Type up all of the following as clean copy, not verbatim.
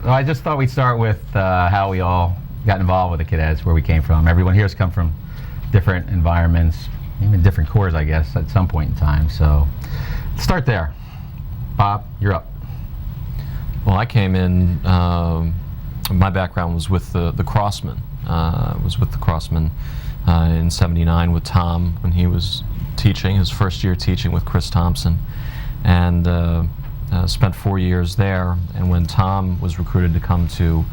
Well, I just thought we'd start with how we all got involved with the Cadets, where we came from. Everyone here has come from different environments, even different corps, I guess, at some point in time. So let's start there. Bob, you're up. Well, I came in, my background was with the Crossmen. I was with the Crossmen in '79 with Thom when he was teaching, his first year teaching with Chris Thompson. And spent 4 years there, and when Thom was recruited to come to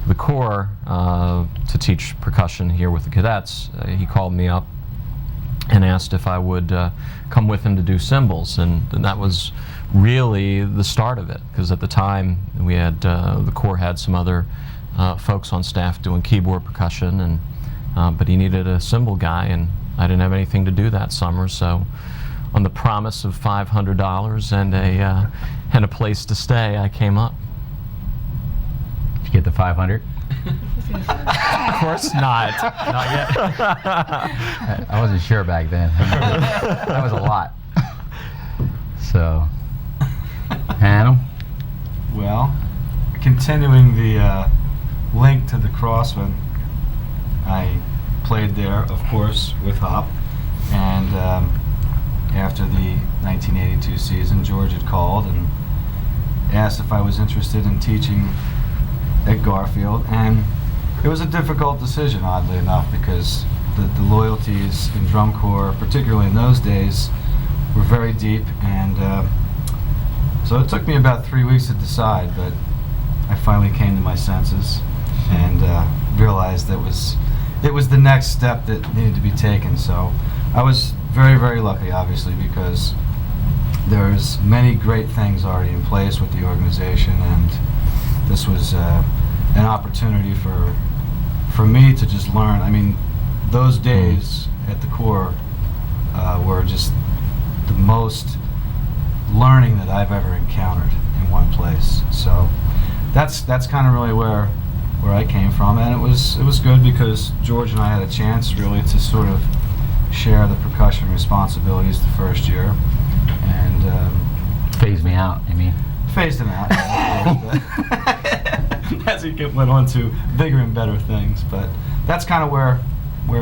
the Corps to teach percussion here with the Cadets, he called me up and asked if I would come with him to do cymbals, and that was really the start of it, because at the time we had the Corps had some other folks on staff doing keyboard percussion, and but he needed a cymbal guy, and I didn't have anything to do that summer, so on the promise of $500 and a place to stay, I came up. Did you get the 500? Of course not. Not yet. I wasn't sure back then. That was a lot. So, Hannum? Well, continuing the link to the Crossmen, I played there, of course, with Hop, and after the 1982 season, George had called and asked if I was interested in teaching at Garfield, and it was a difficult decision, oddly enough, because the loyalties in drum corps, particularly in those days, were very deep, and so it took me about 3 weeks to decide, but I finally came to my senses and realized that it was the next step that needed to be taken. So I was very, very lucky, obviously, because there's many great things already in place with the organization, and this was an opportunity for me to just learn. I mean, those days at the Corps were just the most learning that I've ever encountered in one place. So that's kind of really where I came from, and it was good because George and I had a chance really to sort of share the percussion responsibilities the first year, and Phased me out, I mean. phased him out as he went on to bigger and better things. But that's kind of where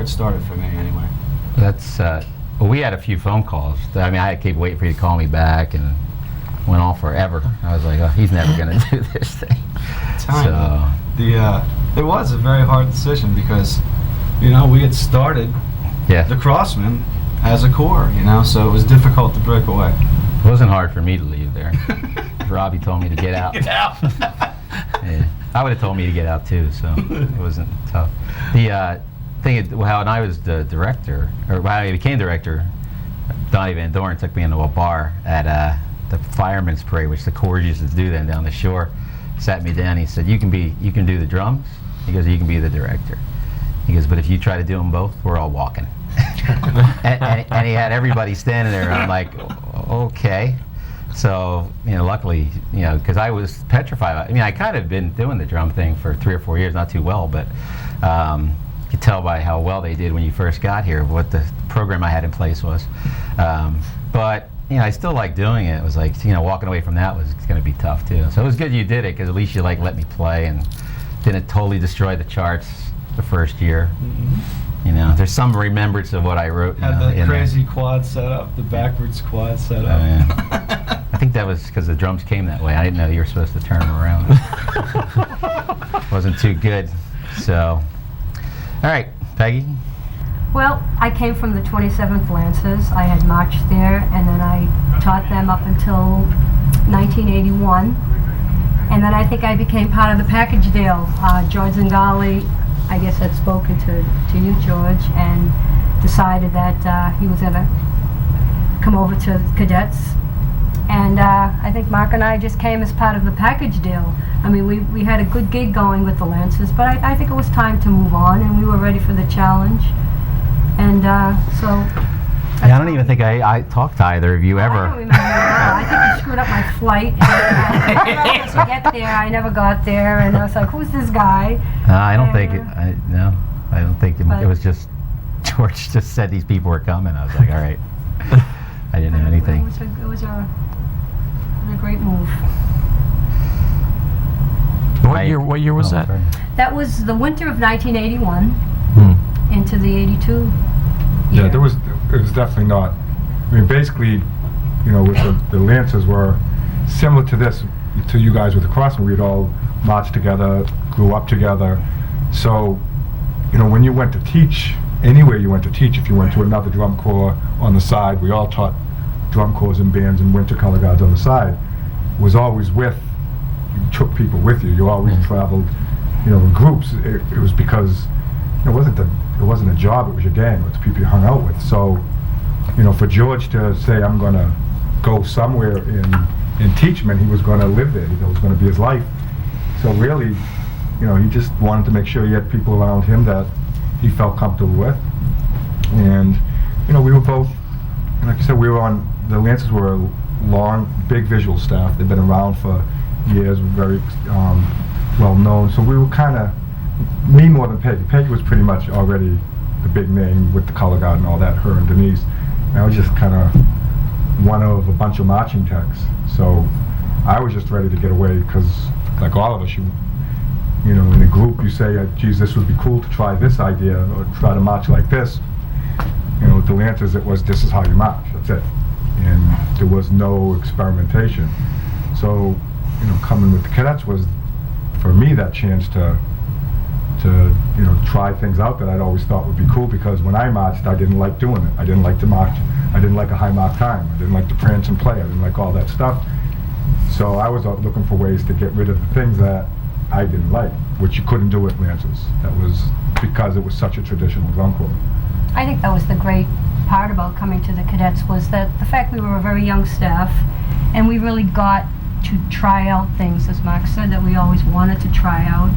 it started for me, anyway. That's, well, we had a few phone calls. I mean, I kept waiting for you to call me back, and went on forever. I was like, oh, he's never going to do this thing. It was a very hard decision because, we had started the Crossmen as a Corps, so it was difficult to break away. It wasn't hard for me to leave there. Robbie told me to get out. Get out! Yeah. I would have told me to get out too, so it wasn't tough. The thing is, when I was the director, or when I became director, Donnie Van Doren took me into a bar at the Fireman's Parade, which the Corps used to do then down the shore. Sat me down. He said, "You can do the drums." He goes, "You can be the director." He goes, "But if you try to do them both, we're all walking." and he had everybody standing there. I'm like, okay. So, luckily, because I was petrified. I mean, I kind of been doing the drum thing for 3 or 4 years, not too well, but you could tell by how well they did when you first got here, what the program I had in place was. But, I still like doing it. It was like, walking away from that was going to be tough, too. So it was good you did it, because at least you, let me play and didn't totally destroy the charts the first year. Mm-hmm. There's some remembrance of what I wrote. Had that crazy quad setup, the backwards quad setup. Yeah. I think that was because the drums came that way. I didn't know you were supposed to turn them around. Wasn't too good. So, all right, Peggy. Well, I came from the 27th Lancers. I had marched there, and then I taught them up until 1981. And then I think I became part of the package deal. George Zingali, I guess, had spoken to you, George, and decided that he was going to come over to Cadets. And I think Marc and I just came as part of the package deal. I mean, we had a good gig going with the Lancers, but I think it was time to move on, and we were ready for the challenge. And so... Yeah, I don't even think I talked to either of you ever. I don't remember that. I think you screwed up my flight. I was supposed to get there. I never got there, and I was like, "Who's this guy?" I don't think it. I don't think it was just George just said these people were coming. I was like, all right. I didn't know anything. It was a great move. What year was that? Sorry. That was the winter of 1981 into the 82 year. Yeah, it was definitely not. I mean, basically, with the Lancers were similar to this, to you guys with the Crossmen. We'd all marched together, grew up together. So, when you went to teach, anywhere you went to teach, if you went to another drum corps on the side, we all taught drum corps and bands and winter color guards on the side, was always you took people with you. You always traveled, in groups. It was because it wasn't a job, it was your gang, it was the people you hung out with. So, for George to say, I'm going to go somewhere and teach him, and he was going to live there, that was going to be his life. So really, he just wanted to make sure he had people around him that he felt comfortable with. And, we were both, like I said, the Lancers were a long, big visual staff. They've been around for years, very well known. So we were kind of, me more than Peggy. Peggy was pretty much already the big name with the color guard and all that, her and Denise. And I was just kind of one of a bunch of marching techs. So I was just ready to get away because, like all of us, in a group, you say, geez, this would be cool to try this idea or try to march like this. With the Lancers, it was, this is how you march, that's it. And there was no experimentation. So, coming with the Cadets was, for me, that chance to try things out that I'd always thought would be cool, because when I marched, I didn't like doing it. I didn't like to march. I didn't like a high march time. I didn't like to prance and play. I didn't like all that stuff. So I was out looking for ways to get rid of the things that I didn't like, which you couldn't do at Lancers. That was because it was such a traditional drum corps. I think that was the great part about coming to the Cadets, was that the fact we were a very young staff, and we really got to try out things, as Marc said, that we always wanted to try out.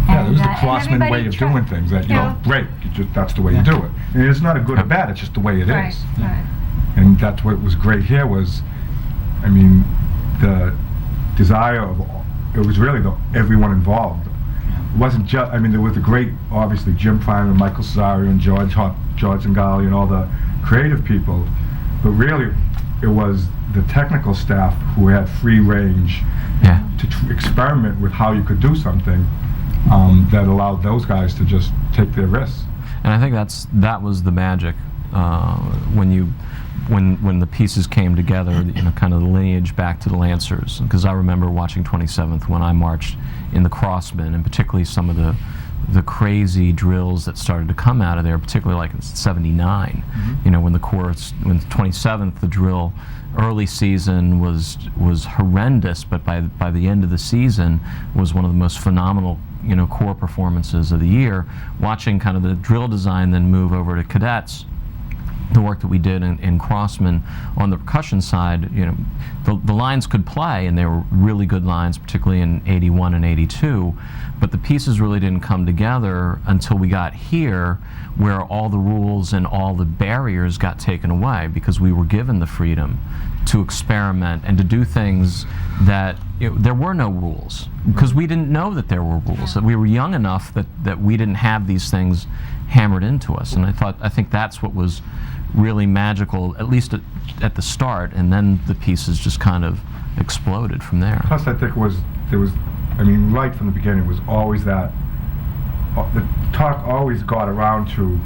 Yeah, it was the And Crossman everybody way of tried- doing things. That, you Yeah. know, great, that's the way you do it. And it's not a good or bad, it's just the way it Right, is. right. And that's what was great here was, I mean, the desire of, it was really everyone involved. It wasn't just, I mean, there was the great, obviously, Jim Prime and Michael Cesario and George Zingali and all the creative people, but really, it was the technical staff who had free range Yeah. to experiment with how you could do something that allowed those guys to just take their risks. And I think that was the magic when the pieces came together, you know, kind of the lineage back to the Lancers. Because I remember watching 27th when I marched in the Crossmen, and particularly some of the crazy drills that started to come out of there, particularly like in '79. You know, when the 27th, the drill early season was horrendous, but by the end of the season was one of the most phenomenal, you know, core performances of the year. Watching kind of the drill design then move over to Cadets, the work that we did in Crossman on the percussion side, you know, the lines could play, and they were really good lines, particularly in '81 and '82, but the pieces really didn't come together until we got here, where all the rules and all the barriers got taken away, because we were given the freedom to experiment and to do things that, you know, there were no rules, because we didn't know that there were rules, that we were young enough that we didn't have these things hammered into us. And I think that's what was really magical, at least at the start, and then the pieces just kind of exploded from there. Plus, I think there was, I mean, right from the beginning was always that, the talk always got around to,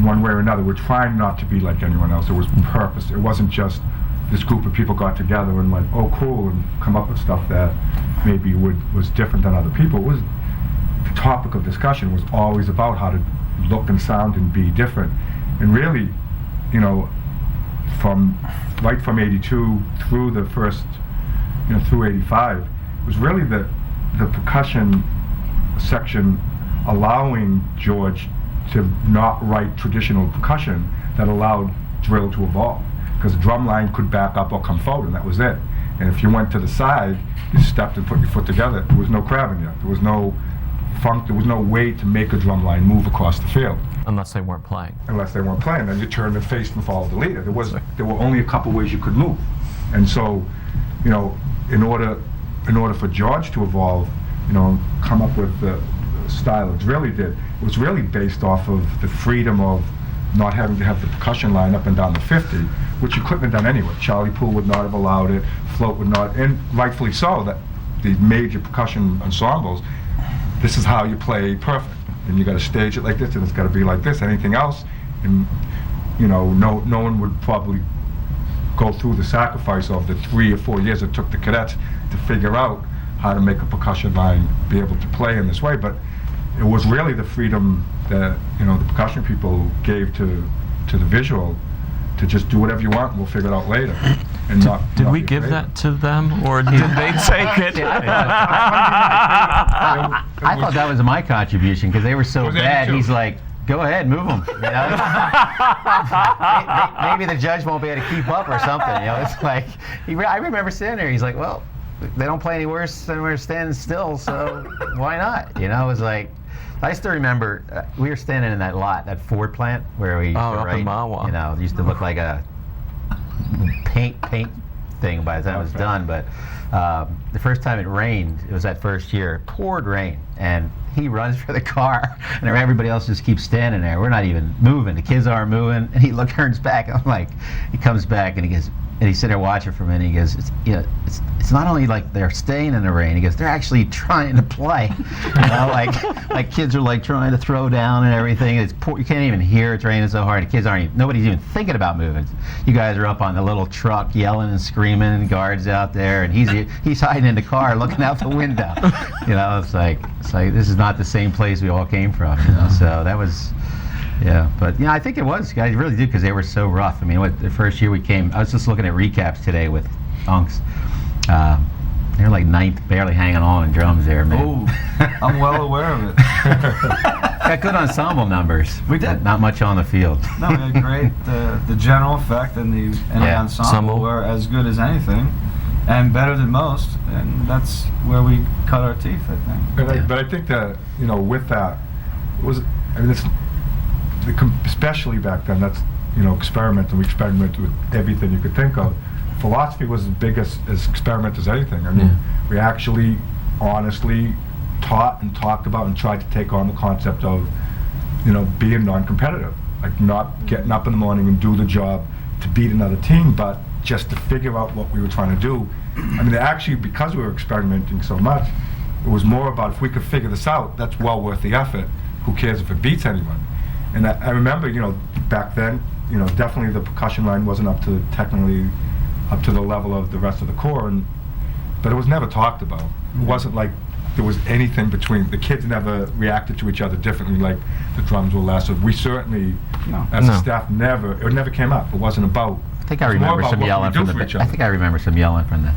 one way or another, we're trying not to be like anyone else. It was purpose. It wasn't just this group of people got together and went, oh, cool, and come up with stuff that maybe was different than other people. It was, the topic of discussion was always about how to look and sound and be different. And really, you know, right from '82 through the first, you know, through '85, it was really the percussion section allowing George to not write traditional percussion that allowed drill to evolve. Because the drum line could back up or come forward, and that was it. And if you went to the side, you stepped and put your foot together. There was no crabbing yet. There was no funk. There was no way to make a drum line move across the field. Unless they weren't playing. Unless they weren't playing, then you turned and faced and followed the leader. There were only a couple ways you could move. And so, you know, in order for George to evolve, you know, come up with the style of drill he did, it was really based off of the freedom of not having to have the percussion line up and down the 50, which you couldn't have done anyway. Charlie Poole would not have allowed it, Float would not, and rightfully so, that the major percussion ensembles, this is how you play perfect. And you got to stage it like this, and it's got to be like this. Anything else, and you know, no one would probably go through the sacrifice of the 3 or 4 years it took the Cadets to figure out how to make a percussion line be able to play in this way. But it was really the freedom that, you know, the percussion people gave to the visual to just do whatever you want, and we'll figure it out later. And Did we give that to them, or did they take it? I thought that was my contribution, because they were so bad. He's like, go ahead, move them. You know? Maybe the judge won't be able to keep up or something. You know, it's like, I remember sitting there. He's like, well, they don't play any worse than we're standing still, so why not? You know, it was like, I still remember we were standing in that lot, that Ford plant where we used to up write, in Mawa. you know, it used to look like a paint thing by the time it was done. But the first time it rained, it was that first year, it poured rain, and he runs for the car, and everybody else just keeps standing there. We're not even moving. The kids aren't moving, and he turns back. And I'm like, he comes back and he goes, and he's sitting there watching for a minute. He goes, it's not only like they're staying in the rain. He goes, they're actually trying to play. You know, like kids are like trying to throw down and everything. You can't even hear it's raining so hard. The kids nobody's even thinking about moving. You guys are up on the little truck yelling and screaming, guards out there, and he's hiding in the car looking out the window. You know, it's like this is not the same place we all came from. You know, so that was. Yeah, but I think it was, guys, really did, because they were so rough. I mean, the first year we came, I was just looking at recaps today with Unks. They're like 9th, barely hanging on in drums there, man. Oh, I'm well aware of it. Got good ensemble numbers. We did. Not much on the field. No, we had great. The general effect and the ensemble Ensemble were as good as anything. and better than most, and that's where we cut our teeth, I think. But I think that, you know, with that, it was, I mean, it's, especially back then, that's, you know, experimental. We experimented with everything you could think of. Philosophy was as big as experiment as anything. I mean, we actually, honestly, taught and talked about and tried to take on the concept of, you know, being non-competitive. Like not getting up in the morning and do the job to beat another team, but just to figure out what we were trying to do. I mean, actually, because we were experimenting so much, it was more about if we could figure this out, that's well worth the effort. Who cares if it beats anyone? And I remember, you know, back then, you know, definitely the percussion line wasn't up to technically up to the level of the rest of the corps, but it was never talked about. It wasn't like there was anything between, the kids never reacted to each other differently, like the drums were less. We certainly, as a staff, it never came up. It wasn't about. I think I remember some yelling from the. I think I remember some yelling from the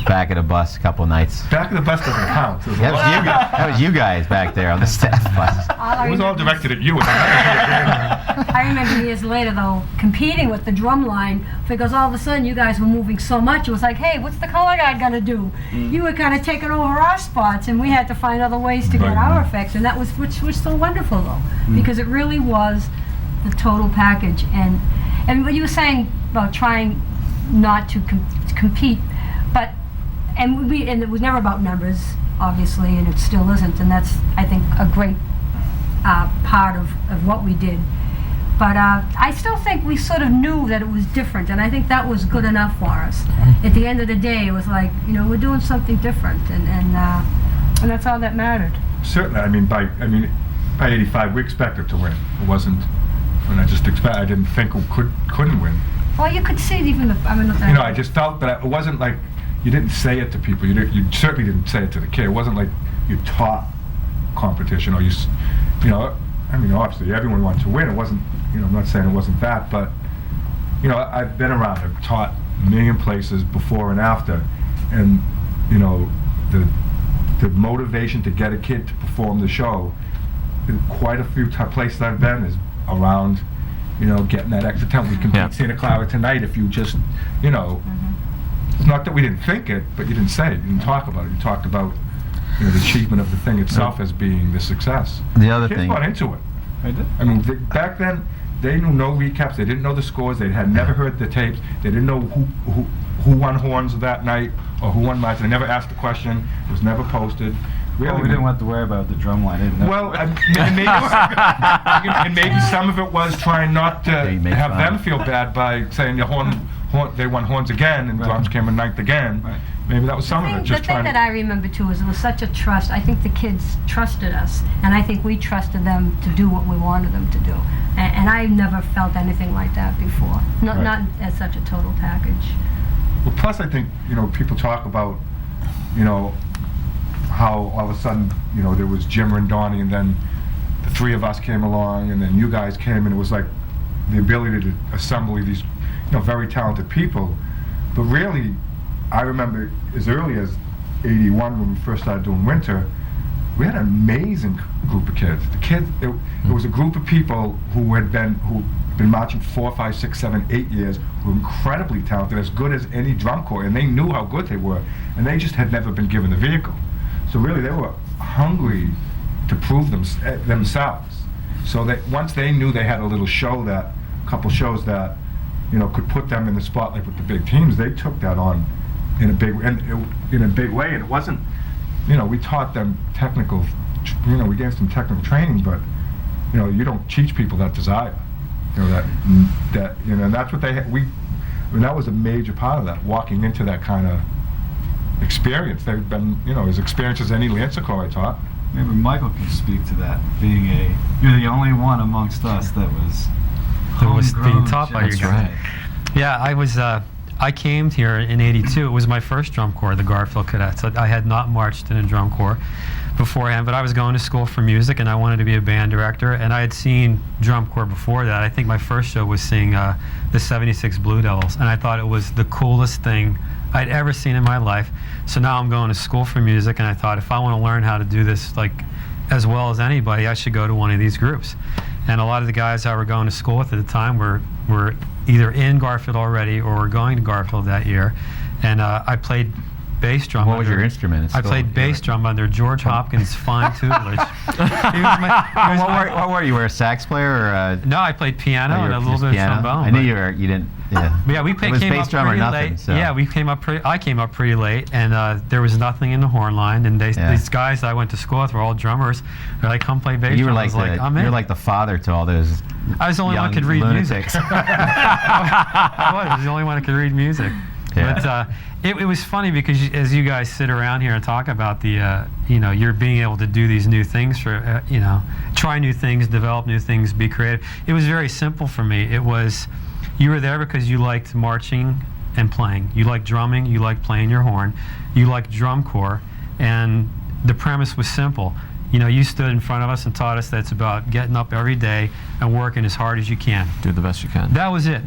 back of the bus a couple nights. Back of the bus doesn't count. That was you guys back there on the staff bus. It was all directed at you. I remember years later, though, competing with the drum line, because all of a sudden you guys were moving so much. It was like, hey, what's the color guy gonna do? You were kind of taking over our spots, and we had to find other ways to get our effects, and that was which was so wonderful, though, because it really was the total package. And what you were saying about trying not to compete, but and it was never about numbers, obviously, and it still isn't, and that's, I think, a great part of what we did. But I still think we sort of knew that it was different, and I think that was good enough for us. At the end of the day, it was like, you know, we're doing something different, and that's all that mattered. Certainly, I mean, by 85, we expected to win. It wasn't, when I didn't think we couldn't win. Well, you could see even you know, I just felt, but it wasn't like, you didn't say it to people. You certainly didn't say it to the kid. It wasn't like you taught competition, or you know, I mean, obviously everyone wanted to win. It wasn't, you know, I'm not saying it wasn't that, but, you know, I've been around. I've taught a million places before and after, and, you know, the motivation to get a kid to perform the show, in quite a few places I've been, is around, you know, getting that extra talent. We can beat Santa Clara tonight if you just, you know. It's not that we didn't think it, but you didn't say it. You didn't talk about it. You talked about, you know, the achievement of the thing itself as being the success. The other Kids thing. bought into it. I did. I mean, back then, they knew no recaps. They didn't know the scores. They had never heard the tapes. They didn't know who won horns that night or who won match. They never asked the question. It was never posted. Really, Well, we didn't have to worry about the drum line. Well, and maybe some of it was trying not to have them feel bad by saying they won horns again, and drums came in ninth again. Right. Maybe that was some of it. The thing that I remember too is it was such a trust. I think the kids trusted us, and I think we trusted them to do what we wanted them to do. And I never felt anything like that before. Not as such a total package. Well, plus I think, you know, people talk about, you know, how all of a sudden, you know, there was Jimmer and Donnie, and then the three of us came along, and then you guys came, and it was like the ability to assemble these, you know, very talented people. But really, I remember as early as '81 when we first started doing winter, we had an amazing group of kids. The kids, it was a group of people who'd been marching 4, 5, 6, 7, 8 years, who were incredibly talented, as good as any drum corps, and they knew how good they were, and they just had never been given the vehicle. So really, they were hungry to prove themselves. So that once they knew they had a couple shows that, you know, could put them in the spotlight with the big teams, they took that on in a big way. And it wasn't, you know, we taught them technical, you know, we gave them technical training, but, you know, you don't teach people that desire. You know, that you know, and that's what they had. I mean, that was a major part of that, walking into that kind of experience. They've been, you know, as experienced as any Lancer Corps I taught. Maybe Michael can speak to that, you're the only one amongst us that was being taught by you That's guys. right. Yeah, I came here in '82. It was my first drum corps, the Garfield Cadets. I had not marched in a drum corps beforehand, but I was going to school for music, and I wanted to be a band director, and I had seen drum corps before that. I think my first show was seeing the '76 Blue Devils, and I thought it was the coolest thing I'd ever seen in my life. So now I'm going to school for music, and I thought if I want to learn how to do this like as well as anybody, I should go to one of these groups. And a lot of the guys I were going to school with at the time were either in Garfield already or were going to Garfield that year. And I played bass drum. What was under- your instrument at I school? played bass drum under George Hopkins' fine tutelage. He was my- What were you? Were a sax player or? No, I played piano you and were a little just bit piano? of trombone. I knew but- you were. You didn't. Yeah. Yeah, we It was came bass up drum or pretty nothing, late. so. Yeah, we came up pretty. I came up pretty late, and there was nothing in the horn line. And Yeah. these guys I went to school with were all drummers. They're like, "Come play bass You were drum." like I was like, "I'm in." you're like the father to all those. I was the only one young who could read lunatics. music. I was the only one who could read music. Yeah. But it was funny because as you guys sit around here and talk about the, you're being able to do these new things for, try new things, develop new things, be creative. It was very simple for me. It was, you were there because you liked marching and playing. You liked drumming, you liked playing your horn, you liked drum corps, and the premise was simple. You stood in front of us and taught us that it's about getting up every day and working as hard as you can. Do the best you can. That was it.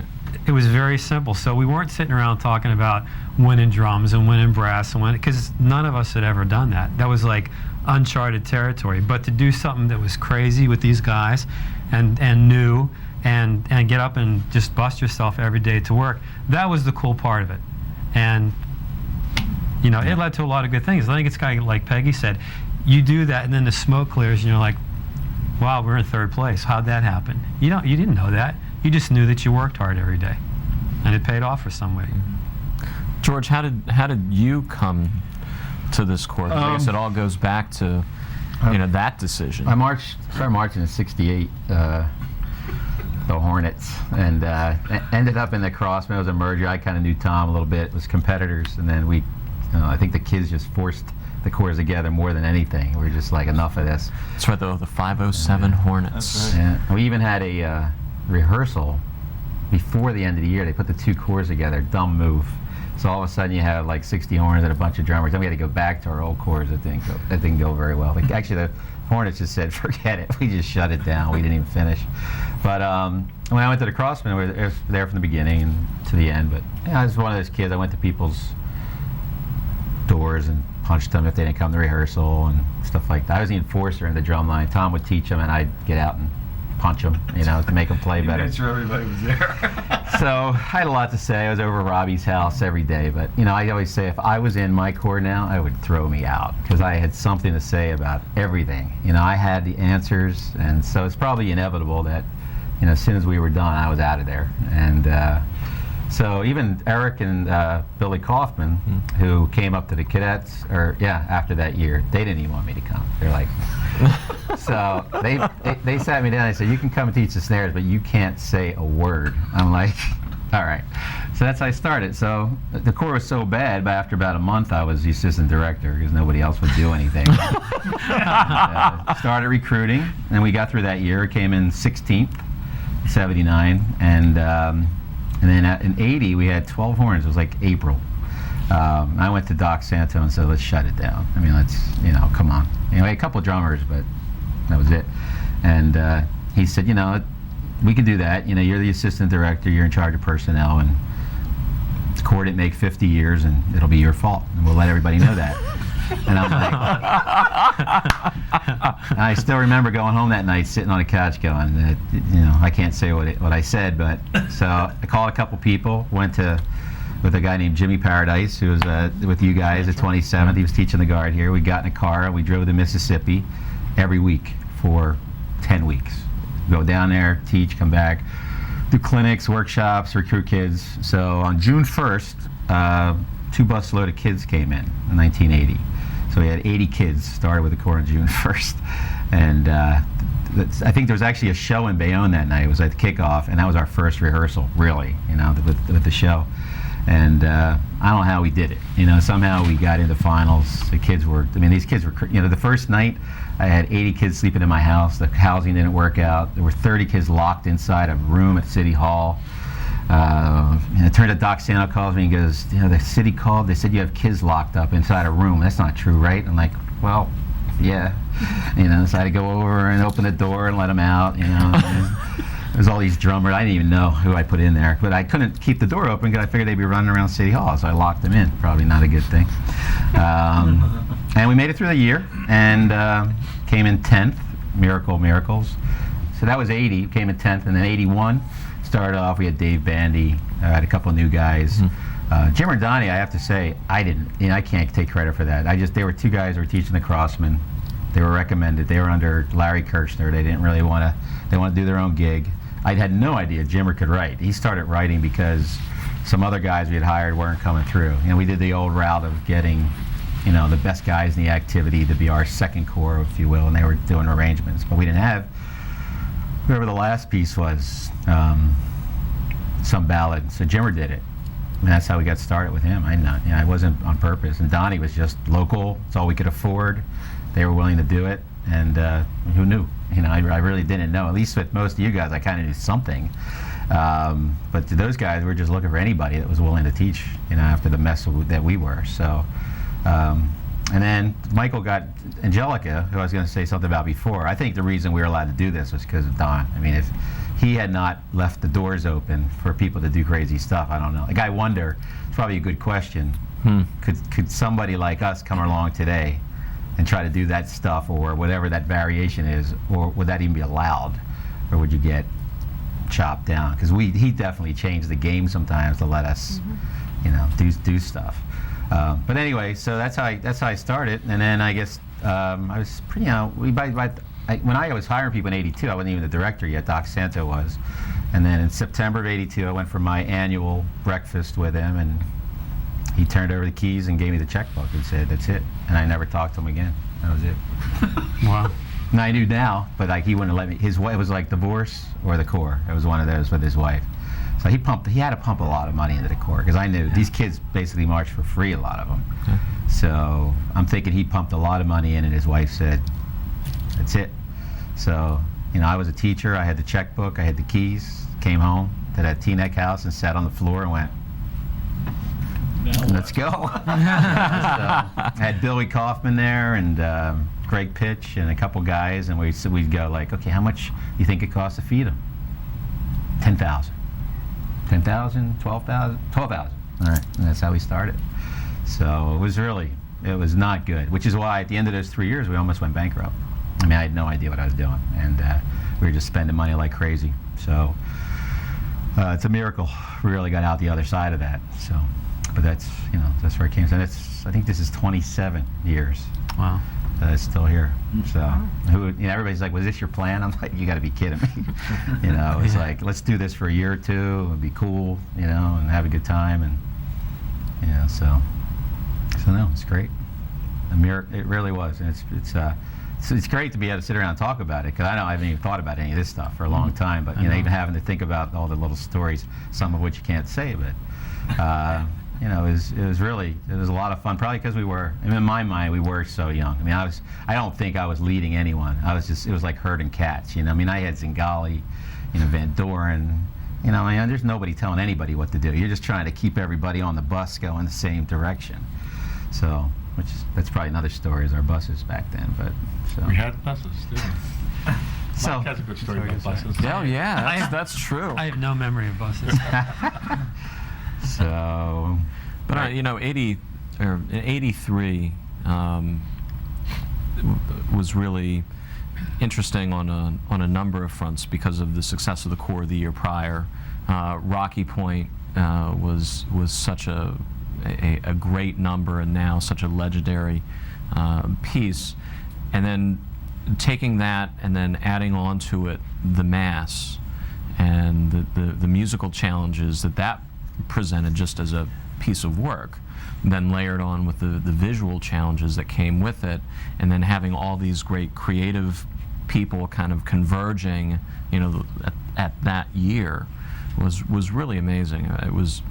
It was very simple. So we weren't sitting around talking about winning drums and winning brass and because none of us had ever done that. That was like uncharted territory. But to do something that was crazy with these guys and new and get up and just bust yourself every day to work, that was the cool part of it. And it led to a lot of good things. I think it's kind of like Peggy said, you do that and then the smoke clears and you're like, wow, we're in third place. How'd that happen? You didn't know that. You just knew that you worked hard every day, and it paid off for somebody. George, how did you come to this corps? I guess it all goes back to that decision. I started marching in '68, the Hornets, and ended up in the Crossmen. It was a merger. I kind of knew Thom a little bit. It was competitors, and then I think the kids just forced the corps together more than anything. We were just like, enough of this. That's right, the 507 Hornets. That's right. Yeah. We even had a rehearsal before the end of the year. They put the two corps together, dumb move. So all of a sudden you have like 60 horns and a bunch of drummers. Then we had to go back to our old corps. That didn't go very well. Actually, the Hornets just said, forget it. We just shut it down. We didn't even finish. But when I went to the Crossmen, we were there from the beginning and to the end. But I was one of those kids. I went to people's doors and punched them if they didn't come to rehearsal and stuff like that. I was the enforcer in the drum line. Thom would teach them, and I'd get out and punch them, to make them play better. Made sure everybody was there. So I had a lot to say. I was over Robbie's house every day, but I always say if I was in my corps now, I would throw me out because I had something to say about everything. I had the answers, and so it's probably inevitable that as soon as we were done, I was out of there. And so even Eric and Billy Kaufman, who came up to the cadets, after that year, they didn't even want me to come. They're like, so they sat me down and said, you can come and teach the snares, but you can't say a word. I'm like, all right. So that's how I started. So the corps was so bad, but after about a month, I was the assistant director because nobody else would do anything. Started recruiting, and we got through that year. Came in 16th, 79, and then in 80, we had 12 horns. It was like April. I went to Doc Santo and said, let's shut it down. I mean, let's, come on. Anyway, a couple drummers, but that was it. And he said, we can do that. You're the assistant director. You're in charge of personnel. And the corps didn't make 50 years, and it'll be your fault. And we'll let everybody know that. And I'm like, and I still remember going home that night, sitting on the couch going, I can't say what I said, but so I called a couple people, went with a guy named Jimmy Paradise, who was with you guys at 27th. He was teaching the guard here. We got in a car and we drove to Mississippi every week for 10 weeks. Go down there, teach, come back, do clinics, workshops, recruit kids. So on June 1st, 2 busload of kids came in 1980. So we had 80 kids started with the corps on June 1st. And I think there was actually a show in Bayonne that night. It was at the kickoff, and that was our first rehearsal, really, with the show. And I don't know how we did it. Somehow we got into finals. The kids were, these kids were, the first night I had 80 kids sleeping in my house. The housing didn't work out. There were 30 kids locked inside a room at City Hall. And it turned out Doc Santo calls me and goes, the city called. They said you have kids locked up inside a room. That's not true, right? I'm like, well, yeah. So I had to go over and open the door and let them out. There's all these drummers. I didn't even know who I put in there, but I couldn't keep the door open because I figured they'd be running around City Hall, so I locked them in. Probably not a good thing. And we made it through the year and came in 10th. Miracles. So that was 80. Came in 10th, and then 81. Started off, we had Dave Bandy, had a couple of new guys. Jim and Donnie, I have to say, I can't take credit for that. They were two guys who were teaching the Crossmen. They were recommended. They were under Larry Kirchner. They didn't really want to. They wanted to do their own gig. I had no idea Jimmer could write. He started writing because some other guys we had hired weren't coming through. We did the old route of getting, the best guys in the activity to be our second corps, if you will, and they were doing arrangements. But we didn't have whoever the last piece was, some ballad. So Jimmer did it. And that's how we got started with him. It wasn't on purpose. And Donnie was just local. It's all we could afford. They were willing to do it, and who knew? I really didn't know. At least with most of you guys, I kind of knew something. But to those guys, we were just looking for anybody that was willing to teach, after the mess that we were. So, and then Michael got Angelica, who I was going to say something about before. I think the reason we were allowed to do this was because of Don. If he had not left the doors open for people to do crazy stuff, I don't know. Like, I wonder, it's probably a good question. Could somebody like us come along today and try to do that stuff, or whatever that variation is, or would that even be allowed, or would you get chopped down? Because he definitely changed the game sometimes to let us, do stuff. But anyway, so that's how I started, and then I guess I was pretty, when I was hiring people in '82, I wasn't even the director yet. Doc Santo was, and then in September of '82, I went for my annual breakfast with him, and he turned over the keys and gave me the checkbook and said, "That's it." And I never talked to him again. That was it. Wow. And I knew now, but he wouldn't let me. His wife, it was like divorce or the Corps. It was one of those with his wife. So he had to pump a lot of money into the Corps, because I knew these kids basically marched for free, a lot of them. Yeah. So I'm thinking he pumped a lot of money in, and his wife said, "That's it." So, I was a teacher. I had the checkbook. I had the keys. Came home to that Teaneck house and sat on the floor and went, "Let's go." So, I had Billy Kaufman there, and Greg Pitch, and a couple guys, and we'd go like, "Okay, how much do you think it costs to feed them?" 10,000. 10,000, 12,000, 12,000. All right, and that's how we started. So it was not good, which is why at the end of those 3 years, we almost went bankrupt. I had no idea what I was doing, and we were just spending money like crazy. So it's a miracle we really got out the other side of that. So, but that's where it came. So I think this is 27 years. Wow. It's still here. So everybody's like, "Was this your plan?" I'm like, "You got to be kidding me." It's like, let's do this for a year or two. It'd be cool, and have a good time, and so no, it's great. A miracle. It really was, and it's great to be able to sit around and talk about it, because I haven't even thought about any of this stuff for a long time. But even having to think about all the little stories, some of which you can't say, but it was a lot of fun. Probably because in my mind, we were so young. I don't think I was leading anyone. It was like herding cats. I had Zingali, Van Doren. There's nobody telling anybody what to do. You're just trying to keep everybody on the bus going the same direction. So, that's probably another story, is our buses back then. But so. We had buses, didn't we? So, Mike has a good story about buses. Oh yeah, that's true. I have no memory of buses. So, but in '83 was really interesting on a number of fronts because of the success of the Corps the year prior. Rocky Point was such a great number, and now such a legendary piece, and then taking that and then adding on to it the mass and the musical challenges that presented just as a piece of work, then layered on with the visual challenges that came with it, and then having all these great creative people kind of converging, at that year was really amazing. It was,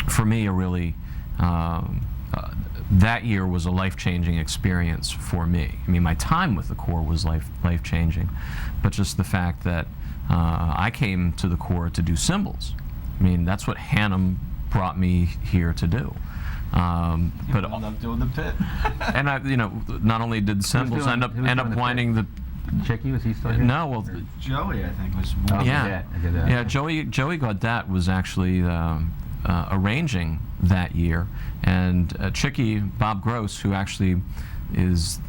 for me, a really that year was a life-changing experience for me. My time with the Corps was life-changing, but just the fact that I came to the Corps to do cymbals. That's what Hannum brought me here to do. But wound up doing the pit. and I, not only did cymbals end up winding the. Chicky, was he still here? No, well, Joey, I think, was Oh, one. yeah, I did that. yeah. Joey Gaudet was actually arranging that year, and Chicky, Bob Gross, who actually is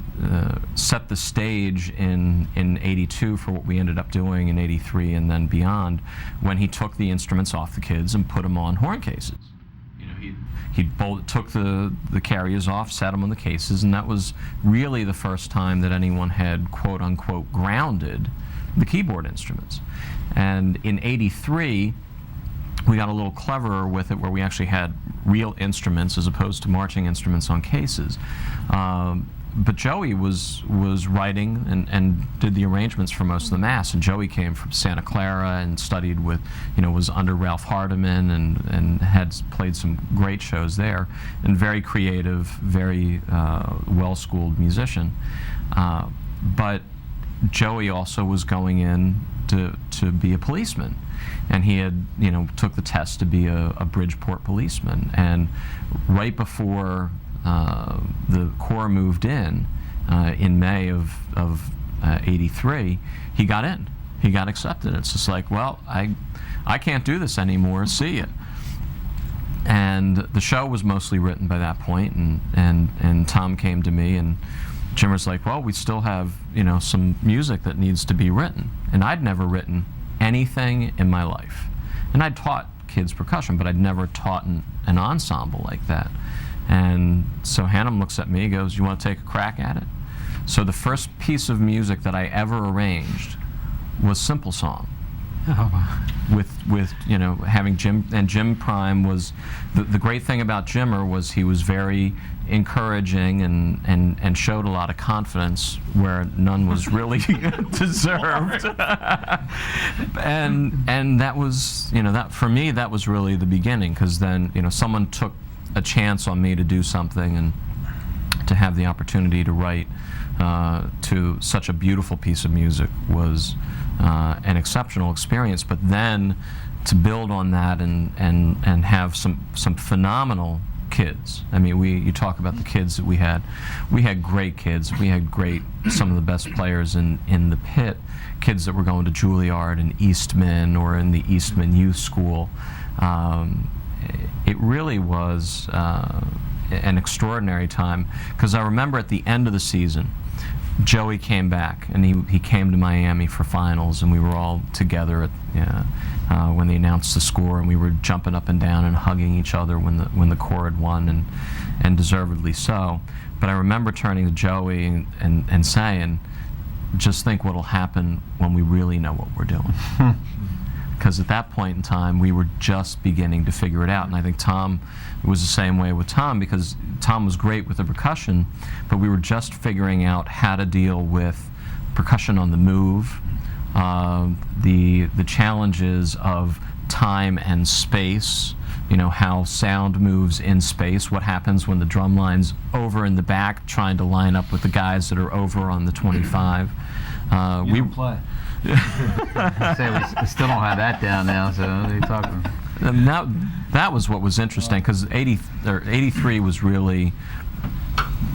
set the stage in '82 for what we ended up doing in '83 and then beyond, when he took the instruments off the kids and put them on horn cases. He he took the carriers off, sat them on the cases, and that was really the first time that anyone had quote unquote grounded the keyboard instruments. And in '83, we got a little cleverer with it, where we actually had real instruments as opposed to marching instruments on cases. But Joey was writing and did the arrangements for most of the mass. And Joey came from Santa Clara and studied with, was under Ralph Hardiman and had played some great shows there. And very creative, very well-schooled musician. But Joey also was going in to be a policeman. And he had, took the test to be a Bridgeport policeman. And right before the Corps moved in May of '83, he got in. He got accepted. It's just like, well, I can't do this anymore. See ya. And the show was mostly written by that point, and Thom came to me, and Jim was like, well, we still have, some music that needs to be written. And I'd never written anything in my life. And I'd taught kids percussion, but I'd never taught an ensemble like that. And so Hannum looks at me, goes, you want to take a crack at it? So the first piece of music that I ever arranged was Simple Song. Oh, wow. With having Jim, and Jim Prime was, the great thing about Jimmer was he was very encouraging and showed a lot of confidence where none was really deserved. and that was, that for me, that was really the beginning, because then, someone took a chance on me to do something, and to have the opportunity to write to such a beautiful piece of music was an exceptional experience. But then to build on that and have some phenomenal kids. I mean, you talk about the kids that we had. We had great kids. We had some of the best players in the pit. Kids that were going to Juilliard and Eastman or in the Eastman Youth School. It really was an extraordinary time, because I remember at the end of the season, Joey came back, and he came to Miami for finals, and we were all together when they announced the score, and we were jumping up and down and hugging each other when the Corps had won, and deservedly so. But I remember turning to Joey and saying, just think what'll happen when we really know what we're doing. Because at that point in time, we were just beginning to figure it out. And I think Thom was the same way with Thom, because Thom was great with the percussion, but we were just figuring out how to deal with percussion on the move, the challenges of time and space, how sound moves in space, what happens when the drum line's over in the back trying to line up with the guys that are over on the 25. We play. Say we still don't have that down now, so what are you talking? That was what was interesting, because '83 was really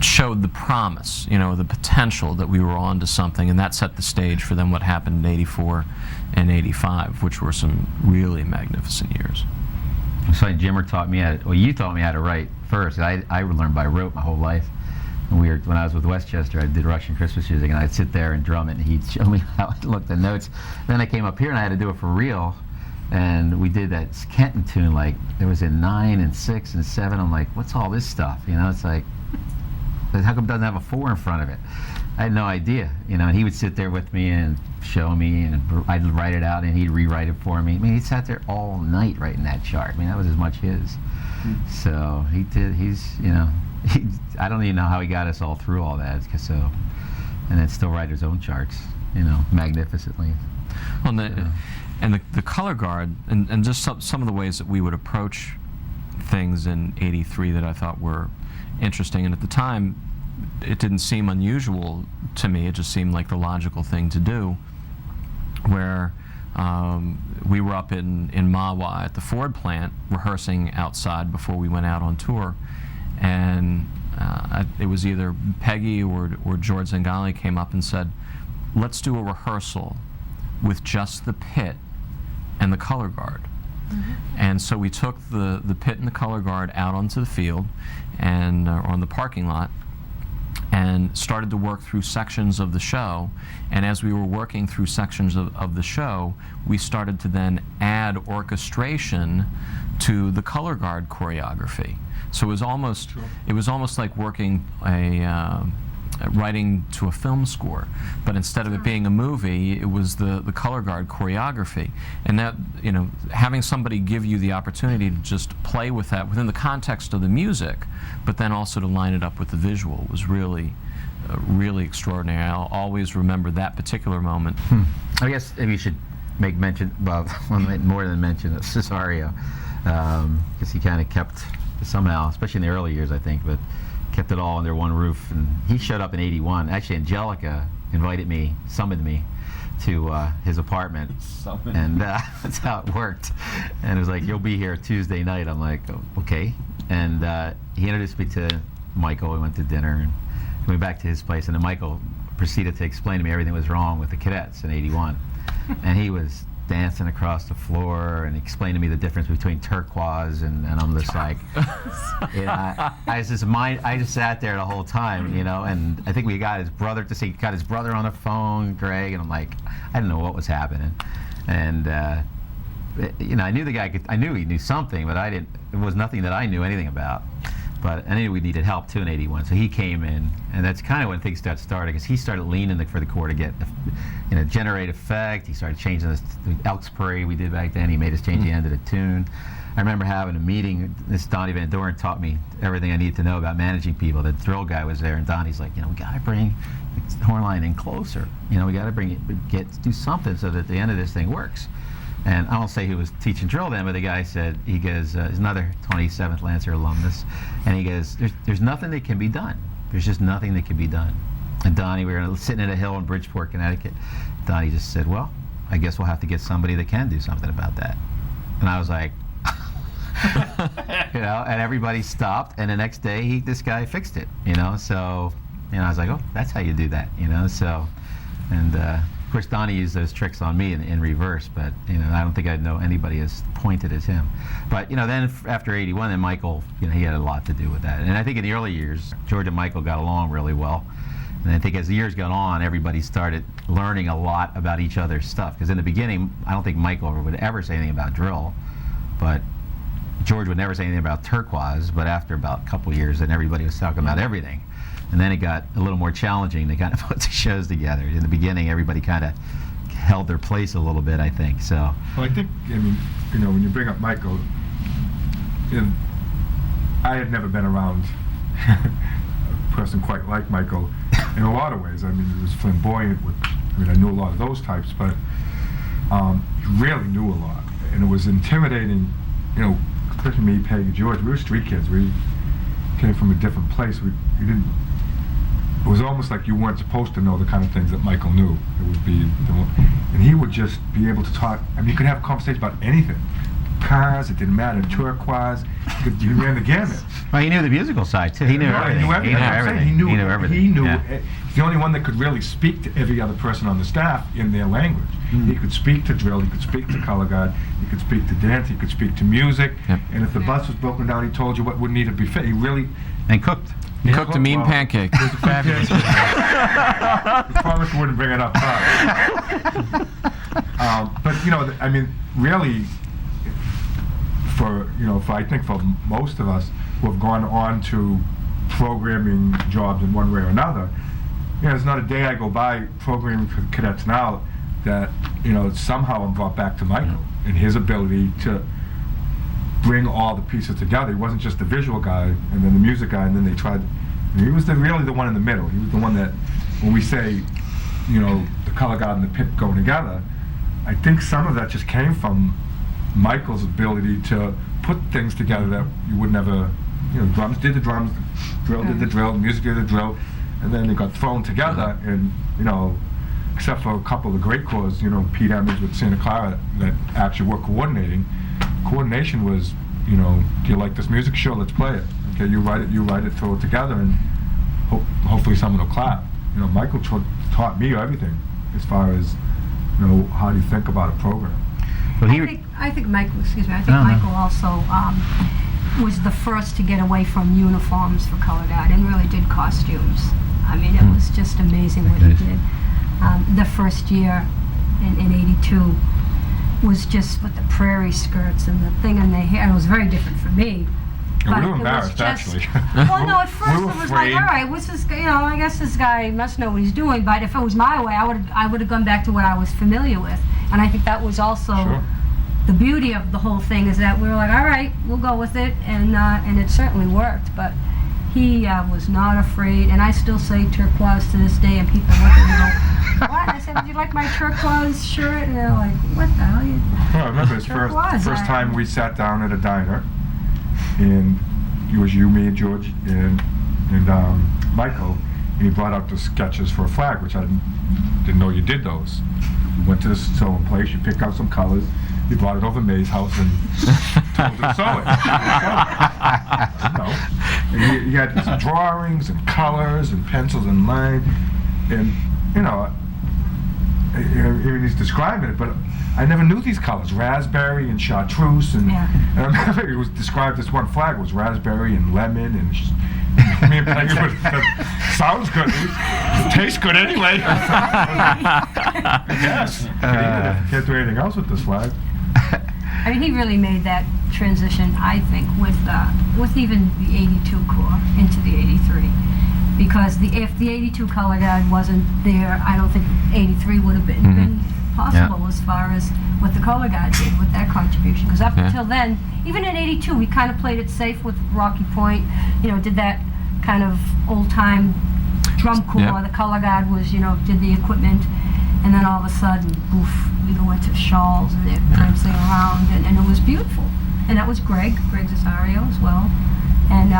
showed the promise, the potential that we were on to something, and that set the stage for then what happened in '84 and '85, which were some really magnificent years. So Jimmer taught me you taught me how to write first. I learned by rote my whole life. And when I was with Westchester, I did Russian Christmas music, and I'd sit there and drum it, and he'd show me how to look at the notes. Then I came up here, and I had to do it for real. And we did that Kenton tune, like, there was in 9 and 6 and 7. I'm like, what's all this stuff? It's like, how come it doesn't have a 4 in front of it? I had no idea, and he would sit there with me and show me, and I'd write it out, and he'd rewrite it for me. I mean, he sat there all night writing that chart. I mean, that was as much his. So he did, I don't even know how he got us all through all that, and then still write his own charts, magnificently. Well, and the color guard, and just some of the ways that we would approach things in '83 that I thought were interesting, and at the time, it didn't seem unusual to me. It just seemed like the logical thing to do, where we were up in Mahwah at the Ford plant rehearsing outside before we went out on tour, and it was either Peggy or George Zangali came up and said, let's do a rehearsal with just the pit and the color guard. And so we took the pit and the color guard out onto the field and on the parking lot, and started to work through sections of the show. And as we were working through sections of the show, we started to then add orchestration to the color guard choreography. So it was almost like working writing to a film score, but instead of it being a movie, it was the color guard choreography, and that, you know, having somebody give you the opportunity to just play with that within the context of the music, but then also to line it up with the visual was really really extraordinary. I'll always remember that particular moment. I guess maybe you should make mention, well, more than mention of Cesario, because he kind of kept somehow, especially in the early years, I think, but kept it all under one roof. And he showed up in '81. Actually, Angelica summoned me to his apartment, and that's how it worked. And it was like, "You'll be here Tuesday night." I'm like, oh, "Okay." And he introduced me to Michael. We went to dinner and went back to his place, and then Michael proceeded to explain to me everything that was wrong with the Cadets in '81. And he was dancing across the floor and explained to me the difference between turquoise, and I'm just like, I just sat there the whole time, you know. And I think we got his brother on the phone, Greg, and I'm like, I didn't know what was happening. And you know, I knew the guy I knew he knew something, but it was nothing that I knew anything about. But I knew we needed help too in '81, so he came in, and that's kind of when things got started, because he started leaning for the core to get, you know, generate effect. He started changing the Elks Parade we did back then. He made us change the end of the tune. I remember having a meeting. This Donnie Van Doren taught me everything I needed to know about managing people. The drill guy was there, and Donnie's like, you know, we got to bring the horn line in closer. You know, we got to do something so that the end of this thing works. And I won't say he was teaching drill then, but the guy said, he goes, he's another 27th Lancer alumnus, and he goes, there's nothing that can be done. There's just nothing that can be done. And Donnie, we were sitting at a hill in Bridgeport, Connecticut. Donnie just said, well, I guess we'll have to get somebody that can do something about that. And I was like, you know, and everybody stopped, and the next day, this guy fixed it, you know. So, you know, I was like, oh, that's how you do that, you know. So, and of course, Donnie used those tricks on me in reverse, but, you know, I don't think I'd know anybody as pointed as him. But, you know, then after '81, then Michael, you know, he had a lot to do with that. And I think in the early years, George and Michael got along really well. And I think as the years got on, everybody started learning a lot about each other's stuff. Because in the beginning, I don't think Michael would ever say anything about drill, but George would never say anything about turquoise. But after about a couple years, then everybody was talking about everything. And then it got a little more challenging to kind of put the shows together. In the beginning, everybody kind of held their place a little bit, I think. So. Well, I think, I mean, you know, when you bring up Michael, I had never been around a person quite like Michael in a lot of ways. I mean, he was flamboyant. I knew a lot of those types, but he really knew a lot. And it was intimidating, you know, especially me, Peggy, George. We were street kids. We came from a different place. We didn't. It was almost like you weren't supposed to know the kind of things that Michael knew. It would be, and he would just be able to talk. I mean, you could have a conversation about anything. Cars, it didn't matter. Turquoise, he ran the gamut. Well, he knew the musical side too. He knew everything. He knew everything. He knew everything. He knew. Yeah. He's the only one that could really speak to every other person on the staff in their language. He could speak to drill. He could speak to color guard. He could speak to dance. He could speak to music. Yep. And if the bus was broken down, he told you what would need to be fit. He really. And cooked. He cooked a mean pancake. It was fabulous. Probably wouldn't bring it up. But you know, I mean, really, I think for most of us who have gone on to programming jobs in one way or another, you know, there's not a day I go by programming for Cadets now that, you know, somehow I'm brought back to Michael and his ability to bring all the pieces together. He wasn't just the visual guy and then the music guy, and then they tried. He was really the one in the middle. He was the one that, when we say, you know, the color guard and the pit going together, I think some of that just came from Michael's ability to put things together that you would never, you know, drums did the drums, drill did the drill, music did the drill, and then they got thrown together. And, you know, except for a couple of the great corps, you know, Pete Emmons with Santa Clara that actually were coordinating. Coordination was, you know, do you like this music? Sure, let's play it. Okay, you write it, throw it together, and hopefully someone will clap. You know, Michael taught me everything as far as, you know, how do you think about a program. Well, I think Michael, Michael also was the first to get away from uniforms for color guard and really did costumes. I mean, it was just amazing what he did. The first year in '82 was just with the prairie skirts and the thing in their hair. It was very different for me. And but we were it was embarrassed, just, actually. well, no, at first We were it was like, afraid. all right, what's this? I guess this guy must know what he's doing. But if it was my way, I would have gone back to what I was familiar with, and I think that was also Sure. the beauty of the whole thing, is that we were like, all right, we'll go with it, and it certainly worked. But he was not afraid, and I still say turquoise to this day, and people look at me and go, what? And I said, would you like my turquoise shirt? And they're like, what the hell? Well, I remember his Turquoise, first I- time we sat down at a diner, and it was you, me, and George, and Michael, and he brought out the sketches for a flag, which I didn't know you did those. You went to the sewing place, you picked out some colors, you brought it over to May's house and told her to sew it. And he had these drawings and colors and pencils and line, and he's describing it, but I never knew these colors, raspberry and chartreuse, and, Yeah. and I remember it was described, this one flag was raspberry and lemon, and me and Peggy were, that sounds good, it tastes good anyway. Yes, can't do anything else with this flag. I mean, he really made that transition, I think, with even the 82 Corps into the 83. Because if the 82 color guard wasn't there, I don't think 83 would have been possible as far as what the color guard did with that contribution. Because up until then, even in 82, we kind of played it safe with Rocky Point, did that kind of old-time drum corps. Yep. The color guard was, did the equipment. And then all of a sudden, poof, we go into shawls and they're prancing around, and it was beautiful. And that was Greg Cesario as well. And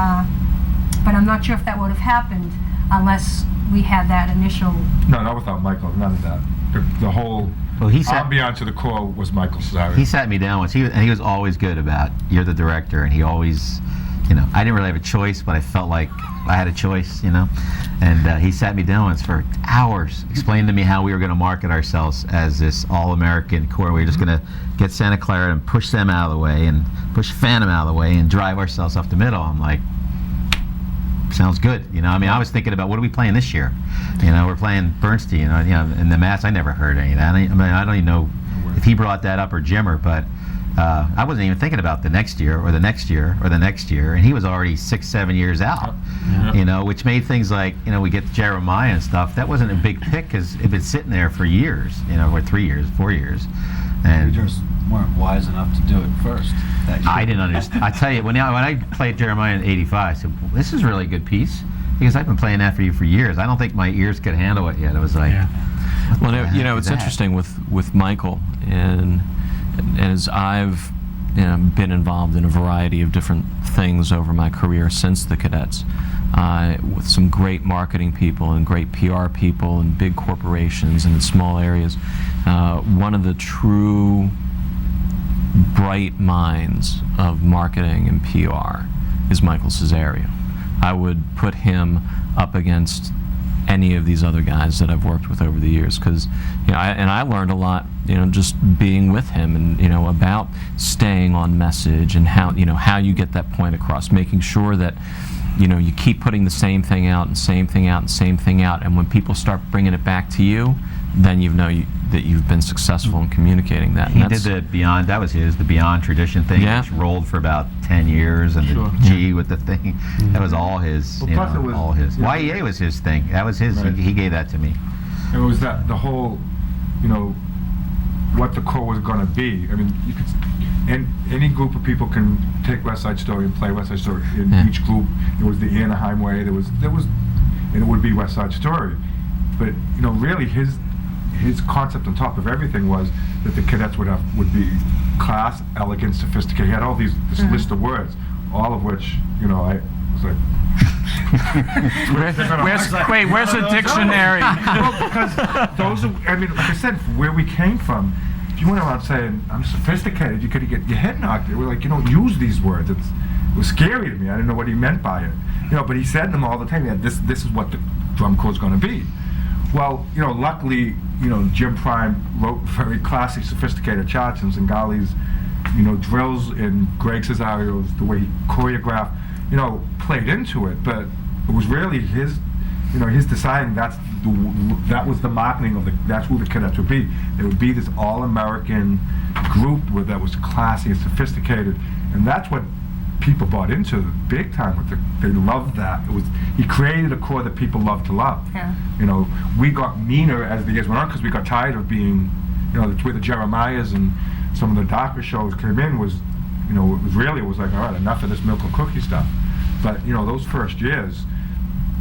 but I'm not sure if that would have happened unless we had that initial. No, not without Michael, none of that. The whole ambiance of the Corps was Michael Cesario. He sat me down once, and he was always good about, you're the director, and he always, I didn't really have a choice, but I felt like I had a choice, and he sat me down once for hours, explained to me how we were going to market ourselves as this all-American Corps. We were just going to get Santa Clara and push them out of the way, and push Phantom out of the way, and drive ourselves up the middle. I'm like, sounds good, I was thinking about, what are we playing this year? We're playing Bernstein, in the Mass. I never heard any of that. I don't even know if he brought that up or Jimmer, but I wasn't even thinking about the next year or the next year or the next year, and he was already 6-7 years out, which made things like, we get Jeremiah and stuff, that wasn't a big pick because it had been sitting there for years, or 3 years, 4 years. And We just weren't wise enough to do it first. That year. I didn't understand. I tell you, when I played Jeremiah in '85, I said, well, this is a really good piece, because I've been playing that for you for years. I don't think my ears could handle it yet. It was like, Well, heck it's is that? interesting with Michael, and as I've been involved in a variety of different things over my career since the Cadets, with some great marketing people and great PR people and big corporations and in small areas. One of the true bright minds of marketing and PR is Michael Cesario. I would put him up against any of these other guys that I've worked with over the years, because I learned a lot, just being with him, and about staying on message, and how you get that point across, making sure that you keep putting the same thing out and same thing out and same thing out, and when people start bringing it back to you, then that you've been successful in communicating that. He did the Beyond, that was the Beyond Tradition thing, which rolled for about 10 years, and the G with the thing, that was all his, Well, plus it was- all his. yeah. YEA was his thing, that was his, Right. he gave that to me. It was the whole, what the Corps was going to be. I mean, you could, and any group of people can take West Side Story and play West Side Story. In each group, there was the Anaheim way. There was, and it would be West Side Story. But really, his concept on top of everything was that the Cadets would be class, elegant, sophisticated. He had all this list of words, all of which I was like. Where's the dictionary? Well, because those are, like I said, where we came from, if you went around saying, I'm sophisticated, you could get your head knocked. They were like, you don't use these words. It was scary to me. I didn't know what he meant by it. But he said them all the time. This is what the drum corps is going to be. Well, luckily, Jim Prime wrote very classy, sophisticated charts, and Zingali's, drills, and Greg Cesario's, the way he choreographed, played into it. But it was really his deciding that was the marketing that's who the Cadets would be. It would be this all-American group that was classy and sophisticated, and that's what people bought into big time with they loved that. He created a core that people loved to love. Yeah. You know, we got meaner as the years went on because we got tired of being, you know, with the Jeremiahs and some of the darker shows came in was, you know, it was like, all right, enough of this milk and cookie stuff. But, you know, those first years,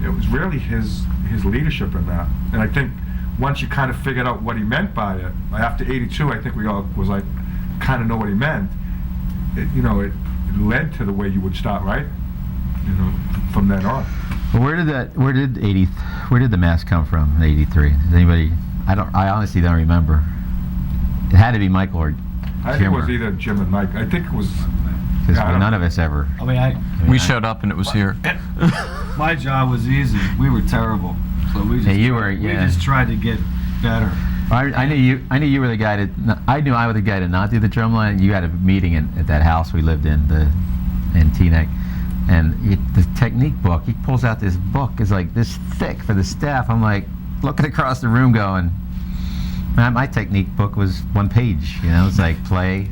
it was really his leadership in that. And I think once you kind of figured out what he meant by it, after '82, I think we all was like, kind of know what he meant. It led to the way you would start, right? You know, from then on. Well, where did the mask come from in '83? Does anybody? I honestly don't remember. It had to be Michael or I think it was either Jim and Mike. I think it was. Because none of us ever. I mean, We showed up and it was here. My job was easy. We were terrible, so we just we just tried to get better. I knew you were the guy to. I knew I was the guy to not do the drum line. You had a meeting at that house we lived in, in Teaneck, and the technique book. He pulls out this book. It's like this thick for the staff. I'm like looking across the room, going, man, my technique book was 1 page. You know, it's like play.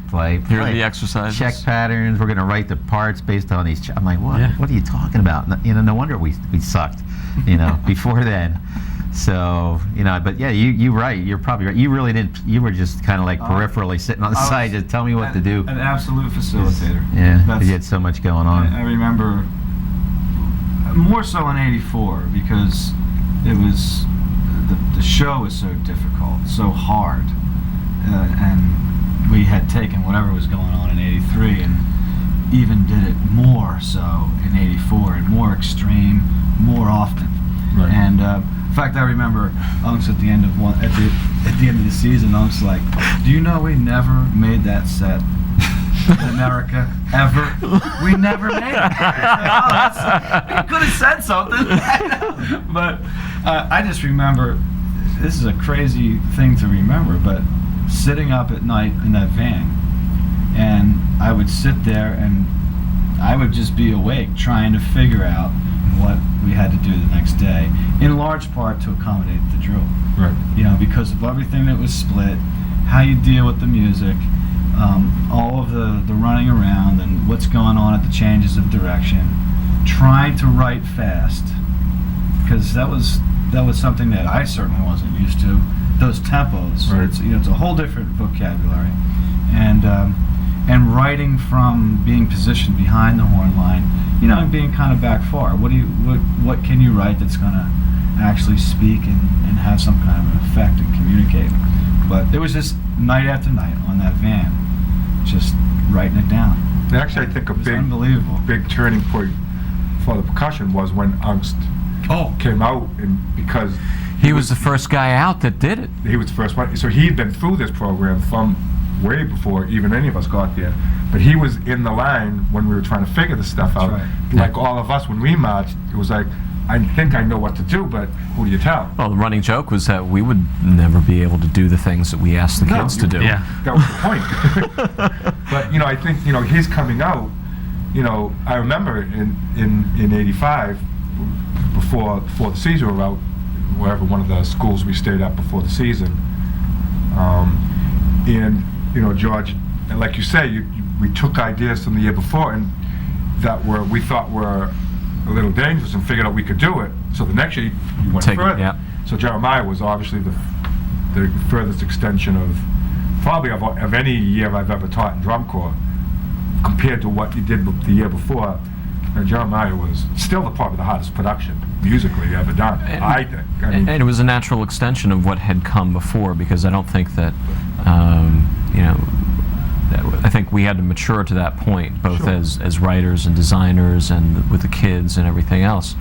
Here are the exercises. Check patterns. We're gonna write the parts based on these. I'm like, what? Yeah. What are you talking about? You know, no wonder we sucked. You know, before then. So, you know, but yeah, you're right. You're probably right. You really didn't. You were just kind of like peripherally sitting on the side, just tell me what to do. An absolute facilitator. Yeah, you had so much going on. I remember more so in '84 because it was the show was so difficult, so hard, and we had taken whatever was going on in '83 and even did it more so in '84 and more extreme, more often. Right. And in fact, I remember Unks at the end of the season, Unks like, do you know we never made that set in America ever? We never made it. You could have said something. But I just remember, this is a crazy thing to remember, but sitting up at night in that van, and I would sit there and I would just be awake trying to figure out what we had to do the next day, in large part to accommodate the drill. Right. You know, because of everything that was split, how you deal with the music, all of the running around and what's going on at the changes of direction, trying to write fast, because that was something that I certainly wasn't used to. Those tempos, right. It's a whole different vocabulary, and writing from being positioned behind the horn line, you know, and being kind of back far. What can you write that's going to actually speak and have some kind of an effect and communicate? But it was just night after night on that van, just writing it down. And actually, I think a unbelievable big turning point for the percussion was when Angst came out, and because He was the first guy out that did it. he was the first one. So he'd been through this program from way before even any of us got there. But he was in the line when we were trying to figure this stuff out. right. Like all of us, when we marched, it was like, I think I know what to do, but who do you tell? Well, the running joke was that we would never be able to do the things that we asked the No, kids to do. Yeah. That was the point. But, you know, I think, you know, his coming out, you know, I remember in '85, before the season were out, wherever one of the schools we stayed at before the season, and, you know, George, and like you say, we took ideas from the year before and that we thought were a little dangerous and figured out we could do it. So the next year you went Take it, further. yeah. So Jeremiah was obviously the furthest extension of probably of any year I've ever taught in drum corps compared to what you did the year before. And Jeremiah was still probably the hardest production musically ever done, I think. I mean, And it was a natural extension of what had come before, because I don't think that, you know, I think we had to mature to that point, both Sure. as writers and designers and with the kids and everything else.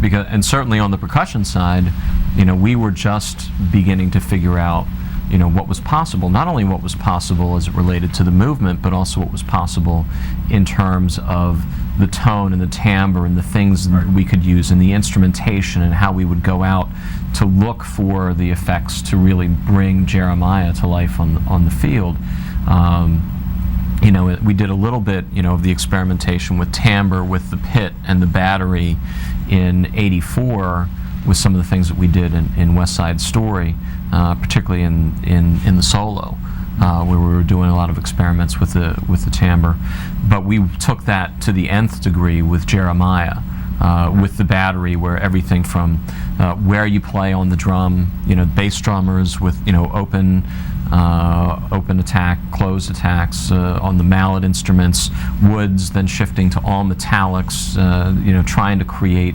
And certainly on the percussion side, you know, we were just beginning to figure out, you know, what was possible. Not only what was possible as it related to the movement, but also what was possible in terms of the tone and the timbre and the things that we could use and the instrumentation and how we would go out to look for the effects to really bring Jeremiah to life on the field. You know, we did a little bit, you know, of the experimentation with timbre, with the pit and the battery in '84 with some of the things that we did in West Side Story, particularly in the solo. where we were doing a lot of experiments with the timbre. But we took that to the nth degree with Jeremiah, with the battery, where everything from where you play on the drum, bass drummers with open attack, closed attacks on the mallet instruments, woods, then shifting to all metallics, trying to create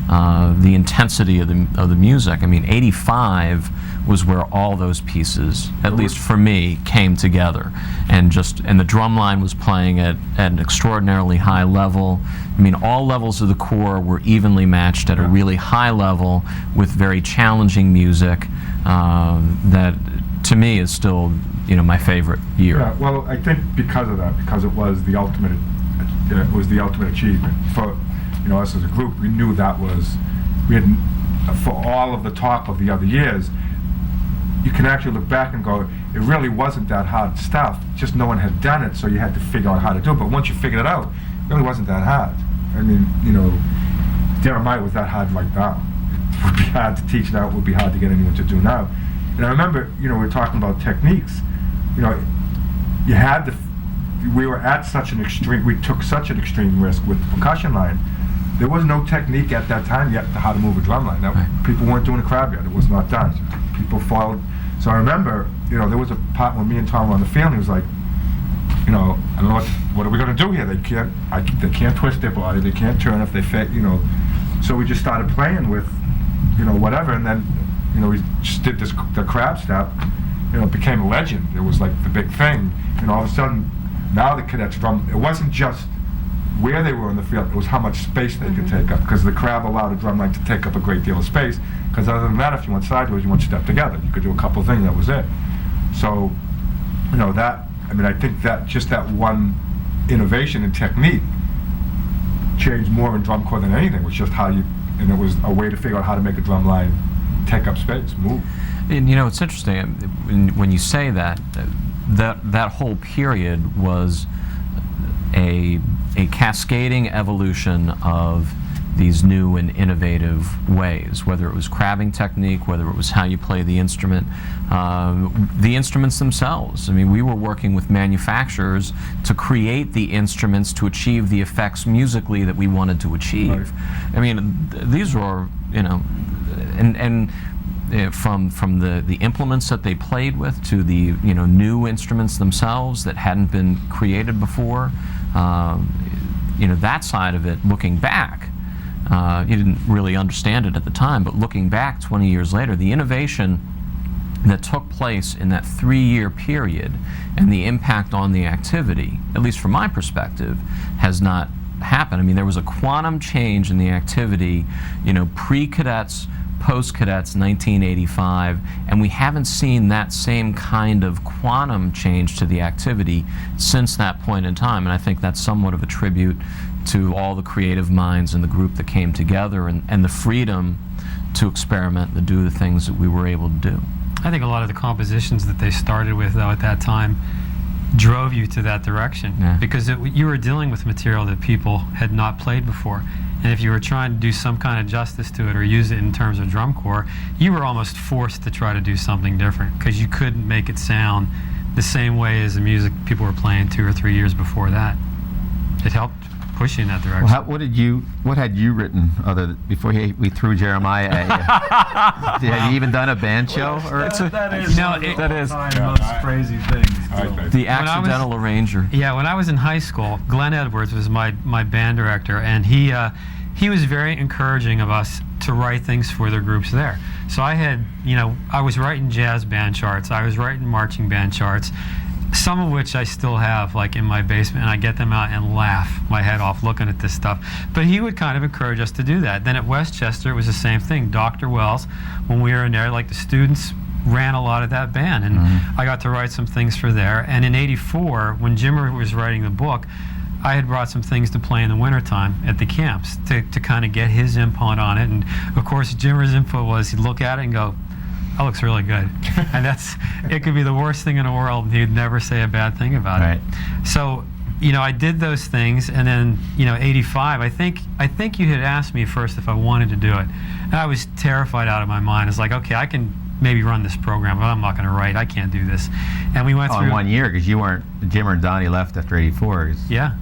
the intensity of the music. I mean, 85 was where all those pieces, at least for me, came together, and the drum line was playing at an extraordinarily high level. I mean, all levels of the corps were evenly matched at a really high level with very challenging music that, to me, is still my favorite year. Yeah, well, I think because of that, because it was the ultimate achievement for us as a group. We knew that we had, for all of the talk of the other years, you can actually look back and go, it really wasn't that hard stuff, just no one had done it, so you had to figure out how to do it. But once you figured it out, it really wasn't that hard. I mean, Jeremiah was that hard right now. It would be hard to teach now, it would be hard to get anyone to do now. And I remember, we were talking about techniques. You had to, we were at such an extreme, we took such an extreme risk with the percussion line. There was no technique at that time yet to how to move a drum line. People weren't doing a crab yet. It was not done. People followed. So I remember, there was a part when me and Thom were on the field, and he was like, I don't know what are we going to do here? They can't twist their body. They can't turn if they fit. So we just started playing with, whatever, and then, we just did the crab step. It became a legend. It was like the big thing. All of a sudden, now the cadets drum. It wasn't just where they were in the field, it was how much space they could take up, because the crab allowed a drum line to take up a great deal of space, because other than that, if you went sideways, you went step together. You could do a couple of things, that was it. So, I think that just that one innovation in technique changed more in drum corps than anything. It was just and it was a way to figure out how to make a drum line take up space, move. And it's interesting, when you say that whole period was a cascading evolution of these new and innovative ways, whether it was crabbing technique, whether it was how you play the instrument, the instruments themselves. I mean, we were working with manufacturers to create the instruments to achieve the effects musically that we wanted to achieve. Right. I mean, these were, from the implements that they played with to the new instruments themselves that hadn't been created before. That side of it, looking back, you didn't really understand it at the time, but looking back 20 years later, the innovation that took place in that 3-year period and the impact on the activity, at least from my perspective, has not happened. I mean, there was a quantum change in the activity, pre-cadets, post-cadets, 1985, and we haven't seen that same kind of quantum change to the activity since that point in time. And I think that's somewhat of a tribute to all the creative minds in the group that came together, and the freedom to experiment and do the things that we were able to do. I think a lot of the compositions that they started with, though, at that time drove you to that direction. Yeah. Because you were dealing with material that people had not played before. And if you were trying to do some kind of justice to it or use it in terms of drum corps, you were almost forced to try to do something different, because you couldn't make it sound the same way as the music people were playing 2 or 3 years before that. It helped push you in that direction. Well, what had you written before we threw Jeremiah at you? Had you even done a band show? That is the most crazy things. The accidental arranger. Yeah, when I was in high school, Glenn Edwards was my band director, and he was very encouraging of us to write things for the groups there. So I was writing jazz band charts, I was writing marching band charts, some of which I still have, like, in my basement, and I get them out and laugh my head off looking at this stuff. But he would kind of encourage us to do that. Then at Westchester, it was the same thing. Dr. Wells, when we were in there, like, the students ran a lot of that band, and I got to write some things for there. And in '84, when Jimmer was writing the book, I had brought some things to play in the wintertime at the camps to kind of get his input on it. And of course, Jimmer's input was he'd look at it and go, that looks really good. And it could be the worst thing in the world, and he'd never say a bad thing about it. So, I did those things, and then, '85, I think you had asked me first if I wanted to do it. And I was terrified out of my mind. It's like, okay, I can maybe run this program, but I'm not going to write. I can't do this. And we went Oh, through in 1 year, because you weren't, Jim and Donnie left after 84. 'Cause Yeah.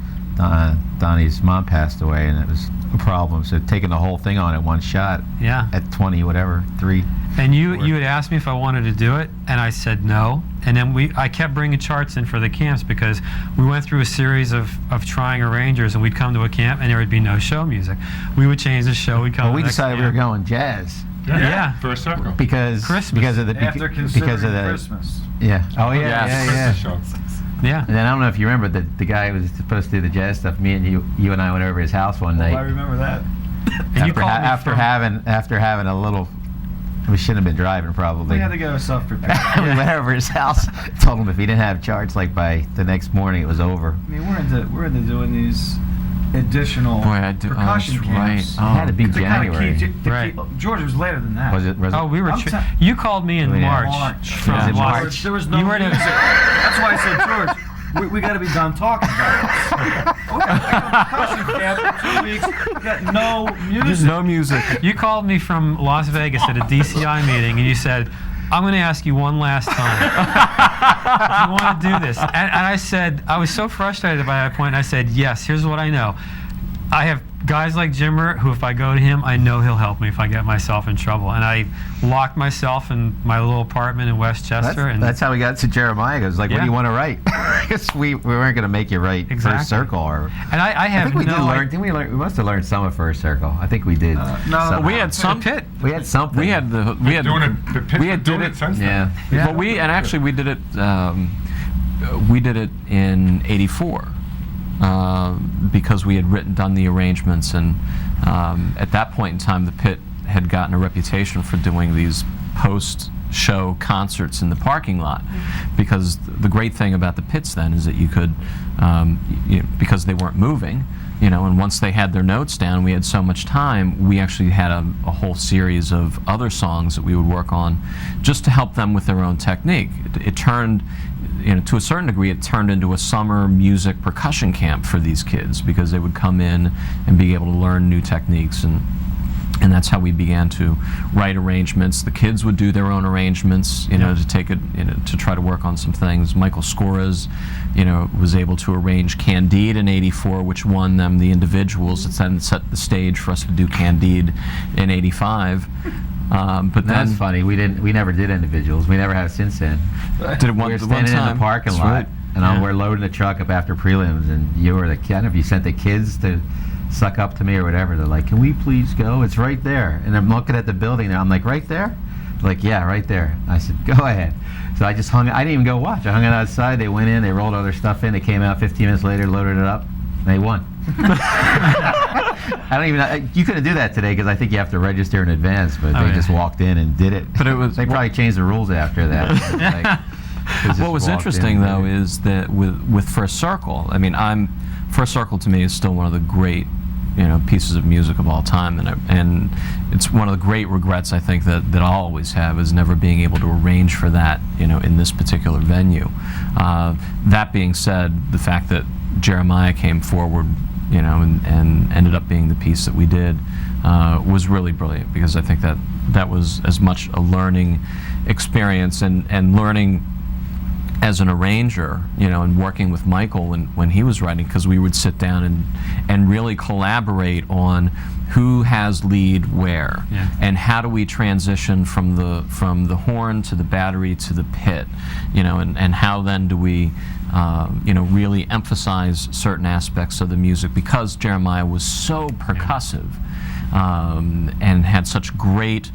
Donnie's mom passed away, and it was a problem. So taking the whole thing on at one shot Yeah. at 20, whatever, 3. And you had asked me if I wanted to do it, and I said no. And then I kept bringing charts in for the camps because we went through a series of trying arrangers, and we'd come to a camp and there would be no show music. We would change the show. We'd come. Well, to we the next decided we were camp. going jazz Yeah. First circle. because Christmas. because of the After because considering of the Christmas. yeah. Oh yeah, Yes. yeah, yeah. Christmas show. Yeah. And then I don't know if you remember the guy who was supposed to do the jazz stuff. Me and you and I went over to his house one night. I remember that. And you called me after having a little. We shouldn't have been driving probably. We had to get ourselves prepared. We went over his house, told him if he didn't have charts like by the next morning, it was over. I mean, we're into doing these additional Boy, I do. Oh, percussion that's camps. right. It had to be To kinda January. Right. George was later than that. Was it? Oh, we were. I'm Tri- t- you called me in Oh, yeah. March. March. From Was it Los- March? There was no You were music. to- That's why I said, George, we got to be done talking about this. We got a percussion camp for 2 weeks. We got no music. There's no music. You called me from Las Vegas at a DCI meeting, and you said, "I'm going to ask you one last time. Do you want to do this?" And I said, I was so frustrated by that point. I said, "Yes. Here's what I know. I have guys like Jimmer who, if I go to him, I know he'll help me if I get myself in trouble." And I locked myself in my little apartment in Westchester. That's how we got to Jeremiah. It was like, what Yeah. do you want to write? Because we weren't going to make you write Exactly. First Circle. Or And I I have think we no did learn. idea. Didn't we learn? We must have learned some of First Circle. I think we did. No, somehow. We had some. Pit. We had something. We had the. We had. Doing it, the Pitts we been had doing did it it. since Yeah. then. Well, actually we did it. We did it in '84 because we had done the arrangements, and at that point in time, the Pit had gotten a reputation for doing these post-show concerts in the parking lot. Because the great thing about the Pits then is that you could, because they weren't moving. And once they had their notes down, we had so much time, we actually had a whole series of other songs that we would work on just to help them with their own technique. It turned, to a certain degree, it turned into a summer music percussion camp for these kids because they would come in and be able to learn new techniques, and that's how we began to write arrangements. The kids would do their own arrangements, to take it, to try to work on some things. Michael Scoras, was able to arrange Candide in '84, which won them the individuals. It then set the stage for us to do Candide in '85. But That's then funny. We never did individuals. We never have since then. did it We one, were one standing time. in the parking That's lot, right. and Yeah. we're loading the truck up after prelims, and you were the kid. I don't know if you sent the kids to suck up to me or whatever. They're like, "Can we please go? It's right there." And I'm looking at the building there. I'm like, "Right there?" They're like, "Yeah, right there." I said, "Go ahead." So I just hung. I didn't even go watch. I hung it outside. They went in. They rolled all their stuff in. They came out 15 minutes later, loaded it up, and they won. I don't even. You couldn't do that today because I think you have to register in advance. But Oh, they yeah. just walked in and did it. But it was- They probably changed the rules after that. What was interesting though is that with First Circle, I mean, First Circle to me is still one of the great, pieces of music of all time, and it's one of the great regrets I think that I'll always have is never being able to arrange for that, in this particular venue. That being said, the fact that Jeremiah came forward, and ended up being the piece that we did, was really brilliant because I think that was as much a learning experience and learning as an arranger, and working with Michael when he was writing, because we would sit down and really collaborate on who has lead where, Yeah. and how do we transition from the horn to the battery to the pit, and how then do we, really emphasize certain aspects of the music, because Jeremiah was so percussive, and had such great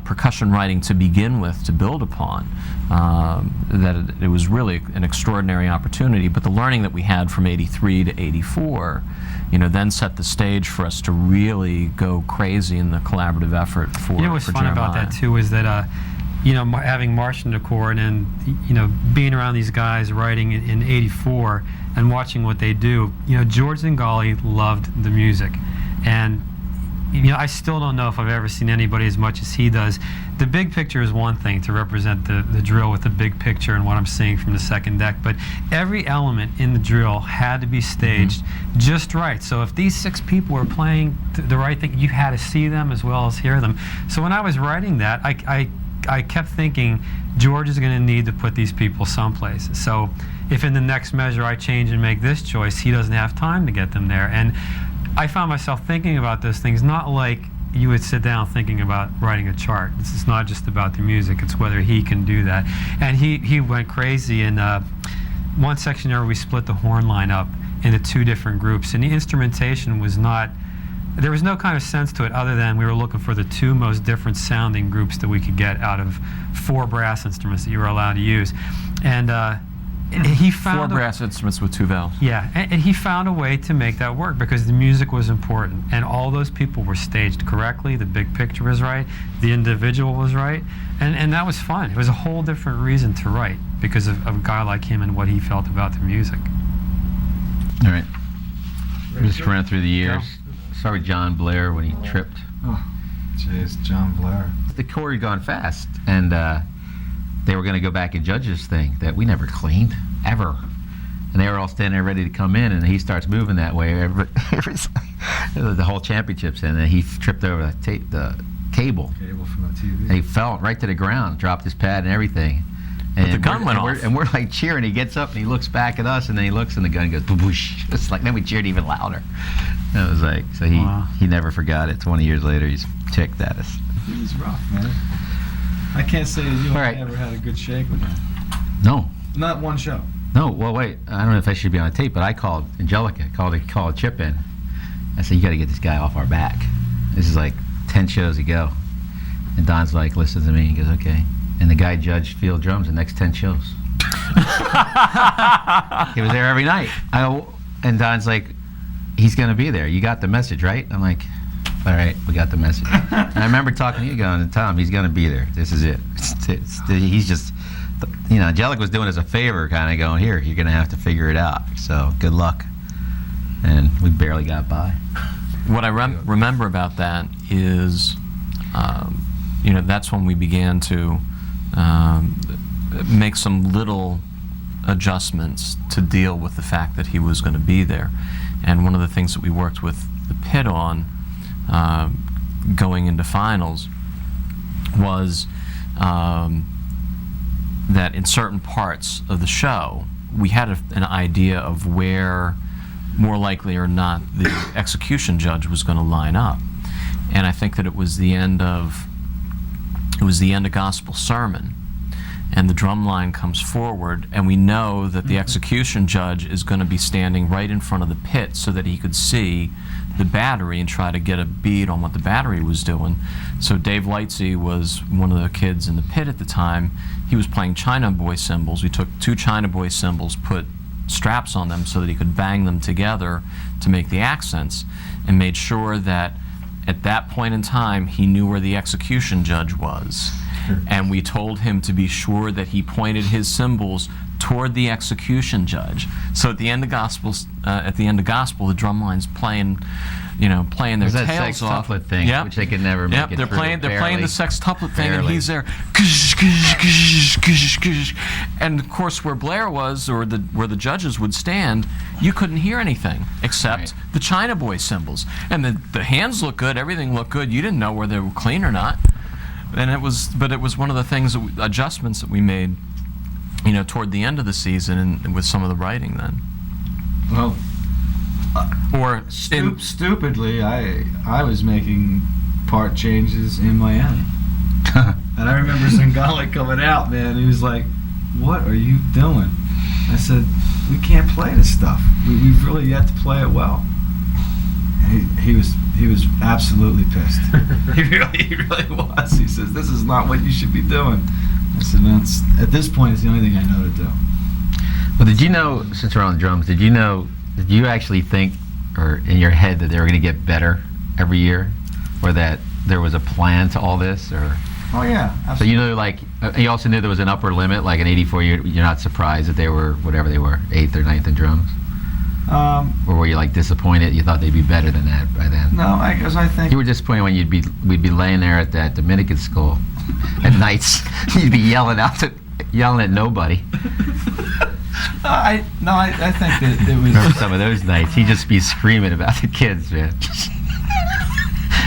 percussion writing to begin with, to build upon, that it was really an extraordinary opportunity. But the learning that we had from '83 to '84, then set the stage for us to really go crazy in the collaborative effort for What's for fun about Jeremiah. that too is that having marched in the Corps and being around these guys writing in '84 and watching what they do. George Zingali loved the music, and I still don't know if I've ever seen anybody as much as he does. The big picture is one thing, to represent the drill with the big picture and what I'm seeing from the second deck, but every element in the drill had to be staged just right. So if these 6 people were playing the right thing, you had to see them as well as hear them. So when I was writing that, I I kept thinking, George is going to need to put these people someplace. So if in the next measure I change and make this choice, he doesn't have time to get them there. And I found myself thinking about those things, not like you would sit down thinking about writing a chart. It's not just about the music, it's whether he can do that. And he went crazy. In one section there, we split the horn line up into 2 different groups, and the instrumentation was not, there was no kind of sense to it other than we were looking for the 2 most different sounding groups that we could get out of 4 brass instruments that you were allowed to use. And he found 4 brass instruments with 2 valves. Yeah, and he found a way to make that work because the music was important, and all those people were staged correctly. The big picture was right, the individual was right, and that was fun. It was a whole different reason to write because of a guy like him and what he felt about the music. All right. We're just running through the years. Sorry, John Blair, when he tripped. Oh, jeez, John Blair. The corps had gone fast, and they were going to go back and judge this thing that we never cleaned, ever. And they were all standing there ready to come in, and he starts moving that way. The whole championship's in, and he tripped over the cable. Cable from the TV. And he fell right to the ground, dropped his pad and everything. And the gun went off. And we're like cheering. He gets up and he looks back at us, and then he looks and the gun goes boosh. It's like, then we cheered even louder. And it was like, so he never forgot it. 20 years later, he's ticked at us. He was rough, man. I can't say that you All right. ever had a good shake with him. No. Not one show. No, well, wait. I don't know if I should be on tape, but I called Angelica, called Chip in. I said, you got to get this guy off our back. This is like 10 shows ago. And Don's like, listen to me. He goes, okay. And the guy judged field drums the next 10 shows. He was there every night. And Don's like, he's going to be there. You got the message, right? I'm like, all right, we got the message. And I remember talking to you going, Thom, he's going to be there. This is it. He's just, Angelica was doing us a favor, kind of going, here, you're going to have to figure it out. So good luck. And we barely got by. What I remember about that is, that's when we began to make some little adjustments to deal with the fact that he was going to be there. And one of the things that we worked with the pit on going into finals was that in certain parts of the show, we had an idea of where, more likely or not, the execution judge was going to line up. And I think that it was the end of gospel sermon, and the drum line comes forward, and we know that the execution judge is going to be standing right in front of the pit so that he could see the battery and try to get a bead on what the battery was doing. So Dave Lightsey was one of the kids in the pit at the time. He was playing China Boy cymbals. We took 2 China Boy cymbals, put straps on them so that he could bang them together to make the accents, and made sure that at that point in time he knew where the execution judge was. And we told him to be sure that he pointed his cymbals toward the execution judge. So at the end of gospel, the drum line's playing, playing their tails off. Sextuplet thing, Yep. which they could never make it They're through, playing the sextuplet thing, and Barely. he's there. And of course, where Blair was, or where the judges would stand, you couldn't hear anything except Right. the China Boy cymbals. And the hands looked good, everything looked good. You didn't know whether they were clean or not. And it was one of the things, adjustments that we made, toward the end of the season, and with some of the writing then. Well, Or stupidly, I was making part changes in Miami. And I remember Zingale coming out, man. He was like, "What are you doing?" I said, "We can't play this stuff. We've really yet to play it well." And he was absolutely pissed. he really was. He says, "This is not what you should be doing." I said, "At this point, it's the only thing I know to do." Well, did you know, since we're on drums, did you actually think, or in your head, that they were going to get better every year, or that there was a plan to all this, or? Oh yeah, So absolutely. you knew, you also knew there was an upper limit, like in '84. You're not surprised that they were whatever they were, 8th or 9th in drums, or were you like disappointed? You thought they'd be better than that by then? No, because I think You were disappointed when we'd be laying there at that Dominican school at nights. You'd be yelling at nobody. I think that it was. Remember some of those nights? He'd just be screaming about the kids, man.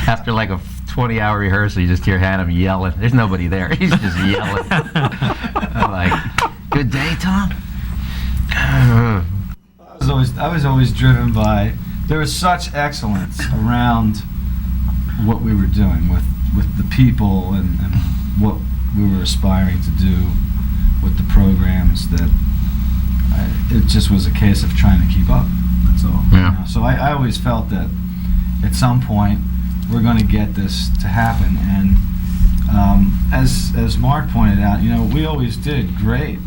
After like a 20-hour rehearsal, you just hear Hannum yelling. There's nobody there. He's just yelling. I'm like, good day, Thom? I was always driven by, there was such excellence around what we were doing with the people and what we were aspiring to do with the programs, that it just was a case of trying to keep up. That's all. Yeah. You know? So I always felt that at some point we're going to get this to happen. And as Marc pointed out, you know, we always did great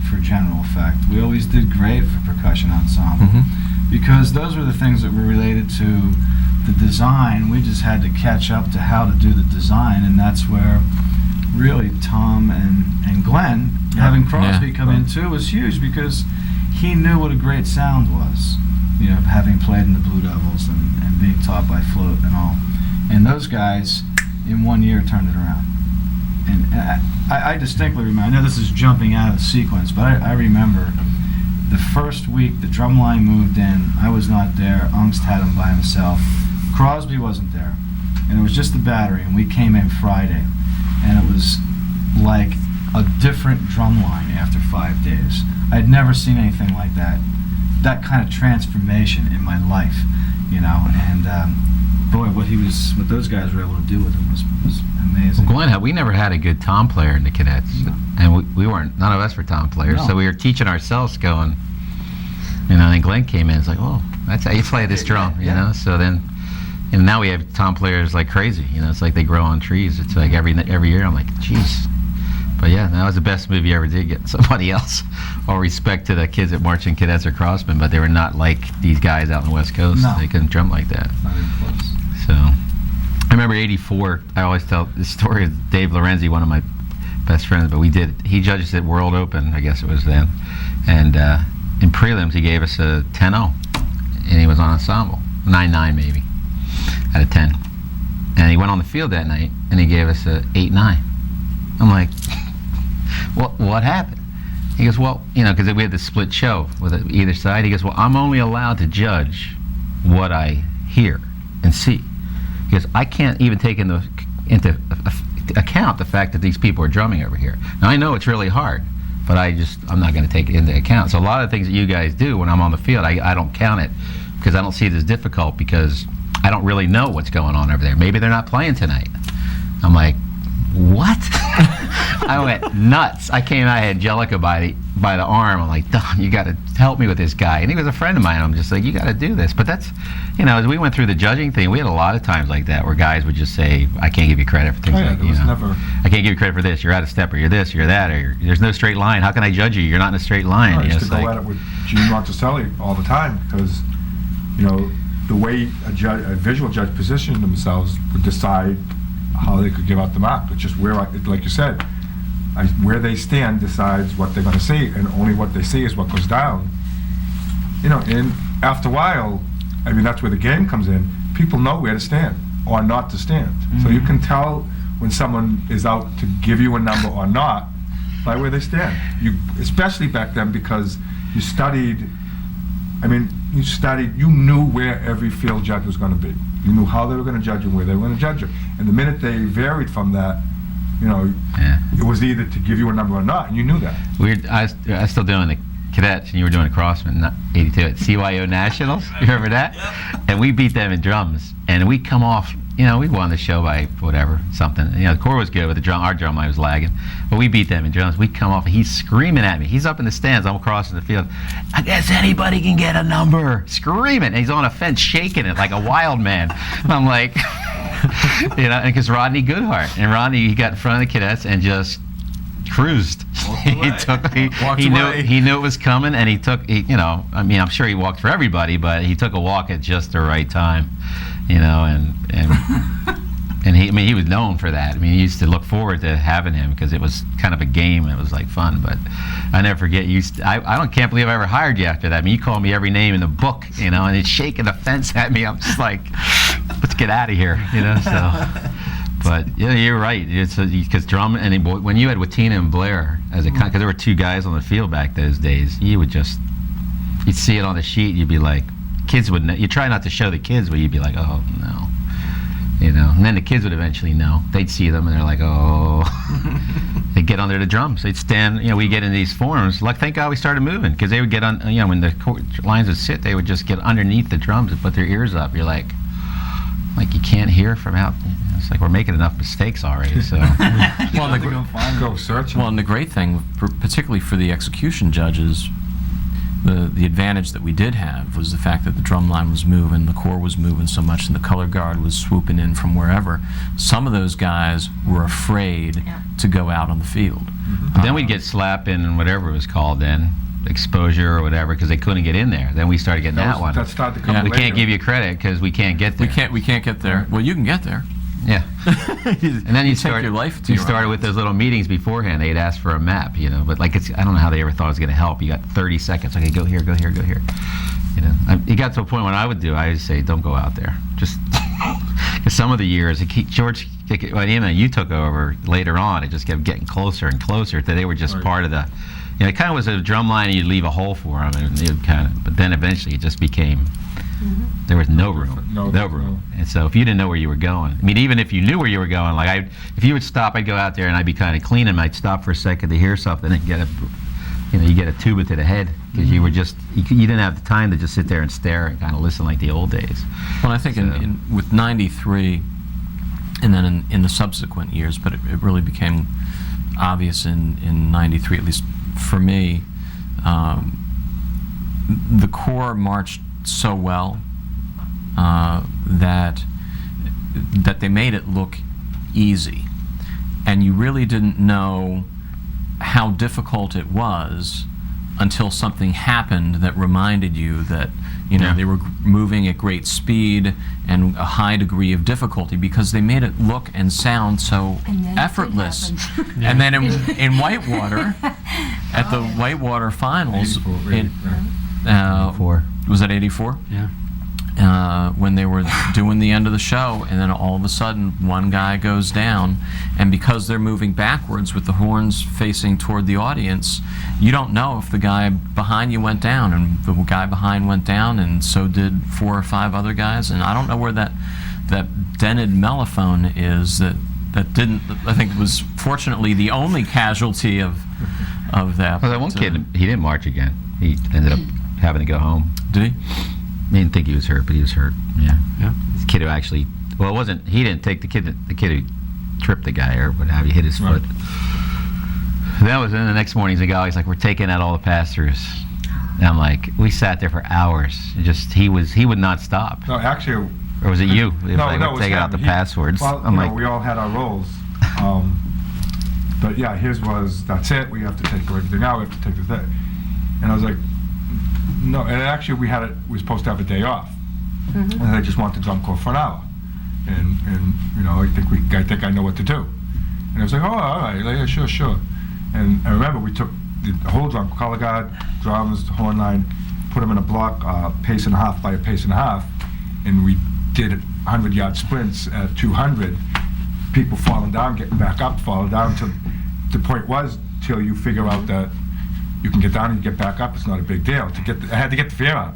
for general effect. We always did great for percussion ensemble, because those were the things that were related to the design. We just had to catch up to how to do the design, and that's where really Thom and Glenn, having Crosby come in too, was huge, because he knew what a great sound was, you know, having played in the Blue Devils and being taught by Float and all. And those guys in 1 year turned it around. And I distinctly remember, I know this is jumping out of sequence, but I remember the first week the drum line moved in. I was not there. Ungst had him by himself. Crosby wasn't there. And it was just the battery, and we came in Friday. And it was like a different drum line after 5 days. I'd never seen anything like that. That kind of transformation in my life, you know. And boy, what those guys were able to do with him was amazing. Well, Glenn, we never had a good Thom player in the Cadets, and we weren't. None of us were Thom players, so we were teaching ourselves, going. You know, and Glenn came in. It's like, oh, that's how you play this drum, you know. So then, and now we have Thom players like crazy. You know, it's like they grow on trees. It's like every year I'm like, jeez. But yeah, that was the best move you ever did, getting somebody else. All respect to the kids that marching Cadets or Crossmen, but they were not like these guys out in the West Coast. No. They couldn't drum like that. Not even close. So, I remember '84. I always tell this story of Dave Lorenzi, one of my best friends. But he judges at World Open, I guess it was then, and in prelims he gave us a 10-0, and he was on ensemble, 9-9 maybe, out of 10. And he went on the field that night, and he gave us a 8-9. I'm like, what happened? He goes, well, you know, because we had the split show with either side. He goes, well, I'm only allowed to judge what I hear and see. He goes, I can't even take into account the fact that these people are drumming over here. Now, I know it's really hard, but I'm not going to take it into account. So a lot of the things that you guys do when I'm on the field, I don't count it, because I don't see it as difficult, because I don't really know what's going on over there. Maybe they're not playing tonight. I'm like, what? I went nuts. I had Angelica by the arm. I'm like, Thom, you got to help me with this guy. And he was a friend of mine. I'm just like, you got to do this. But that's, you know, as we went through the judging thing, we had a lot of times like that where guys would just say, I can't give you credit for things like, you know, I can't give you credit for this. You're out of step, or you're this, or you're that, or there's no straight line. How can I judge you? You're not in a straight line. I used to go at it with Gene Monticelli all the time, because, you know, the way a visual judge positioned themselves would decide how they could give out the mark. It's just where, like you said, where they stand decides what they're going to see, and only what they see is what goes down. You know, and after a while, I mean, that's where the game comes in. People know where to stand or not to stand. So you can tell when someone is out to give you a number or not by where they stand. Especially back then, because you studied. I mean, you knew where every field judge was going to be. You knew how they were going to judge you, where they were going to judge you. And the minute they varied from that, you know, it was either to give you a number or not, and you knew that. I was still doing the Cadets, and you were doing the Crossmen, 82 at CYO Nationals. You remember that? And we beat them in drums, and we come off. You know, we won the show by whatever, something. You know, the core was good, but our drum line was lagging. But we beat them in drums. We come off, and he's screaming at me. He's up in the stands. I'm crossing the field. I guess anybody can get a number. Screaming. And he's on a fence shaking it like a wild man. And I'm like, you know, because Rodney Goodhart. And Rodney, he got in front of the Cadets and just cruised. He knew it was coming, and you know, I mean, I'm sure he walked for everybody, but he took a walk at just the right time. You know, and he was known for that. I mean, he used to look forward to having him, because it was kind of a game. It was like fun. But I never forget. Can't believe I ever hired you after that. I mean, you called me every name in the book, you know, and it's shaking the fence at me. I'm just like, let's get out of here, you know. So, but yeah, you're right. It's because drum, and when you had Watina and Blair as because there were two guys on the field back those days, you'd see it on the sheet. You'd be like. Kids would. You try not to show the kids, but you'd be like, "Oh no," you know. And then the kids would eventually know. They'd see them and they're like, oh. They'd get under the drums. They'd stand, you know, we get in these forms. Like, thank God we started moving, because they would get on, you know, when the lines would sit, they would just get underneath the drums and put their ears up. You're like you can't hear from out. It's like we're making enough mistakes already. So, Go searching. well, and the great thing, particularly for the execution judges, the advantage that we did have was the fact that the drum line was moving, the corps was moving so much, and the color guard was swooping in from wherever. Some of those guys were afraid to go out on the field. then we'd get slap in and whatever it was called then, exposure or whatever, because they couldn't get in there. Then we started getting that one. That started to come We later. can't give you credit because we can't get there. We can't get there. Well, you can get there. Yeah. And then you take start. your life to You your started own with those little meetings beforehand. They'd ask for a map, you know. But like, it's, I don't know how they ever thought it was going to help. You got 30 seconds. Okay, go here, go here, go here. You know, it got to a point when I would say, don't go out there. Just because some of the years, George, well, you took over later on. It just kept getting closer and closer. That they were just part of the. You know, it kind of was a drum line, and you'd leave a hole for them, and it would kind of. But then eventually, it just became. There was no room, no room. And so if you didn't know where you were going, I mean, even if you knew where you were going, like if you would stop, I'd go out there and I'd be kind of cleaning. I'd stop for a second to hear something and get you get a tuba to the head because you were just, you didn't have the time to just sit there and stare and kind of listen like the old days. Well, I think with 93, and then in the subsequent years, but it really became obvious in 93, at least for me, the corps marched so well that they made it look easy, and you really didn't know how difficult it was until something happened that reminded you that they were moving at great speed and a high degree of difficulty, because they made it look and sound so effortless. And then in Whitewater, at the Whitewater finals, was that 84? Yeah. When they were doing the end of the show, and then all of a sudden one guy goes down, and because they're moving backwards with the horns facing toward the audience, you don't know if the guy behind you went down, and the guy behind went down, and so did 4 or 5 other guys, and I don't know where that dented mellophone is that didn't, I think it was fortunately the only casualty of that. Well, that one kid, he didn't march again. He ended up having to go home. Did he? I didn't think he was hurt, but he was hurt. Yeah. Yeah. The kid who actually, well, it wasn't. He didn't take the kid who tripped the guy or what have you, hit his foot. That was in the next morning. The guy, he's like, "We're taking out all the pass-throughs." And I'm like, we sat there for hours. He would not stop. No, actually. Or was it you? No, like, no, we're it was taking him. out the passwords. Well, I'm like, we all had our roles. But yeah, his was, that's it. We have to take everything out. We have to take the thing. And I was like, no. And actually, we were supposed to have a day off, and I just want the drum corps for an hour. And I think I know what to do. And I was like, oh, all right, yeah, sure. And I remember we took the whole drum, color guard, drums, horn line, put them in a block, pace and a half by a pace and a half, and we did 100-yard sprints at 200. People falling down, getting back up, falling down. To the point was till you figure out that you can get down and get back up. It's not a big deal. I had to get the fear out.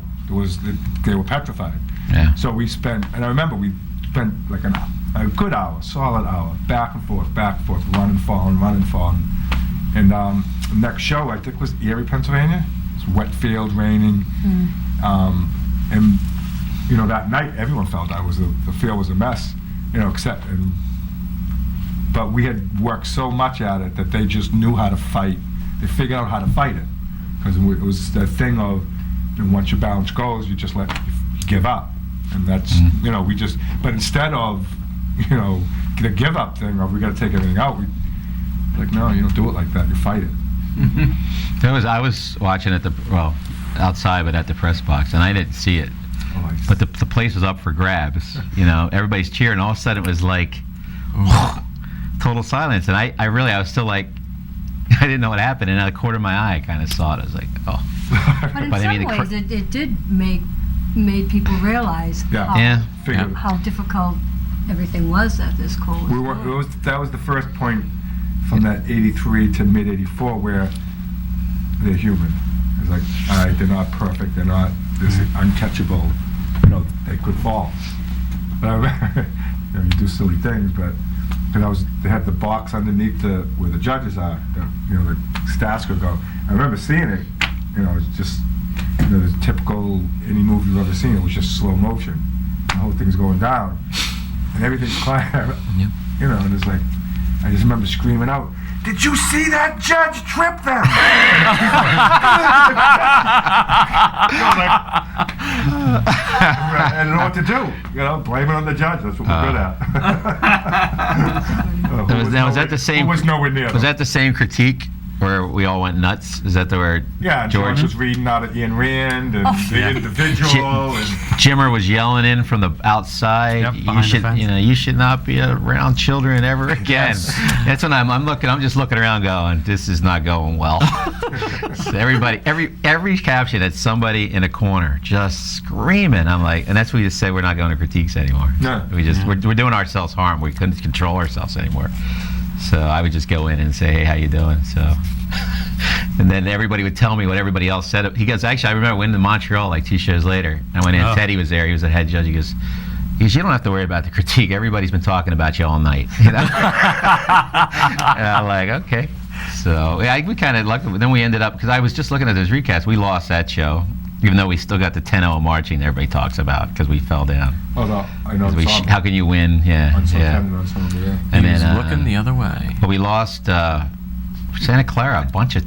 They were petrified. Yeah. So we spent, and I remember we spent like a good hour, solid hour, back and forth, running, falling. And the next show, I think, was Erie, Pennsylvania. It's wet field, raining. And that night, everyone felt the field was a mess, but we had worked so much at it that they just knew how to fight. They figured out how to fight it, because it was that thing of, once your balance goes, you just you give up, and that's we just. But instead of the give up thing of we got to take everything out, we like, no, you don't do it like that. You fight it. I was watching it outside, but at the press box, and I didn't see it. But the place was up for grabs. Everybody's cheering. All of a sudden, it was like total silence, and I was still like, I didn't know what happened, and out of the corner of my eye, I kind of saw it. I was like, oh. But in some ways, it did made people realize how difficult everything was at this school. That was the first point from that 83 to mid 84 where they're human. It's like, all right, they're not perfect, they're not this uncatchable, they could fall. But I remember you know, you do silly things, but because they had the box underneath where the judges are, you know, the stats could go. I remember seeing it, you know, it's just, you know, the typical any movie you've ever seen. It was just slow motion. The whole thing's going down, and everything's quiet. Yep. You know, and it's like, I just remember screaming out, "Did you see that judge trip them?" I didn't know what to do. You know, blame it on the judge. That's what we're good at. Was that the same? Who was nowhere near. Was that the same critique where we all went nuts? Is that the word? Yeah, George was reading out of Ayn Rand and the individual, and Jimmer was yelling in from the outside. Yep, You behind the should, fence. you know, you should not be around children ever again. That's when I'm just looking around, going, this is not going well. So every caption had somebody in a corner just screaming. I'm like, and that's what we just said, we're not going to critiques anymore. No. We're doing ourselves harm. We couldn't control ourselves anymore. So I would just go in and say, hey, how you doing? So, and then everybody would tell me what everybody else said. He goes, actually, I remember winning in Montreal like 2 shows later. I went in, Teddy was there. He was the head judge. He goes, you don't have to worry about the critique. Everybody's been talking about you all night. You know? And I'm like, okay. So yeah, we kind of lucky. Then we ended up, because I was just looking at those recasts. We lost that show, even though we still got the 10-0 marching that everybody talks about, because we fell down. I know. How can you win? Yeah. On some Yeah. on some of it, yeah. And He's then, looking the other way. But we lost Santa Clara a bunch of,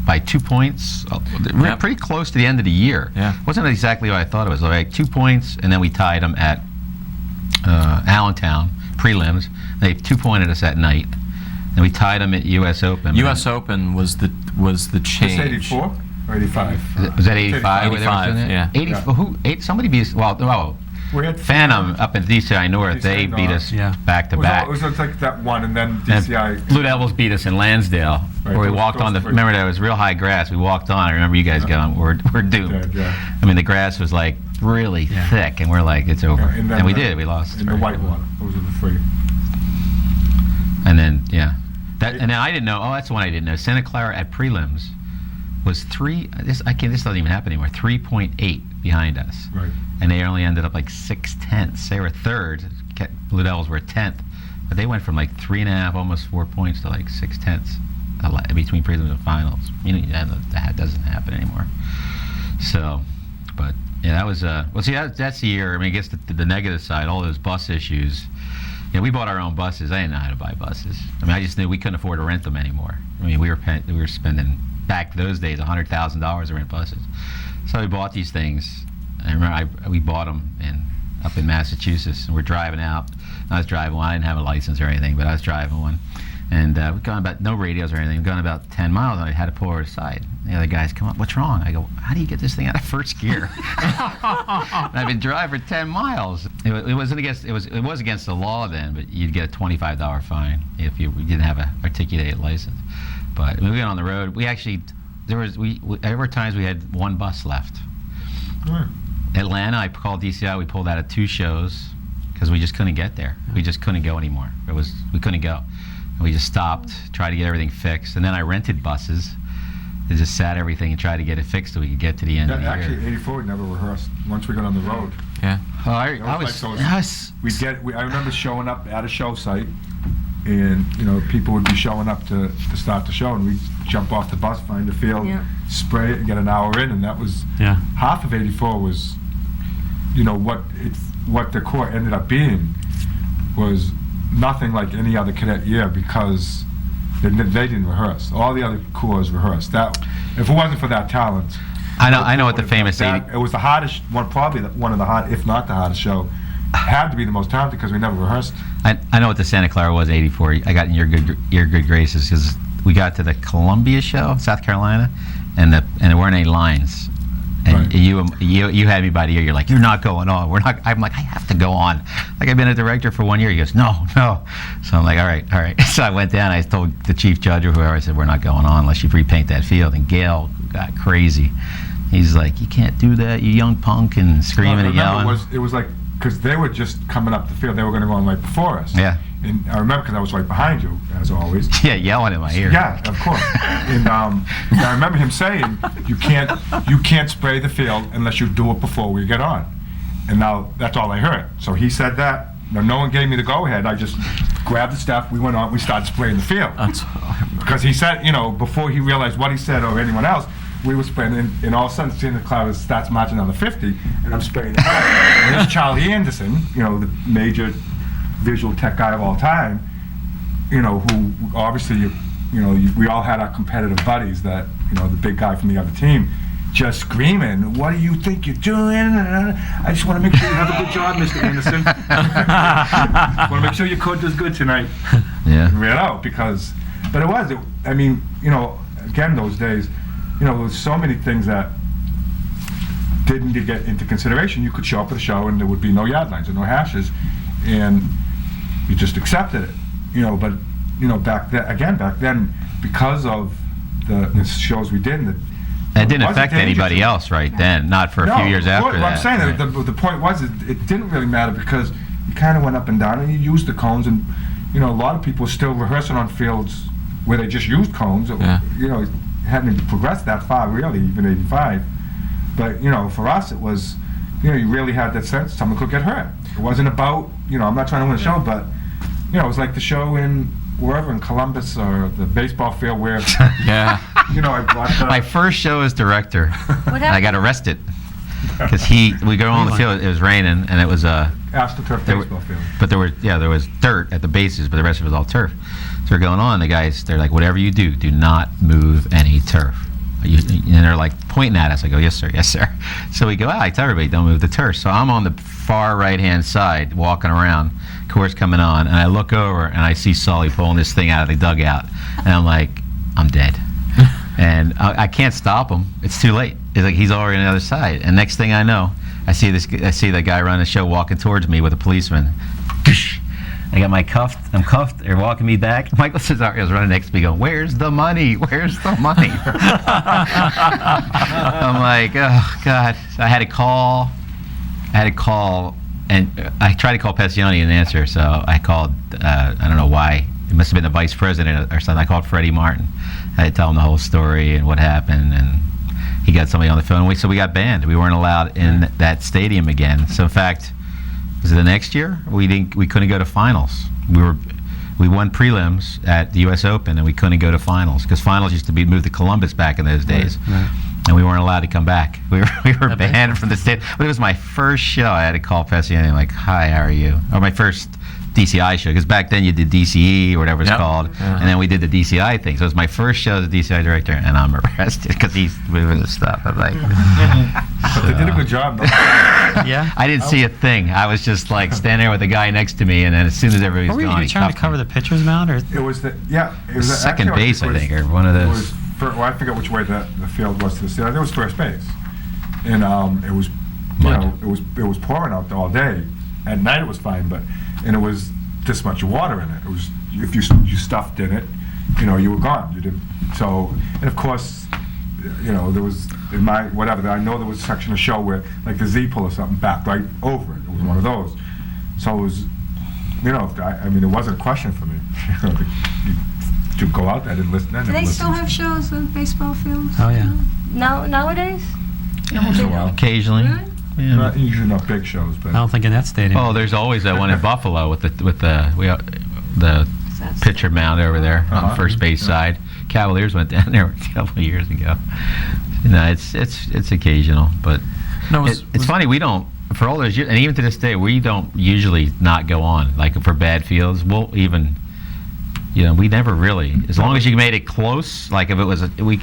by 2 points. We were pretty close to the end of the year. Yeah. Wasn't exactly what I thought it was. Like 2 points, and then we tied them at Allentown prelims. They 2-pointed us that night, and we tied them at U.S. Open. U.S. Open was the change. It's 84 or 85? Was that 85? 85, yeah. 80, Yeah. Somebody beat us. Well, We had Phantom up in DCI North. They DCI beat North. us Yeah. back to back. It was like that one, and then And DCI. Blue Devils beat us in Lansdale, Right, where we those- walked those on the. three. Remember that was real high grass. We walked on. I remember you guys going, "We're doomed." Yeah. I mean, the grass was like really Yeah. thick, and we're like, "It's over." Yeah, And we did. We lost. In the white one. Those are the three. And then and then I didn't know. Oh, that's the one I didn't know. Santa Clara at prelims was This doesn't even happen anymore. 3.8 behind us. Right. And they only ended up like 6/10. They were third. Blue Devils were 10th, but they went from like 3.5, almost 4 points to like 6/10 between prelims and finals. You know, that doesn't happen anymore. So, but yeah, that was well. See, that's the year. I mean, I guess the negative side, all those bus issues. Yeah, we bought our own buses. I didn't know how to buy buses. I mean, I just knew we couldn't afford to rent them anymore. I mean, we were spending back those days $100,000 to rent buses. So we bought these things. I remember we bought them up in Massachusetts, and we're driving out. I was driving one. I didn't have a license or anything, but I was driving one. And we've gone about, no radios or anything, we've gone about 10 miles, and I had to pull her aside. The other guys come up, what's wrong? I go, how do you get this thing out of first gear? And I've been driving for 10 miles. It was against the law then, but you'd get a $25 fine if you didn't have an articulated license. But when we went on the road, we actually, there were times we had one bus left. Atlanta, I called DCI, we pulled out of 2 shows because we just couldn't get there. We just couldn't go anymore. We couldn't go. And we just stopped, tried to get everything fixed, and then I rented buses and just sat everything and tried to get it fixed so we could get to the end of the Actually, year. 84 we never rehearsed once we got on the road. Yeah. Oh, I remember showing up at a show site, and people would be showing up to start the show, and we'd jump off the bus, find the field, spray it, and get an hour in, and that was half of 84 was, what the Corps ended up being was nothing like any other cadet year because they didn't rehearse. All the other Corps rehearsed. That if it wasn't for that talent. I know what the famous it was the hardest one, probably one of the hard, if not the hardest show. Had to be the most talented because we never rehearsed. I know what the Santa Clara was, 84. I got in your good graces because we got to the Columbia show, South Carolina, and there weren't any lines. And you had me by the ear. You're like, you're not going on. We're not. I'm like, I have to go on. Like I've been a director for 1 year. He goes, no. So I'm like, all right. So I went down. I told the chief judge or whoever. I said, we're not going on unless you repaint that field. And Gail got crazy. He's like, you can't do that, you young punk, and screaming and yelling. It was like because they were just coming up the field. They were going to go on right before us. Yeah. And I remember because I was right behind you, as always. Yeah, yelling in my ear. Yeah, of course. And I remember him saying, you can't spray the field unless you do it before we get on. And now that's all I heard. So he said that. no one gave me the go-ahead. I just grabbed the stuff, we went on, we started spraying the field. Because he said, before he realized what he said or anyone else, we were spraying, and all of a sudden, seeing the cloud starts marching on the 50, and I'm spraying the hell. And there's Charlie Anderson, the major visual tech guy of all time, who obviously, we all had our competitive buddies that, the big guy from the other team, just screaming, "What do you think you're doing? I just want to make sure you have a good job, Mr. Anderson. I want to make sure your coach does good tonight." Yeah. Because, but it was, again, those days, there was so many things that didn't get into consideration. You could show up at a show and there would be no yard lines or no hashes, and you just accepted it. But back then, because of the shows we did, it didn't affect anybody else right then, not for a few years after that. What I'm saying, the point was, it didn't really matter because you kind of went up and down and you used the cones, and a lot of people were still rehearsing on fields where they just used cones. It hadn't progressed that far, really, even 85. But, for us, it was, you really had that sense someone could get hurt. It wasn't about, I'm not trying to win a show, but, it was like the show in wherever, in Columbus or the baseball field where, I brought the... My first show as director, What happened? I got arrested because we go on the field, it was raining, and it was AstroTurf baseball field. but there was dirt at the bases, but the rest of it was all turf. So we're going on, the guys, they're like, "Whatever you do, do not move any turf." And they're like pointing at us. I go, "Yes, sir, yes, sir." So we go out, I tell everybody, "Don't move the turf." So I'm on the far right-hand side, walking around, course coming on, and I look over and I see Sully pulling this thing out of the dugout, and I'm like, I'm dead. And I can't stop him. It's too late. It's like he's already on the other side. And next thing I know, I see the guy running the show walking towards me with a policeman. I got I'm cuffed, they're walking me back. Michael Cesario's running next to me going, "Where's the money? Where's the money?" I'm like, oh God. So I had to call, and I tried to call Passione and answer, so I called, I don't know why, it must have been the vice president or something. I called Freddie Martin. I had to tell him the whole story and what happened, and he got somebody on the phone. So we got banned. We weren't allowed in that stadium again. So in fact, was it the next year? We couldn't go to finals. We won prelims at the U.S. Open, and we couldn't go to finals because finals used to be moved to Columbus back in those days, and we weren't allowed to come back. We were banned from the stadium. But it was my first show. I had to call Passione like, "Hi, how are you?" Or my first DCI show, because back then you did DCE or whatever it's called, and then we did the DCI thing. So it was my first show as a DCI director, and I'm arrested because he's moving the stuff. I'm like, but they did a good job, though. Yeah. I didn't see a thing. I was just like standing there with the guy next to me, and then as soon as everybody was gone, Were you he trying to cuffed cover me. the pitcher's mound, or? It was it was Second actually, base, it was- I think, or one of It those. was, I forget which way the field was to the ceiling. It was first base, and it was, Mud. it was pouring out all day. At night it was fine, and it was this much water in it. It was, if you stuffed in it, you were gone. You didn't. So, and of course, there was in my whatever. I know there was a section of show where like the Z pull or something back right over it. It was one of those. So it was, I mean, it wasn't a question for me. To go out there, I didn't listen. Do they still have shows on baseball fields? Oh, yeah. Nowadays? Once in a while. Occasionally. Really? Yeah. Not, usually not big shows, but I don't think in that stadium. Oh, there's always that one in Buffalo with the pitcher mound over there on the first base side. Cavaliers went down there a couple of years ago. It's occasional, but it's funny. We don't, for all those years, and even to this day, we don't usually not go on. Like for bad fields, we'll even, we never really. As long as you made it close, like if it was,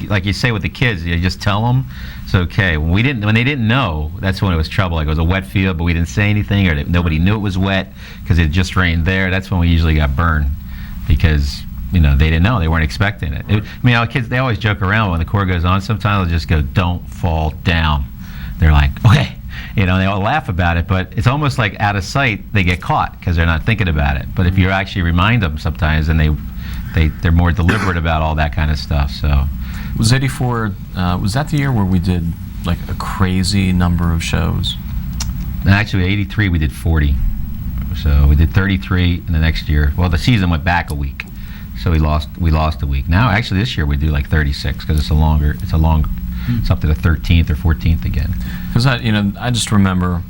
like you say with the kids, you just tell them it's okay. When they didn't know, that's when it was trouble. Like it was a wet field, but we didn't say anything, or nobody knew it was wet because it just rained there. That's when we usually got burned because they didn't know, they weren't expecting it. Our kids, they always joke around when the Corps goes on. Sometimes they'll just go, "Don't fall down." They're like, "Okay." They all laugh about it, but it's almost like out of sight they get caught because they're not thinking about it. But if you actually remind them sometimes, then they're more deliberate about all that kind of stuff. So Was 84, was that the year where we did like a crazy number of shows? and actually 83 we did 40. So we did 33 in the next year. Well, the season went back a week, so we lost a week. Now actually this year we do like 36 because it's up to the 13th or 14th again. Because I just remember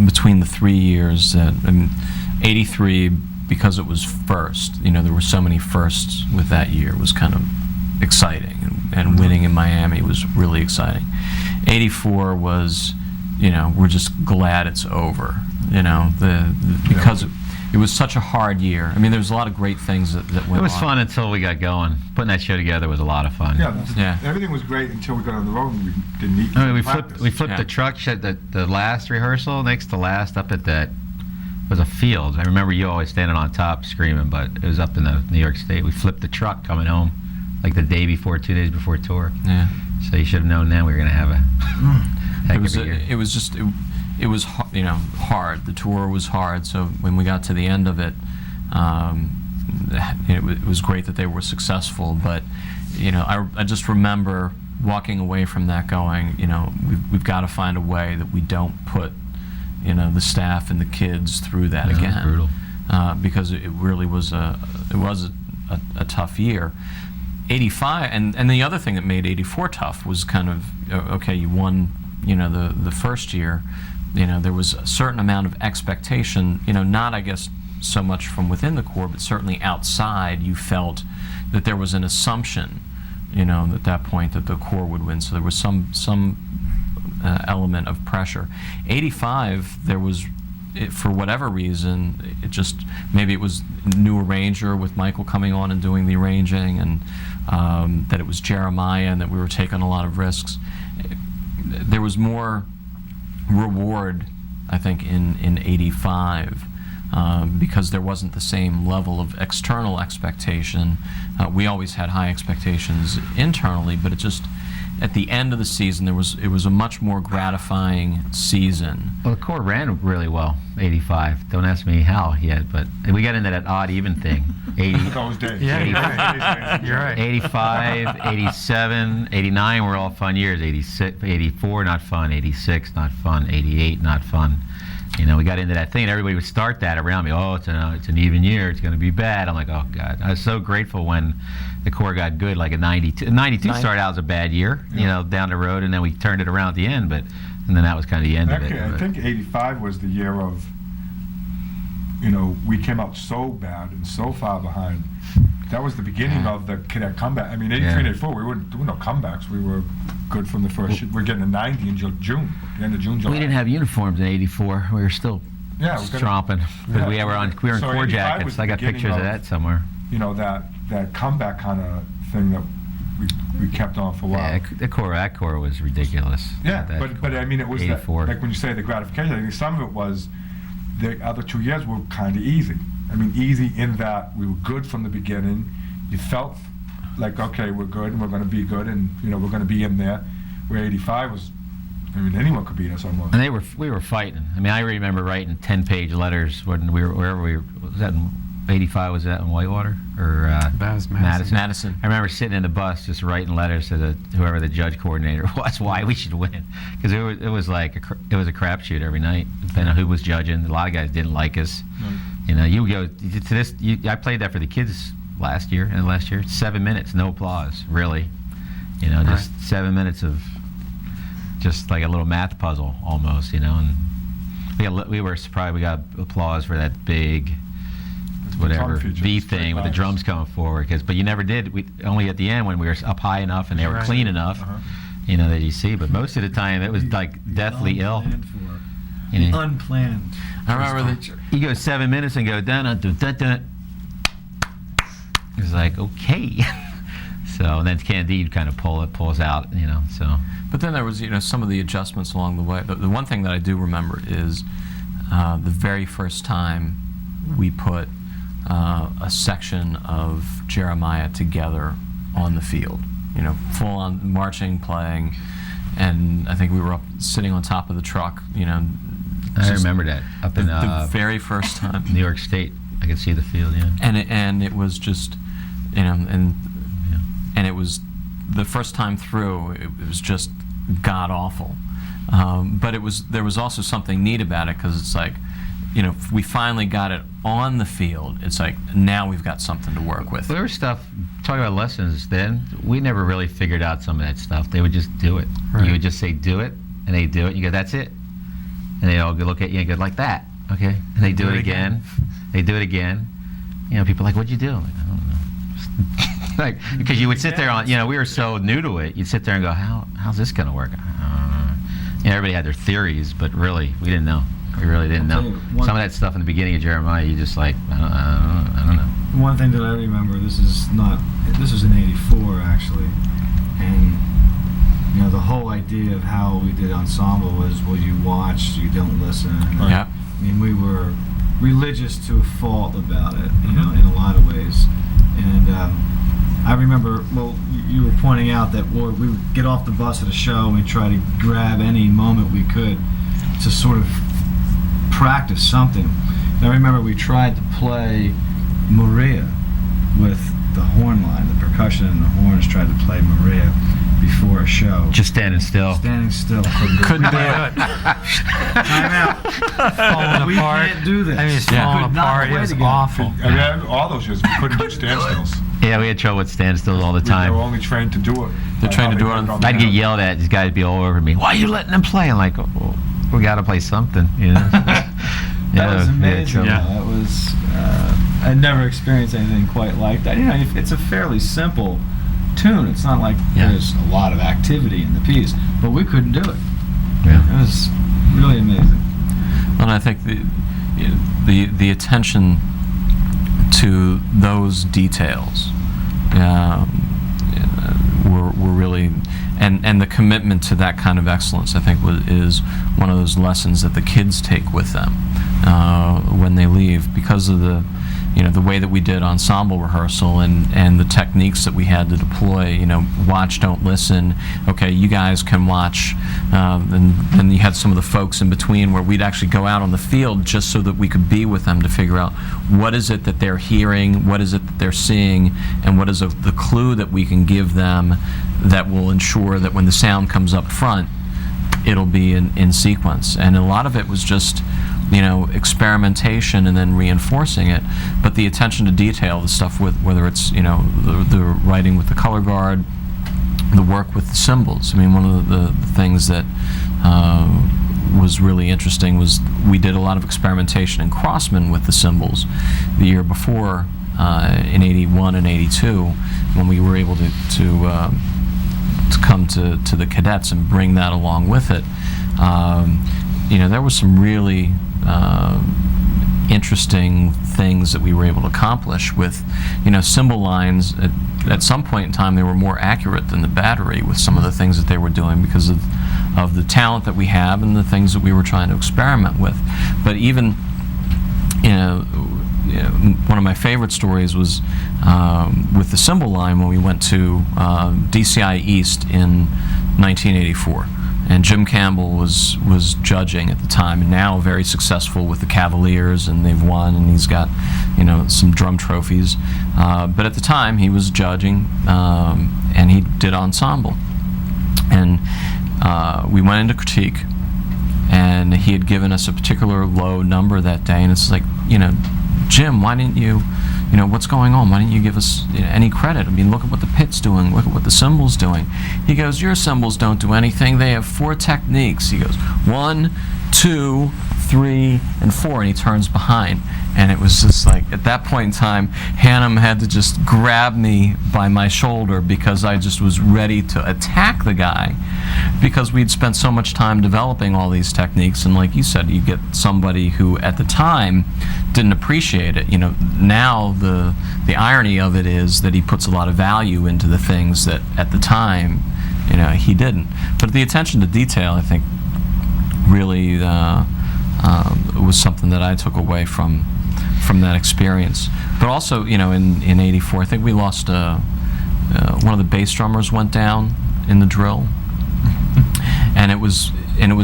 between the 3 years, I mean, 83, because it was first, there were so many firsts with that year, was kind of exciting, and winning in Miami was really exciting. 84 was, we're just glad it's over, because it was such a hard year. I mean, there was a lot of great things that went on. It was fun until we got going. Putting that show together was a lot of fun. Yeah, everything was great until we got on the road and we didn't eat. I mean, we flipped the truck at the last rehearsal, next to last, up at that, was a field. I remember you always standing on top screaming, but it was up in the New York State. We flipped the truck coming home, like the day before, 2 days before tour. Yeah. So you should have known then we were going to have a heck of a year. It was just, it was hard. The tour was hard. So when we got to the end of it, it was great that they were successful. But I just remember walking away from that going, we've got to find a way that we don't put the staff and the kids through that again. Brutal. Because it really was a tough year. 85, and the other thing that made 84 tough was kind of, okay, you won, the first year, there was a certain amount of expectation, not, I guess, so much from within the Corps, but certainly outside, you felt that there was an assumption, at that point that the Corps would win. So there was some element of pressure. 85, there was, for whatever reason, maybe it was new arranger with Michael coming on and doing the arranging, and that it was Jeremiah, and that we were taking a lot of risks. There was more reward, I think, in 85, because there wasn't the same level of external expectation. We always had high expectations internally, but it just, at the end of the season, it was a much more gratifying season. Well, the Corps ran really well, 85. Don't ask me how yet, but we got into that odd even thing. 80, Those days. Yeah, 85, you're right. 85, 87, 89 were all fun years. 86, 84, not fun. 86, not fun. 88, not fun. We got into that thing, and everybody would start that around me. Oh, it's an even year. It's going to be bad. I'm like, oh, God. I was so grateful when the Corps got good, like in 92. 92 started out as a bad year, down the road, and then we turned it around at the end, and then that was kind of the end of it. I think 85 was the year of, we came out so bad and so far behind. That was the beginning of the cadet comeback. I mean, 83 and 84, we weren't doing no comebacks. We were good from the first. We're getting a 90 in June, the end of June, July. We didn't have uniforms in 84. We were still tromping. But we were in Corps jackets. I got pictures of that somewhere. That comeback kind of thing that we kept on for a while. Yeah, that Corps was ridiculous. Yeah, but I mean, it was that, 84. like when you say the gratification, I think some of it was the other 2 years were kind of easy. I mean, easy in that we were good from the beginning. You felt like, okay, we're good and we're going to be good, and we're going to be in there. Where 85 was, I mean, anyone could beat us almost. And we were fighting. I mean, I remember writing 10-page letters when we were wherever we were. Was that in 85? Was that in Whitewater or Madison? Madison. I remember sitting in the bus just writing letters to whoever the judge coordinator was, why we should win, because it was like it was a crapshoot every night, depending on who was judging. A lot of guys didn't like us. You go to this. I played that for the kids last year, 7 minutes, no applause, really. Just 7 minutes of just like a little math puzzle almost, and we were surprised we got applause for that big whatever V thing with the drums coming forward, but you never did. We only at the end when we were up high enough and they were clean enough, that you see. But most of the time it was like deathly ill. Unplanned. I remember that. You go 7 minutes and go dun dun dun dun. It's like, okay. So then Candide kind of pulls out, so. But then there was, some of the adjustments along the way. The one thing that I do remember is the very first time we put a section of Jeremiah together on the field, full on marching, playing, and I think we were sitting on top of the truck, I remember that up in the very first time. New York State, I could see the field, yeah. And it was just, and it was the first time through. It was just god awful, but there was also something neat about it, because it's like, if we finally got it on the field, it's like now we've got something to work with. There was stuff, talking about lessons then, we never really figured out some of that stuff. They would just do it. Right. You would just say do it, and they do it, and you go, that's it. and they all look at you and go like that, okay, and they do it again. They do it again. You know, people are like, what'd you do? I'm like, I don't know. Like, because you would sit there on, you know, we were so new to it. You'd sit there and go, how's this gonna work? You know, everybody had their theories, but really, we didn't know. We really didn't know. Some of that stuff in the beginning of Jeremiah, you just like, I don't know. One thing that I remember, this was in '84 actually, and you know, the whole idea of how we did ensemble was, well, you watch, you don't listen. Yeah. I mean, we were religious to a fault about it, you know, in a lot of ways. And I remember, well, you were pointing out that we would get off the bus at a show and we'd try to grab any moment we could to sort of practice something. And I remember we tried to play Maria with the horn line, the percussion and the horns tried to play Maria before a show. Just standing still. Standing still. Couldn't do it. Time out. Falling We apart. can't do this. I mean, it's We falling could not apart. It play was together. awful. I mean, all those years we couldn't do standstills. Yeah, we had trouble with standstills all the They were time. only trained to do it. They're trained to do it on- I'd get yelled at. These guys would be all over me. Why are you letting them play? I'm like, oh, we got to play something. You know? That was amazing. Yeah. That was. I'd never experienced anything quite like that. You know, it's a fairly simple tune. It's not like Yeah. there's a lot of activity in the piece, but we couldn't do it. Yeah. It was really amazing. And I think the attention to those details were really, and the commitment to that kind of excellence, I think, is one of those lessons that the kids take with them when they leave, because of the way that we did ensemble rehearsal and the techniques that we had to deploy. You know, watch, don't listen. Okay, you guys can watch. And then you had some of the folks in between where we'd actually go out on the field just so that we could be with them to figure out what is it that they're hearing, what is it that they're seeing, and what is the clue that we can give them that will ensure that when the sound comes up front, it'll be in sequence. And a lot of it was just, you know, experimentation and then reinforcing it, but the attention to detail, the stuff with whether it's, you know, the writing with the color guard, the work with the symbols. I mean, one of the things that was really interesting was we did a lot of experimentation in Crossman with the symbols the year before, in '81 and '82, when we were able to come to the Cadets and bring that along with it. You know, there was some really interesting things that we were able to accomplish with, you know, symbol lines. At some point in time, they were more accurate than the battery with some of the things that they were doing because of the talent that we have and the things that we were trying to experiment with. But even, you know, one of my favorite stories was with the symbol line when we went to DCI East in 1984. And Jim Campbell was judging at the time, and now very successful with the Cavaliers, and they've won, and he's got, you know, some drum trophies. But at the time, he was judging, and he did ensemble. And we went into critique, and he had given us a particular low number that day, and it's like, you know, Jim, why didn't you, you know, what's going on? Why didn't you give us any credit? I mean, look at what the pit's doing. Look at what the cymbal's doing. He goes, your cymbals don't do anything. They have 4 techniques. He goes, 1, 2, 3, and 4, and he turns behind. And it was just like, at that point in time, Hannum had to just grab me by my shoulder because I just was ready to attack the guy, because we'd spent so much time developing all these techniques. And like you said, you get somebody who at the time didn't appreciate it. You know, now the irony of it is that he puts a lot of value into the things that at the time, you know, he didn't. But the attention to detail, I think, really was something that I took away from that experience. But also, you know, in '84, I think we lost one of the bass drummers went down in the drill, and it was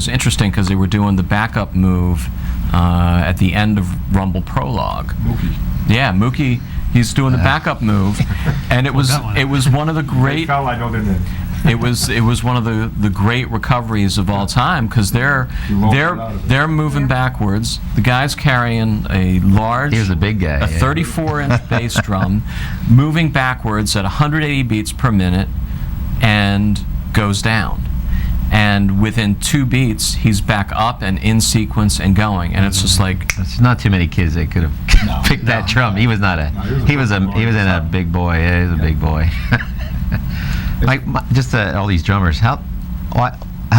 interesting because they were doing the backup move at the end of Rumble Prologue. Mookie. Yeah, Mookie. He's doing the backup move, and it was one of the They great. felt like, no, they It was one of the great recoveries of all time, because they're moving backwards. The guy's carrying a large, He was a big guy. a yeah. 34-inch bass drum, moving backwards at 180 beats per minute, and goes down. and within 2 beats, he's back up and in sequence and going, and it's just like, There's not too many kids that could have picked that drum. He was not a. He was in a big boy. Yeah, he was a big boy. Like just all these drummers. How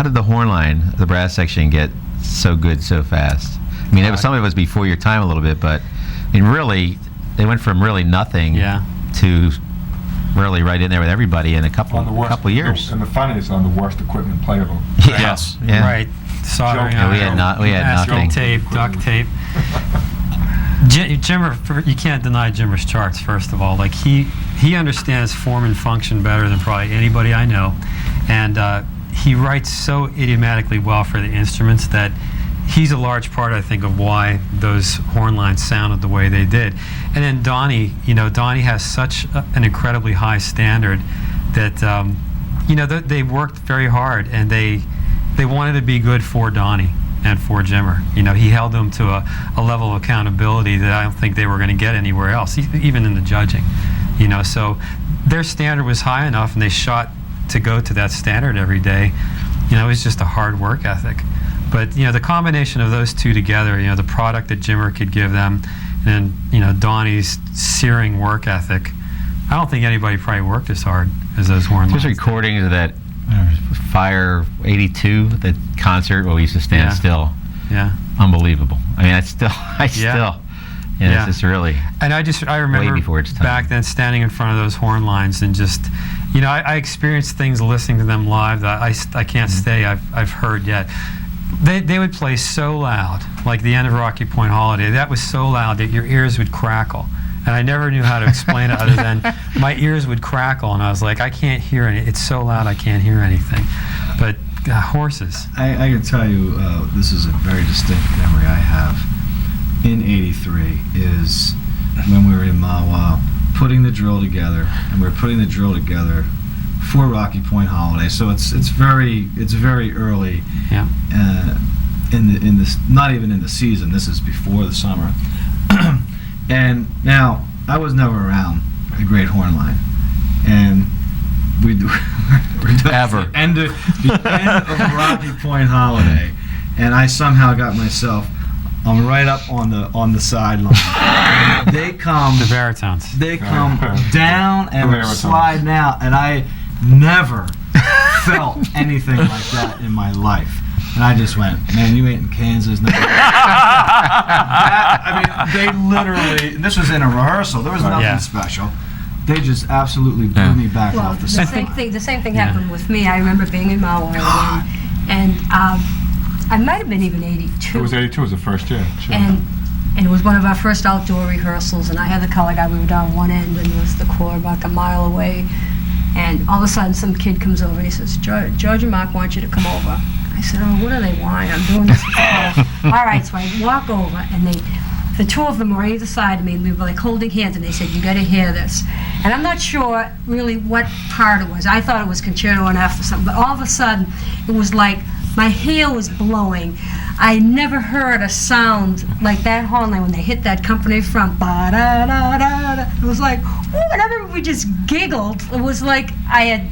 did the horn line, the brass section, get so good so fast? I mean, some of it was before your time a little bit, but I mean, really, they went from really nothing to really right in there with everybody in a couple years. And the funniest on the worst equipment playable. yes. Yeah. Right. Soldering Yeah, we had masking nothing. tape, duct tape. Jimmer, you can't deny Jimmer's charts, first of all. Like, he understands form and function better than probably anybody I know. And he writes so idiomatically well for the instruments that he's a large part, I think, of why those horn lines sounded the way they did. And then Donnie, Donnie has such an incredibly high standard that, they worked very hard, and they wanted to be good for Donnie and for Jimmer. He held them to a level of accountability that I don't think they were going to get anywhere else, even in the judging. So their standard was high enough, and they shot to go to that standard every day. It was just a hard work ethic. But the combination of those two together, the product that Jimmer could give them, and Donnie's searing work ethic, I don't think anybody probably worked as hard as those horn lines. There's recordings of that Fire 82, the concert where we used to stand still. Yeah. Unbelievable. I mean, it's just really. And I remember way before its time. Back then standing in front of those horn lines and just, I experienced things listening to them live that I can't say I've heard yet. They would play so loud, like the end of Rocky Point Holiday. That was so loud that your ears would crackle. And I never knew how to explain it other than my ears would crackle, and I was like, I can't hear it. It's so loud I can't hear anything. But horses. I can tell you, this is a very distinct memory I have. In '83 is when we were in Mawa putting the drill together, and we were putting the drill together for Rocky Point Holiday. So it's very early. Yeah. In this, not even in the season. This is before the summer. And now I was never around a great horn line, and we're Ever. the end of Rocky Point Holiday, and I somehow got myself. I'm right up on the sideline. They come. The baritones. They come down and slide out, and I never felt anything like that in my life. And I just went, man, you ain't in Kansas. No. They literally. This was in a rehearsal. There was nothing special. They just absolutely blew me back off the side. The same thing happened with me. I remember being in Maui again, and I might have been even 82. It was 82. It was the first year. Sure. And it was one of our first outdoor rehearsals, and I had the color guy. We were down one end, and there was the corps about a mile away. And all of a sudden, some kid comes over and he says, George and Marc want you to come over. I said, oh, what do they want? I'm doing this. All right, so I walk over, and the two of them were either side of me, and we were like holding hands, and they said, you got to hear this. And I'm not sure really what part it was. I thought it was Concerto in F or something, but all of a sudden, it was like my hair was blowing. I never heard a sound like that horn line when they hit that company front. Ba-da-da-da-da. It was like, ooh, and I remember we just giggled. It was like I had,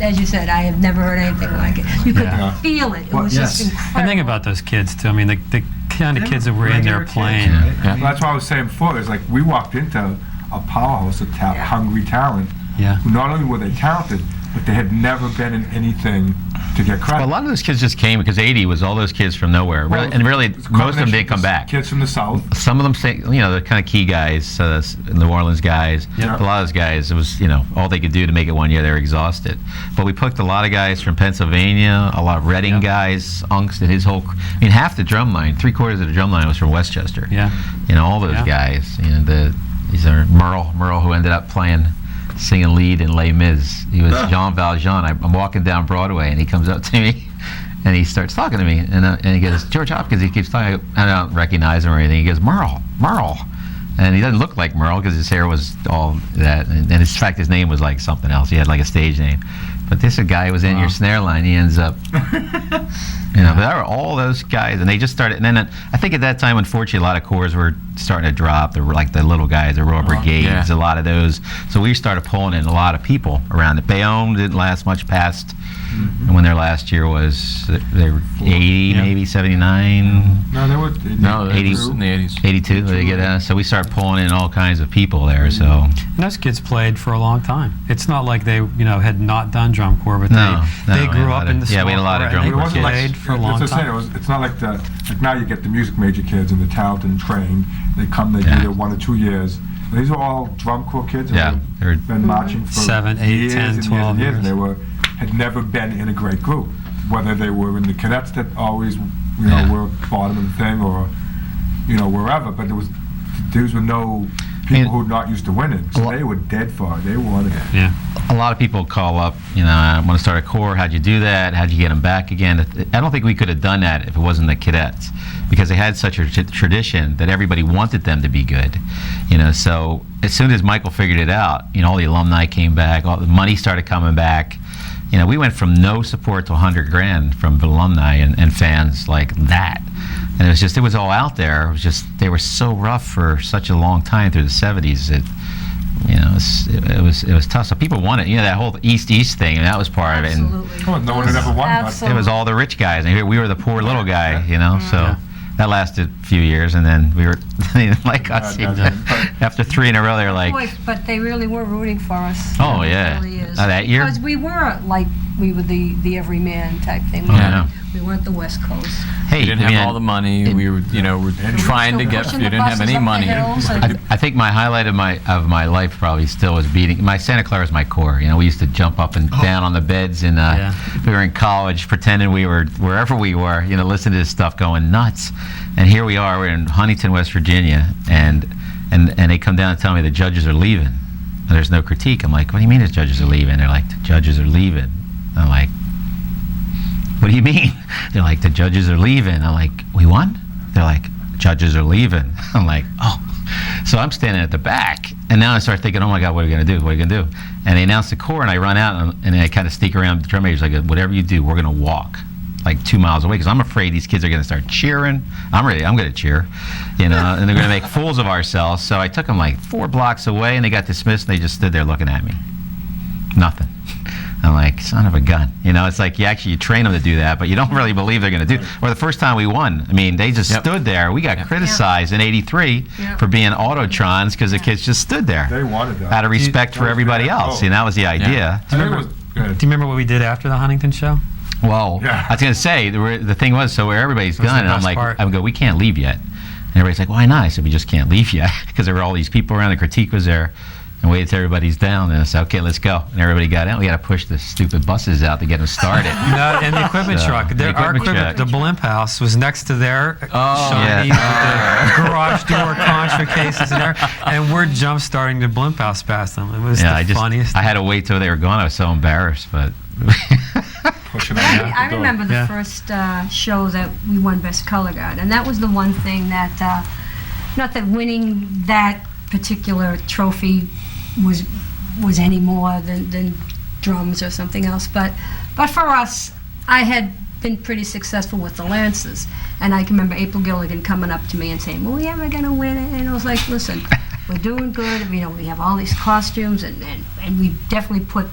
as you said, I have never heard anything like it. You could feel it. It was just incredible. And think about those kids, too. I mean, the kind of kids that were in there playing. Kids, right? Well, that's what I was saying before. It's like we walked into a powerhouse of hungry talent. Yeah. Who not only were they talented, but they had never been in anything to get credit. Well, a lot of those kids just came because 80 was all those kids from nowhere. Well, and really, most of them didn't come back. Kids from the South. Some of them, the kind of key guys, New Orleans guys. Yeah. A lot of those guys, it was, all they could do to make it one year, they were exhausted. But we picked a lot of guys from Pennsylvania, a lot of Reading guys, Unks, and his whole, half the drum line, 3/4 of the drum line was from Westchester. Yeah. All those guys. These are Merle, who ended up singing lead in Les Mis. He was Jean Valjean. I'm walking down Broadway, and he comes up to me, and he starts talking to me, and he goes, George Hopkins. He keeps talking. I don't recognize him or anything. He goes, Merle, and he doesn't look like Merle because his hair was all that, and in fact his name was like something else. He had like a stage name, But this guy was in your snare line. He ends up, but there were all those guys, and they just started. And then I think at that time, unfortunately, a lot of corps were starting to drop. There were like the little guys, the Royal Brigades, a lot of those. So we started pulling in a lot of people around it. Bayonne didn't last much past. And when their last year was, they were 80, maybe 79. No, they were. No, it 80, was in the 80s. 82. They get so we started pulling in all kinds of people there. So And those kids played for a long time. It's not like they, had not done drum corps, but No, they we grew had a up lot in of- the yeah, we had a small lot of corps, drum and corps they kids. played for a long That's what I'm time. saying. It's not like like now you get the music major kids and the talented and trained. They come, they do their 1 or 2 years. These are all drum corps kids who Yeah, have they're- been marching for 7, 8, years 10, and years 12 and years, and years. they had never been in a great group. Whether they were in the cadets that always, Yeah. were bottom of the thing, or wherever. But these were no people who were not used to winning, so they were dead for it. They wanted it. Yeah. a lot of people call up, I want to start a corps. How'd you do that? How'd you get them back again? I don't think we could have done that if it wasn't the cadets, because they had such a tradition that everybody wanted them to be good. So as soon as Michael figured it out, all the alumni came back, all the money started coming back. We went from no support to 100 grand from alumni and fans like that. And it was all out there. It was just, they were so rough for such a long time through the 70s that, it was tough. So people wanted, that whole East-East thing, and that was part of it. And Absolutely. Well, no one had ever won, but it was all the rich guys, and here we were the poor little guy, so Yeah. that lasted a few years, and then we were, they didn't like us. After 3 in a row, they were like, Boy, but they really were rooting for us. oh, It yeah. really is. That year? Because we were like, we were the everyman type thing. Yeah. We weren't the West Coast. Hey, You didn't have all the money. We were, we're trying to Still get. pushing You the didn't have buses any up the money. hills and- I think my highlight of my life probably still was beating my Santa Clara is my core. We used to jump up and down on the beds, and we were in college pretending we were wherever we were, listening to this stuff, going nuts. And here we are, we're in Huntington, West Virginia, and they come down and tell me the judges are leaving. And there's no critique. I'm like, what do you mean the judges are leaving? They're like, the judges are leaving. I'm like, what do you mean? They're like, the judges are leaving. I'm like, we won? They're like, judges are leaving. I'm like, oh. So I'm standing at the back, and now I start thinking, oh my God, what are we going to do? What are we going to do? And they announce the corps, and I run out, and I kind of sneak around the drum majors, like, whatever you do, we're going to walk like 2 miles away, because I'm afraid these kids are going to start cheering. I'm ready. I'm going to cheer, and they're going to make fools of ourselves. So I took them like 4 blocks away, and they got dismissed, and they just stood there looking at me. Nothing. I'm like, son of a gun. It's like you train them to do that, but you don't really believe they're going to do it. Or the first time we won, they just stood there. We got criticized in '83 for being autotrons because the kids just stood there. they wanted that. Out of respect for everybody else. That was the idea. I think it was good. Do you remember what we did after the Huntington show? Well, Yeah. I was going to say, the thing was, so where everybody's That's gone, the and I'm best like, part. I would go, we can't leave yet. And everybody's like, why not? I said, we just can't leave yet, because there were all these people around, the critique was there, and waited till everybody's down, and I said, okay, let's go. And everybody got out. We got to push the stupid buses out to get them started. And the equipment So, truck. the Our equipment equipment, truck. the blimp house, was next to their Oh, shiny yeah. with the garage door contra cases in there, and we're jump starting the blimp house past them. It was Yeah, the funniest. I had to wait till they were gone. I was so embarrassed, but Pushing I out remember the Yeah. first show that we won Best Color Guard, and that was the one thing that, not that winning that particular trophy was any more than drums or something else, but for us, I had been pretty successful with the Lancers, and I can remember April Gilligan coming up to me and saying, well, we ever gonna win it? And I was like, listen, we're doing good, we have all these costumes, and we definitely put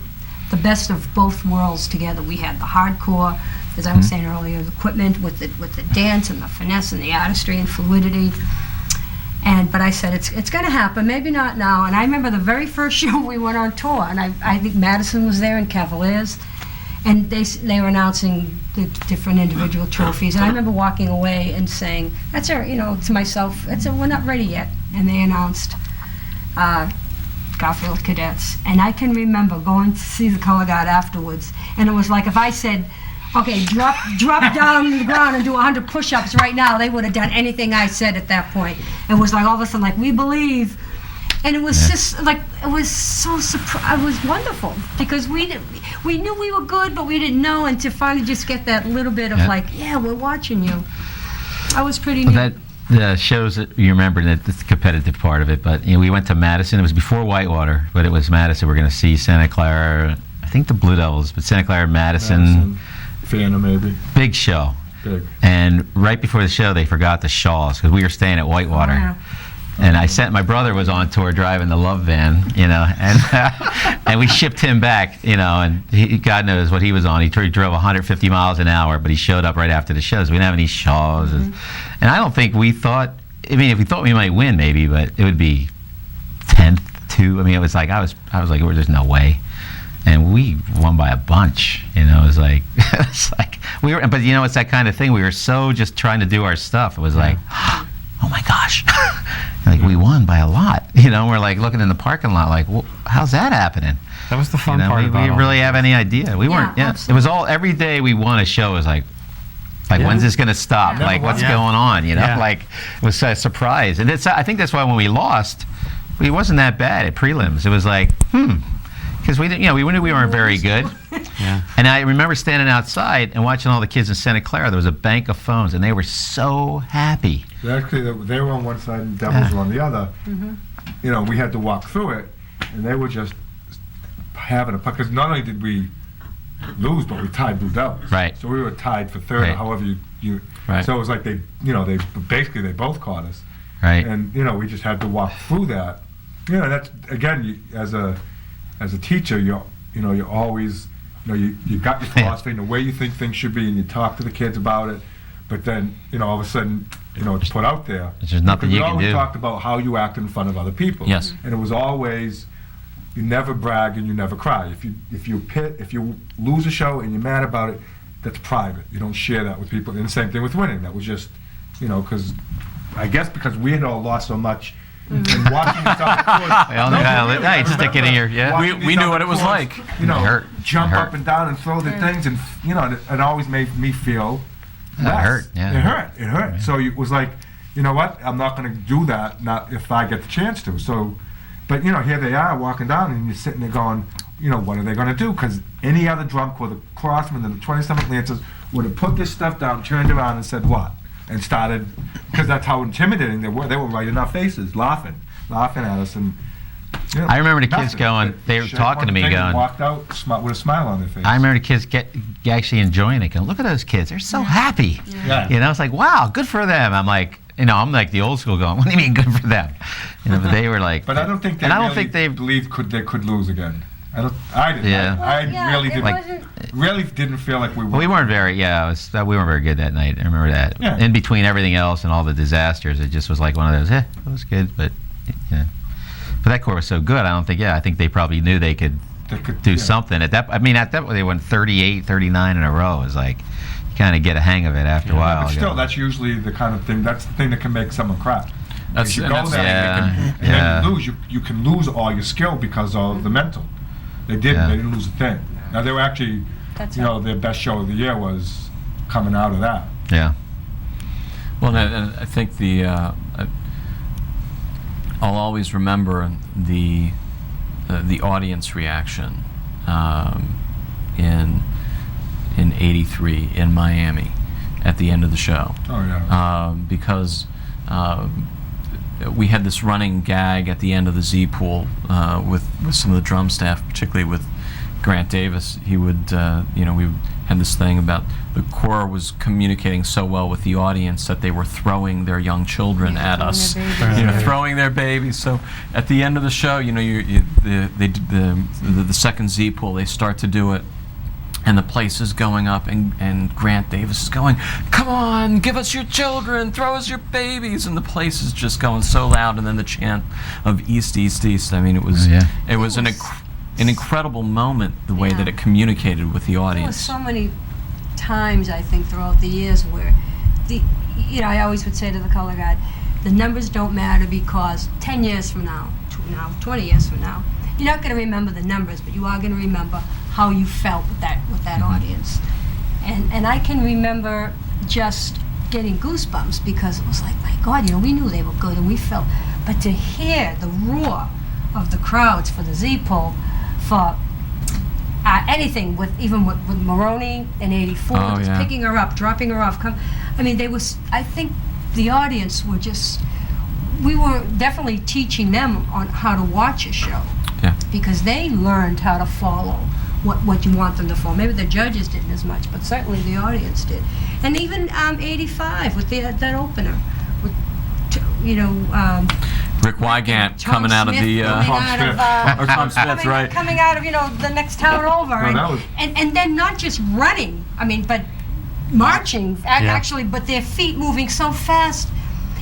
the best of both worlds together. We had the hardcore, as I was saying earlier, the equipment with the dance and the finesse and the artistry and fluidity. But I said, it's going to happen, maybe not now. And I remember the very first show we went on tour, and I think Madison was there and Cavaliers, and they were announcing the different individual trophies. And I remember walking away and saying, that's our, to myself, we're not ready yet. And they announced Garfield Cadets. And I can remember going to see the color guard afterwards, and it was like if I said, okay, drop down to the ground and do 100 push-ups right now, they would have done anything I said at that point. It was like all of a sudden, like, we believe. And it was just like, it was so it was wonderful, because we knew we were good, but we didn't know, and to finally just get that little bit of like, yeah, we're watching you. That was pretty neat. that the shows that you remember, that the competitive part of it, but we went to Madison. It was before Whitewater, but it was Madison. We're going to see Santa Clara, think the Blue Devils, but Santa Clara, Madison, Phantom maybe. big show. Big. And right before the show, they forgot the shawls because we were staying at Whitewater. Yeah. And I sent my brother was on tour driving the Love van, and we shipped him back, and God knows what he was on. He drove 150 miles an hour, but he showed up right after the shows. We didn't have any shawls, and I don't think we thought. I mean, if we thought we might win, maybe, but it would be 10th, 2. I mean, it was like I was like, there's no way. And we won by a bunch, it was like, we were, but it's that kind of thing. We were so just trying to do our stuff. It was like, oh my gosh, like we won by a lot, we're like looking in the parking lot like, well, how's that happening? That was the fun part we about didn't really have any idea. We weren't, it was all, every day we won a show, it was like when's this gonna stop? Yeah. Like, what's going on, like, it was a surprise. And I think that's why when we lost, it wasn't that bad at prelims. It was like, because we didn't, we knew we weren't very good. Yeah. And I remember standing outside and watching all the kids in Santa Clara. There was a bank of phones, and they were so happy. Actually, they were on one side and Devils were on the other. We had to walk through it, and they were just having a puck. Because not only did we lose, but we tied Blue Devils. Right. So we were tied for third. Right. However you. Right. So it was like they both caught us. Right. And we just had to walk through that. That's again, as a teacher, you're always, you got your philosophy and the way you think things should be, and you talk to the kids about it. But then, all of a sudden, it's put out there. There's just nothing you can We do. always talked about how you act in front of other people. Yes. And it was always, you never brag and you never cry. If you lose a show and you're mad about it, that's private. You don't share that with people. And the same thing with winning. That was just, because I guess because we had all lost so much. And watching these other courts, stick it in your, We knew what it was like. hurt. Jump It up hurt. and down and throw the things, and it always made me feel. It less. hurt, yeah. It hurt. So it was like, you know what? I'm not going to do that. Not if I get the chance to. So, but here they are walking down, and you're sitting there going, what are they going to do? Because any other drum corps, the Crossmen and the 27th Lancers, would have put this stuff down, turned around, and said what? And started, because that's how intimidating they were. They were right in our faces, laughing at us, and. I remember the kids going, they were talking to me going. Walked out with a smile on their face. I remember the kids actually enjoying it, going, look at those kids, they're so happy. Yeah. It's like, wow, good for them. I'm like, I'm like the old school going, what do you mean good for them? But they were like. But I don't think they believed they could lose again. I didn't. Yeah. I really didn't feel like we were. Well, we weren't very, we weren't very good that night. I remember that. Yeah. In between everything else and all the disasters, it just was like one of those, it was good, but, But that corps was so good, I think they probably knew they could do something. At that point, they went 38, 39 in a row. It was like, you kind of get a hang of it after a while. But still, that's usually the kind of thing, that's the thing that can make someone cry. That's you go there and then you lose. You can lose all your skill because of the mental. They didn't. Yeah. They didn't lose a thing. Now, they were actually, their best show of the year was coming out of that. Yeah. Well, and I think I'll always remember the audience reaction in '83 in Miami at the end of the show. Oh yeah. Because we had this running gag at the end of the Z Pool with some of the drum staff, particularly with Grant Davis. He would, we had this thing about the corps was communicating so well with the audience that they were throwing their young children at us, throwing their babies. So at the end of the show, the second Z Pool, they start to do it. And the place is going up, and Grant Davis is going, come on, give us your children, throw us your babies, and the place is just going so loud, and then the chant of East, East, East. I mean, it was an incredible moment, the way that it communicated with the audience. There were so many times, I think, throughout the years where I always would say to the color guard, the numbers don't matter because 10 years from now, 20 years from now, you're not going to remember the numbers, but you are going to remember how you felt with that audience. And I can remember just getting goosebumps because it was like, my God, we knew they were good and we felt, but to hear the roar of the crowds for the Z-Pull, for anything, even with Maroney in '84, just picking her up, dropping her off. I think the audience were we were definitely teaching them on how to watch a show. Yeah. Because they learned how to follow what you want them to follow. Maybe the judges didn't as much, but certainly the audience did. And even 85 with that opener, with Rick Wygant Tom coming out of Smith the or Tom Smith, right? Coming out of the next town over, and then not just running. I mean, but marching actually, but their feet moving so fast.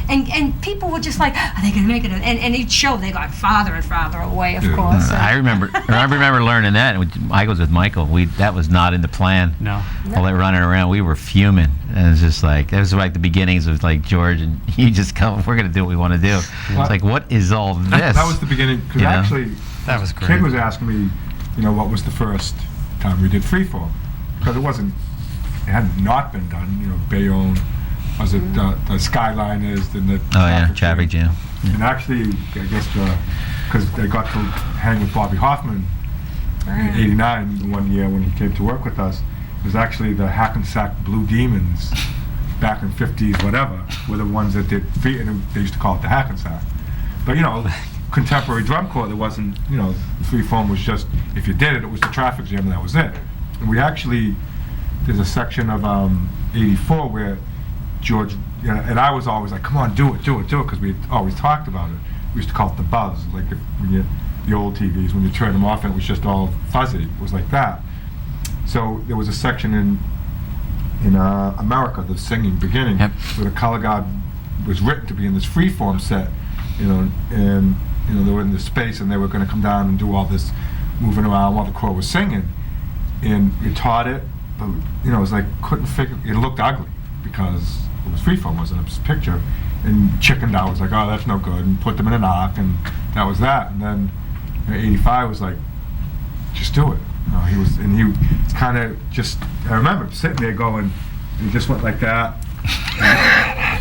And people were just like, are they going to make it? And each show they got farther and farther away, of course. I remember learning that. I was with Michael. That was not in the plan. No. While they were running around, we were fuming. And it was just like, it was like the beginnings of like George and you just come, we're going to do what we want to do. It's like, what is all this? That was the beginning, because actually, that was great. Kid was asking me, what was the first time we did freeform? Because it had not been done, Bayonne. Was it the Skyliners and the traffic jam. And actually, I guess because I got to hang with Bobby Hoffman in '89, one year when he came to work with us, it was actually the Hackensack Blue Demons back in '50s, whatever, were the ones that did free, and they used to call it the Hackensack. But contemporary drum corps, there wasn't, freeform was just, if you did it, it was the traffic jam and that was it. And we actually, there's a section of '84 where George, and I was always like, come on, do it, because we always talked about it. We used to call it the buzz, like the old TVs, when you turn them off and it was just all fuzzy. It was like that. So there was a section in America, the singing beginning, where the color guard was written to be in this freeform set, and they were in this space and they were going to come down and do all this moving around while the corps was singing. And we taught it, but it was like, couldn't figure, it looked ugly because it was freeform, wasn't a picture, and chickened out, was like, oh, that's no good, and put them in an arc, and that was that. And then '85 was like, just do it. He kind of just, I remember sitting there going, and he just went like that,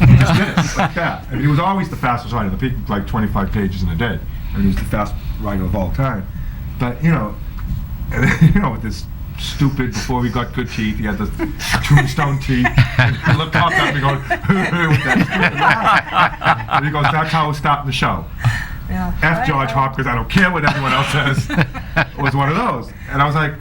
and he just did it like that. And he was always the fastest writer. The peak was like 25 pages in a day. He was the fastest writer of all time. But with this stupid, before we got good teeth, he had the tombstone teeth, and he looked up at me going, with that stupid laugh. And he goes, that's how we're starting the show. Yeah. F George Hopkins, I don't care what everyone else says. It was one of those. And I was like,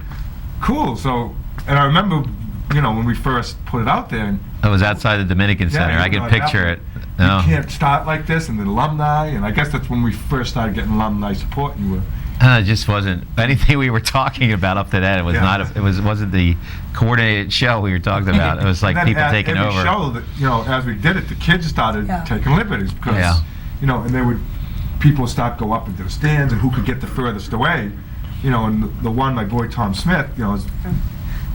cool. So, and I remember, when we first put it out there. And it was outside the Dominican Center. I could picture it. No. You can't start like this, and the alumni, and I guess that's when we first started getting alumni support, and you were. It just wasn't anything we were talking about up to that. It was not. It wasn't the coordinated show we were talking about. It was like people taking over. Show that, as we did it, the kids started taking liberties because and they would people start go up into the stands and who could get the furthest away, and the one like boy Tom Smith, is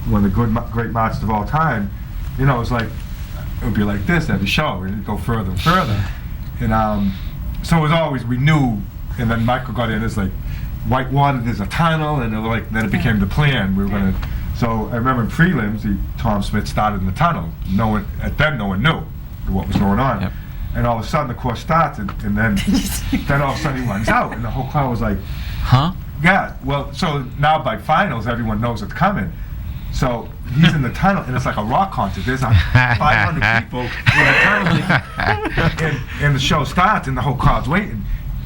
one of the great marches of all time. It was like it would be like this every show, and it'd go further and further, and so it was always we knew, and then Michael got in as like. Whitewater, there's a tunnel, and then it became the plan. We were going to. So I remember in prelims, Tom Smith started in the tunnel. No one knew what was going on, and all of a sudden the course starts, and then all of a sudden he runs out, and the whole crowd was like, "Huh?" Yeah. Well, so now by finals, everyone knows it's coming. So he's in the tunnel, and it's like a rock concert. There's 500 people in the tunnel, and the show starts, and the whole crowd's waiting.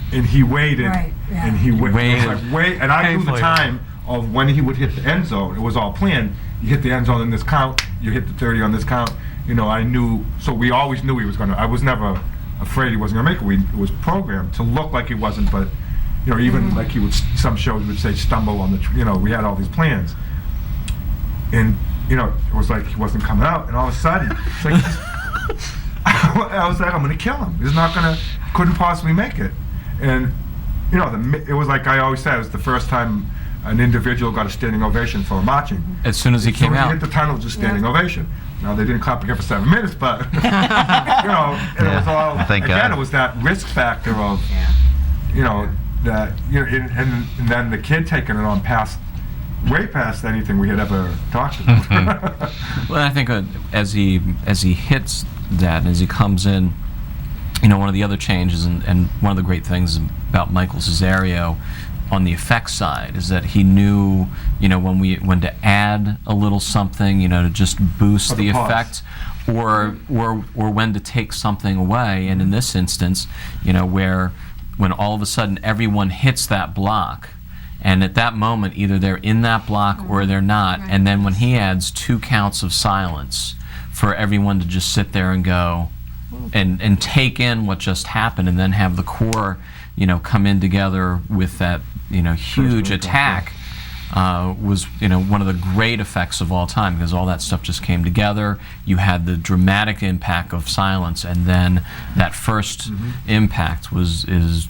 And he waited, and he waited. And I knew the time of when he would hit the end zone. It was all planned. You hit the end zone in this count, you hit the 30 on this count. I knew, so we always knew he was going to, I was never afraid he wasn't going to make it. It was programmed to look like he wasn't, but, even like he would, some shows would say stumble on the, we had all these plans. And, it was like he wasn't coming out, and all of a sudden, it's like, I was like, I'm going to kill him. He's not going to, couldn't possibly make it. And it was like I always said, it was the first time an individual got a standing ovation for marching. As soon as he came out, he hit the tunnel, just standing ovation. Now they didn't clap again for 7 minutes, but and it was all again. It was that risk factor of that and then the kid taking it on way past anything we had ever talked about. Well, I think as he hits that, and as he comes in. One of the other changes, and one of the great things about Michael Cesario on the effects side is that he knew, when to add a little something, to just boost the effect, or when to take something away. And in this instance, where when all of a sudden everyone hits that block, And at that moment, either they're in that block or they're not. Right. And then when he adds 2 counts of silence for everyone to just sit there and go and take in what just happened, and then have the corps, come in together with that, huge attack, was, one of the great effects of all time, because all that stuff just came together. You had the dramatic impact of silence, and then that first impact is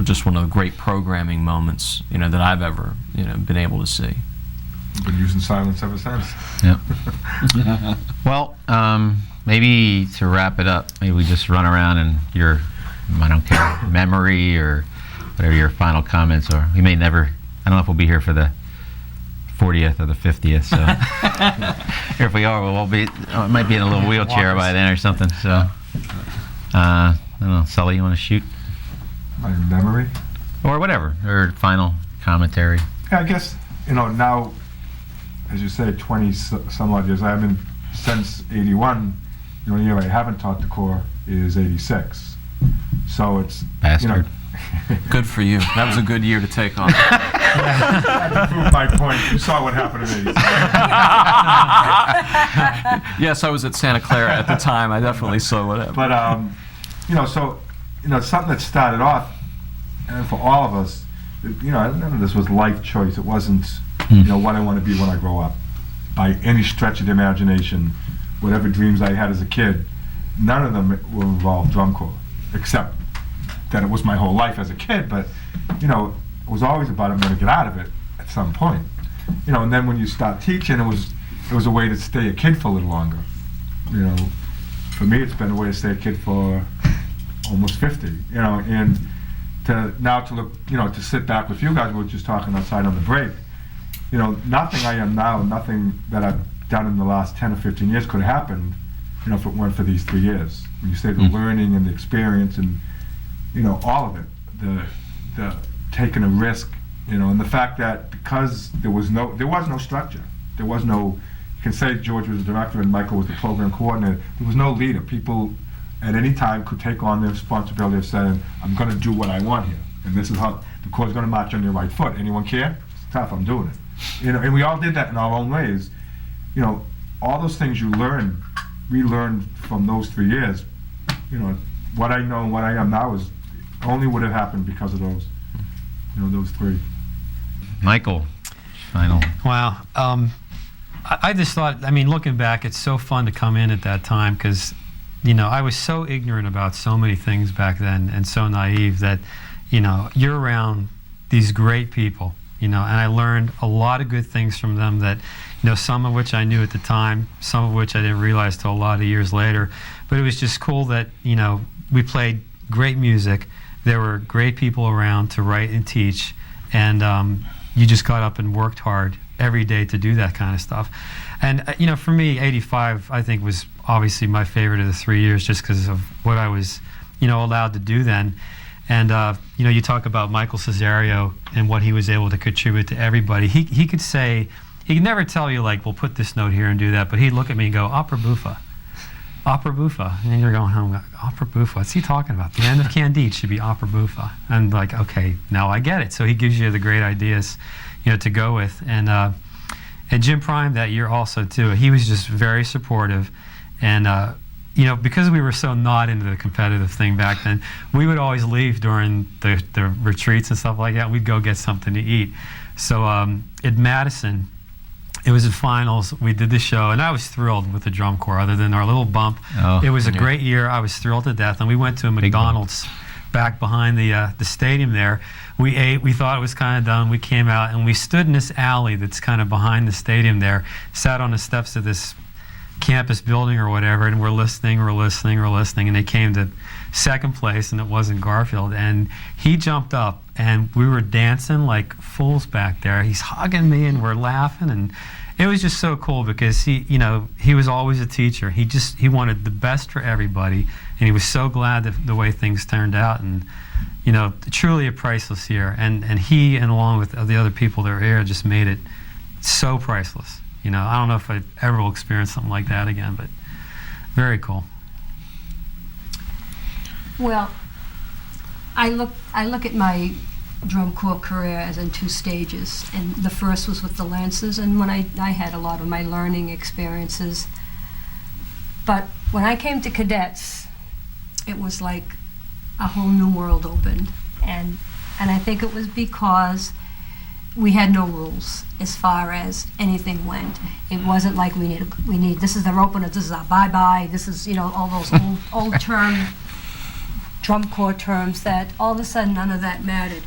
just one of the great programming moments, that I've ever, been able to see. Been using silence ever since. Yeah. Well, maybe to wrap it up, maybe we just run around and your, I don't care, memory or whatever your final comments are. We may never, I don't know if we'll be here for the 40th or the 50th, so if we are, we'll be, it might be in a little wheelchair by then or something, so. I don't know, Sully, you want to shoot? My memory? Or whatever, or final commentary. Yeah, I guess, now, as you say, 20 some odd years, I haven't, since 81, the only year I haven't taught the Corps is 86. So it's, Bastard. Good for you. That was a good year to take on. to prove my point, you saw what happened in 86. Yes, I was at Santa Clara at the time. I definitely saw what happened. But, something that started off, and for all of us, none of this was life choice. It wasn't, what I want to be when I grow up. By any stretch of the imagination, whatever dreams I had as a kid, none of them will involve drum corps, except that it was my whole life as a kid. But, it was always about I'm going to get out of it at some point. And then when you start teaching, it was a way to stay a kid for a little longer. For me, it's been a way to stay a kid for almost 50. And to look, to sit back with you guys, we were just talking outside on the break. Nothing I am now, nothing that I've done in the last 10 or 15 years could have happened, if it weren't for these 3 years. When you say the learning and the experience and, all of it, the taking a risk, and the fact that because there was no structure, there was no, you can say George was the director and Michael was the program coordinator, there was no leader. People at any time could take on the responsibility of saying, I'm going to do what I want here, and this is how the Corps is going to march on your right foot. Anyone care? It's tough, I'm doing it. And we all did that in our own ways. All those things we learned from those 3 years. What I know and what I am now is only would have happened because of those, those 3. Michael, final. Wow. I just thought, looking back, it's so fun to come in at that time because, I was so ignorant about so many things back then and so naive that, you're around these great people, and I learned a lot of good things from them that, some of which I knew at the time, some of which I didn't realize till a lot of years later. But it was just cool that, we played great music. There were great people around to write and teach, and you just got up and worked hard every day to do that kind of stuff. And for me, 85, I think, was obviously my favorite of the 3 years just because of what I was, allowed to do then. And, you talk about Michael Cesario and what he was able to contribute to everybody. He could say, he could never tell you, like, we'll put this note here and do that, but he'd look at me and go, opera buffa. Opera buffa. And you're going home, opera buffa, what's he talking about? The end of Candide should be opera buffa. And like, okay, now I get it. So he gives you the great ideas, to go with. And Jim Prime that year also, too, he was just very supportive. And, because we were so not into the competitive thing back then, we would always leave during the retreats and stuff like that. We'd go get something to eat. So at Madison, it was the finals. We did the show, and I was thrilled with the drum corps. Other than our little bump, it was a great year. I was thrilled to death. And we went to a McDonald's back behind the stadium there. We ate. We thought it was kind of done. We came out and we stood in this alley that's kind of behind the stadium there. Sat on the steps of this campus building or whatever, and we're listening, and they came to second place, and it wasn't Garfield, and he jumped up, and we were dancing like fools back there. He's hugging me, and we're laughing, and it was just so cool because he was always a teacher. He wanted the best for everybody, and he was so glad that the way things turned out, and truly a priceless year. And he, and along with the other people that were here, just made it so priceless. I don't know if I ever will experience something like that again, but very cool. Well, I look at my drum corps career as in 2 stages. And the first was with the Lancers, and when I had a lot of my learning experiences. But when I came to Cadets, it was like a whole new world opened. And I think it was because we had no rules as far as anything went. It wasn't like we need this is our opener, this is our bye-bye, this is, all those old term drum corps terms that all of a sudden none of that mattered.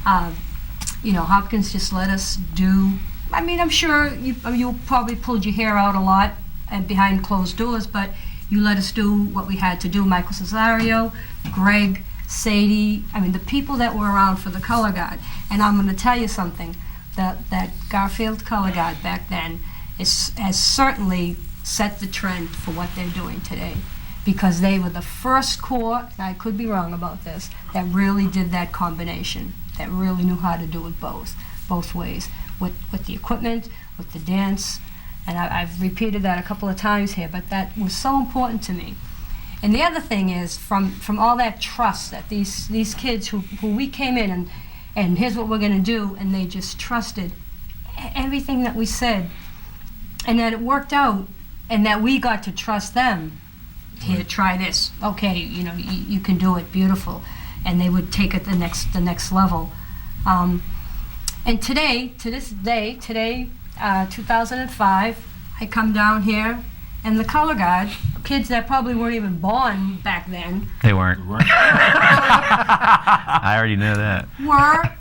Hopkins just let us do, I'm sure you probably pulled your hair out a lot and behind closed doors, but you let us do what we had to do. Michael Cesario, Greg, Sadie, the people that were around for the color guard. And I'm going to tell you something, that Garfield color guard back then has certainly set the trend for what they're doing today. Because they were the first corps, and I could be wrong about this, that really did that combination, that really knew how to do it both ways, with the equipment, with the dance. And I've repeated that a couple of times here, but that was so important to me. And the other thing is, from all that trust that these kids who we came in and here's what we're going to do, and they just trusted everything that we said, and that it worked out, and that we got to trust them. Here, try this. Okay, you can do it. Beautiful, and they would take it the next level. And today, 2005, I come down here, and the color guard, kids that probably weren't even born back then, They weren't. I already know that. were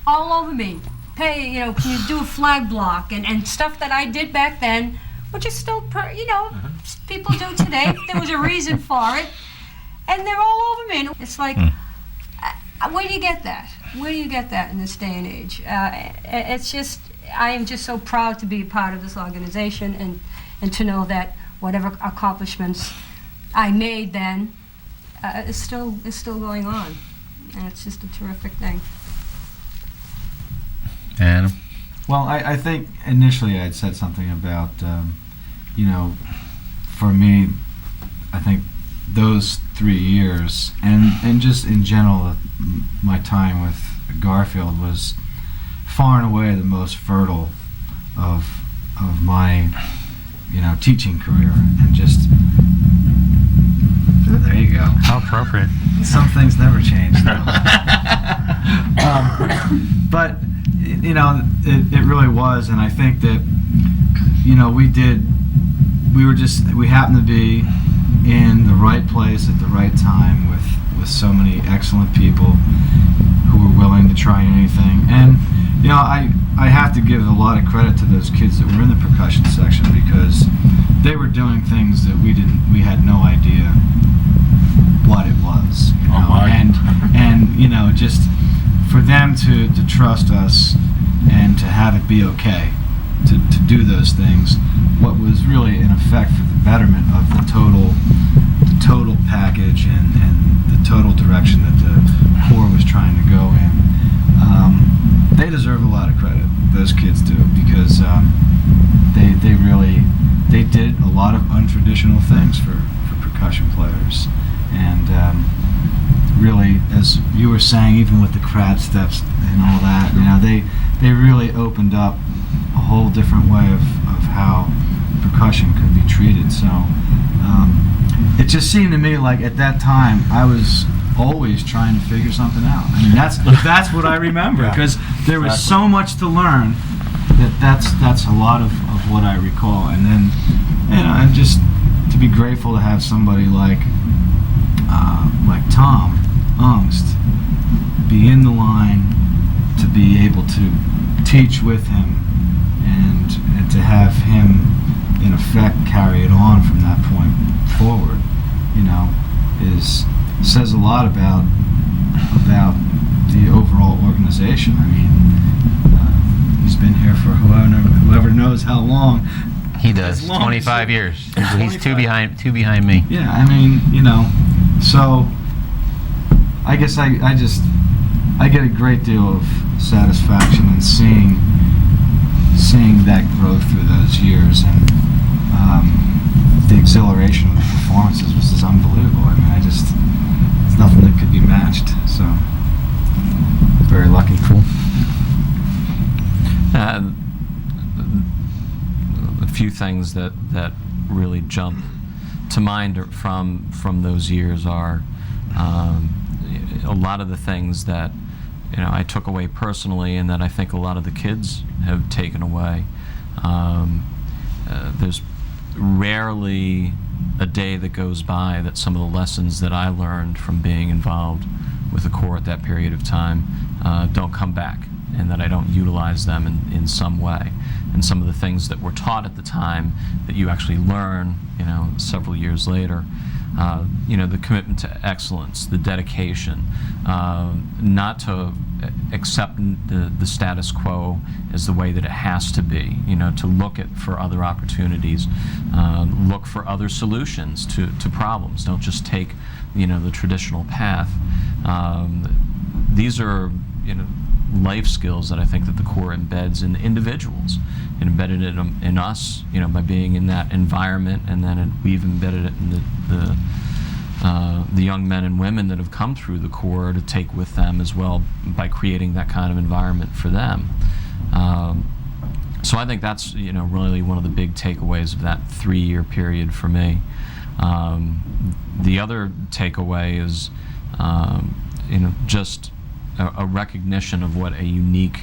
all over me. Hey, can you do a flag block and stuff that I did back then, which is still, people do today. There was a reason for it, and they're all over me. It's like, where do you get that? Where do you get that in this day and age? It's just, I am just so proud to be a part of this organization and to know that whatever accomplishments I made then is still going on, and it's just a terrific thing. And Well, I think initially I'd said something about, for me, I think those 3 years, and just in general, my time with Garfield was far and away the most fertile of my, teaching career, and just, there you go. How appropriate. Some things never change, though. But it really was, and I think that we happened to be in the right place at the right time with so many excellent people who were willing to try anything. And I have to give a lot of credit to those kids that were in the percussion section, because they were doing things that we had no idea what it was. And just for them to trust us and to have it be okay to do those things, what was really in effect for the betterment of the total package and the total direction that the Corps was trying to go in. They deserve a lot of credit, those kids do, because they did a lot of untraditional things for percussion players. And really, as you were saying, even with the crab steps and all that, they really opened up a whole different way of how percussion could be treated. So it just seemed to me like at that time I was always trying to figure something out. That's what I remember, because there was so much to learn that's a lot of what I recall. And then and just to be grateful to have somebody like Thom be in the line, to be able to teach with him, and to have him in effect carry it on from that point forward, says a lot about the overall organization. He's been here for whoever knows how long. he does. As long 25 as- years. He's 25. two behind me. Yeah, so I guess I get a great deal of satisfaction in seeing that growth through those years, and the exhilaration of the performances was just unbelievable. It's nothing that could be matched. So very lucky. Cool. A few things that really jump to mind from those years are a lot of the things that I took away personally, and that I think a lot of the kids have taken away. There's rarely a day that goes by that some of the lessons that I learned from being involved with the Corps at that period of time don't come back, and that I don't utilize them in some way. And some of the things that were taught at the time that you actually learn, several years later. The commitment to excellence, the dedication, not to accept the status quo as the way that it has to be, to look for other opportunities, look for other solutions to problems. Don't just take, the traditional path. These are, life skills that I think that the Corps embeds in individuals, and embedded it in us, by being in that environment, and then we've embedded it in the young men and women that have come through the Corps to take with them as well, by creating that kind of environment for them. So I think that's really one of the big takeaways of that 3-year period for me. The other takeaway is just a recognition of what a unique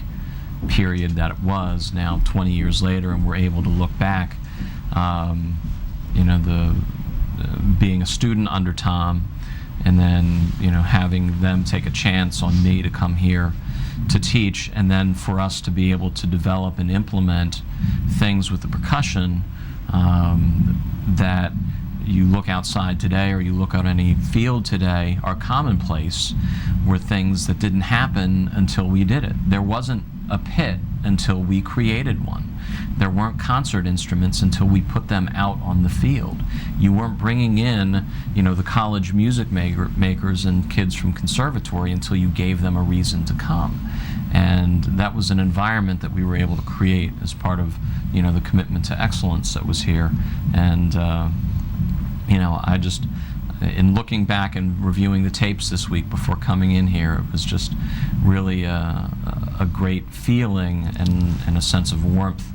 period that it was now 20 years later, and we're able to look back, being a student under Thom, and then having them take a chance on me to come here to teach, and then for us to be able to develop and implement things with the percussion that you look outside today, or you look out any field today, are commonplace, were things that didn't happen until we did it. There wasn't a pit until we created one. There weren't concert instruments until we put them out on the field. You weren't bringing in, the college music makers and kids from conservatory until you gave them a reason to come. And that was an environment that we were able to create as part of, the commitment to excellence that was here. And I just, in looking back and reviewing the tapes this week before coming in here, it was just really a great feeling and a sense of warmth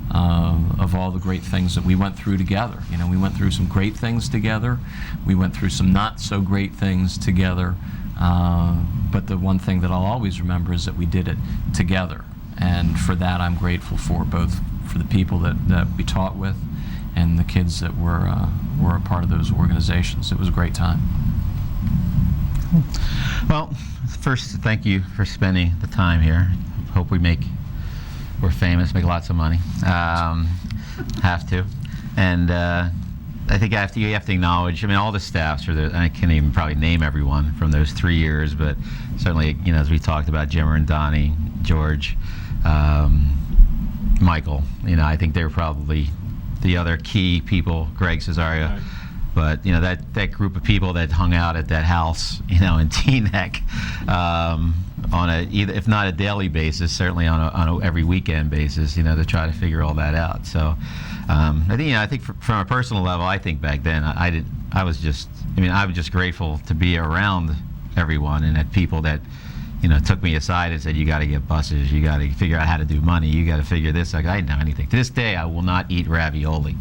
of all the great things that we went through together. We went through some great things together. We went through some not so great things together. But the one thing that I'll always remember is that we did it together. And for that, I'm grateful for both for the people that we taught with, and the kids that were a part of those organizations. It was a great time. Well, first, thank you for spending the time here. Hope we're famous, make lots of money. Have to. And I think you have to acknowledge, all the staffs are there. I can't even probably name everyone from those 3 years, but certainly, as we talked about, Jimmer and Donnie, George, Michael, I think they were probably the other key people, Greg Cesario. Right. But that group of people that hung out at that house, in Teaneck, on if not a daily basis, certainly on a every weekend basis, to try to figure all that out. So I think from a personal level, I think back then I was just grateful to be around everyone, and that people that took me aside and said, you got to get buses, you got to figure out how to do money, you got to figure this. I didn't know anything. To this day, I will not eat ravioli,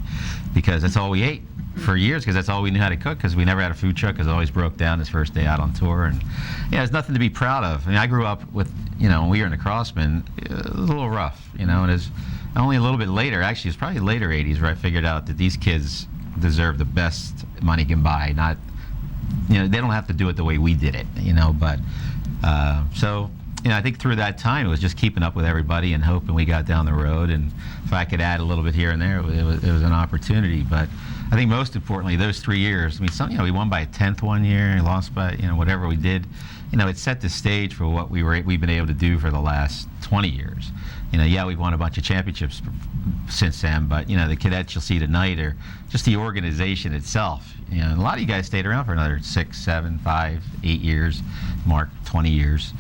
because that's all we ate for years, because that's all we knew how to cook, because we never had a food truck, because it always broke down this first day out on tour. And there's nothing to be proud of. I grew up with, when we were in the Crossmen, it was a little rough, and it was only a little bit later, actually, it's probably later 80s, where I figured out that these kids deserve the best money can buy. Not, they don't have to do it the way we did it, but so I think through that time it was just keeping up with everybody and hoping we got down the road, and if I could add a little bit here and there, it was an opportunity. But I think most importantly, those 3 years, we won by a 10th one year and lost by whatever we did, it set the stage for what we've been able to do for the last 20 years. We've won a bunch of championships since then, but the cadets you'll see tonight are just the organization itself. A lot of you guys stayed around for another 6, 7, 5, 8 years. Marc, 20 years.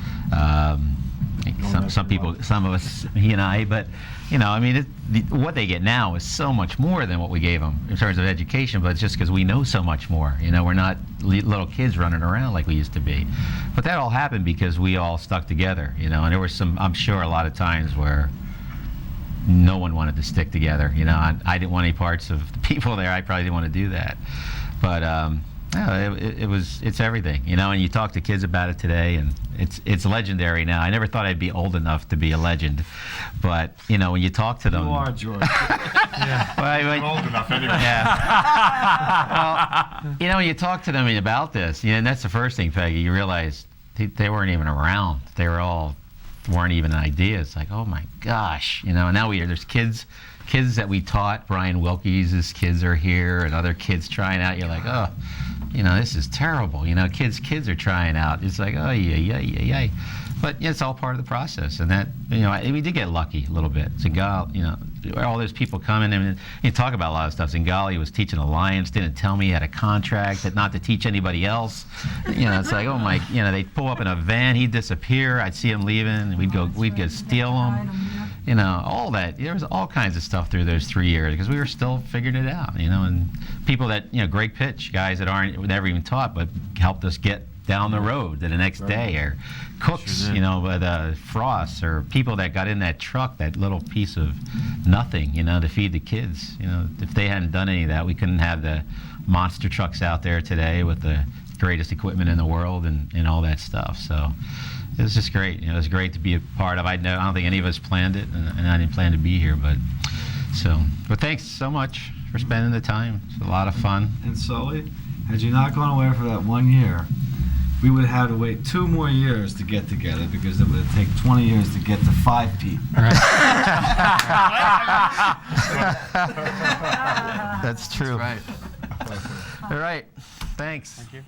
some people, some of us, he and I, but I mean, what they get now is so much more than what we gave them in terms of education, but it's just because we know so much more. We're not little kids running around like we used to be. But that all happened because we all stuck together, and there was I'm sure a lot of times where no one wanted to stick together. I didn't want any parts of the people there. I probably didn't want to do that. But it's everything, and you talk to kids about it today, and it's legendary now. I never thought I'd be old enough to be a legend, but when you talk to them, You are, George. yeah. I'm old enough anyway. Well, when you talk to them about this, and that's the first thing, Peggy, you realize they weren't even around. They weren't even an idea. It's like, oh my gosh, and now there's kids that we taught. Brian Wilkie's kids are here, and other kids trying out. You're like, oh, this is terrible. Kids are trying out. It's like, oh yeah. But it's all part of the process, and that we did get lucky a little bit. Zingali, all those people coming, and you talk about a lot of stuff. Zingali was teaching Alliance, didn't tell me he had a contract that not to teach anybody else. It's like, oh my, they'd pull up in a van, he'd disappear. I'd see him leaving, and we'd go steal him. All that. There was all kinds of stuff through those 3 years because we were still figuring it out. And people that Greg Pitch, guys that never even taught, but helped us get down the road to the next day, or cooks, with Frost, or people that got in that truck, that little piece of nothing, to feed the kids. If they hadn't done any of that, we couldn't have the monster trucks out there today with the greatest equipment in the world and all that stuff. So it was just great. It was great to be a part of. I don't think any of us planned it, and I didn't plan to be here, but thanks so much for spending the time. It's a lot of fun. And Sully, had you not gone away for that 1 year, we would have had to wait 2 more years to get together because it would take 20 years to get to 5 Pete. That's true. That's right. All right. Thanks. Thank you.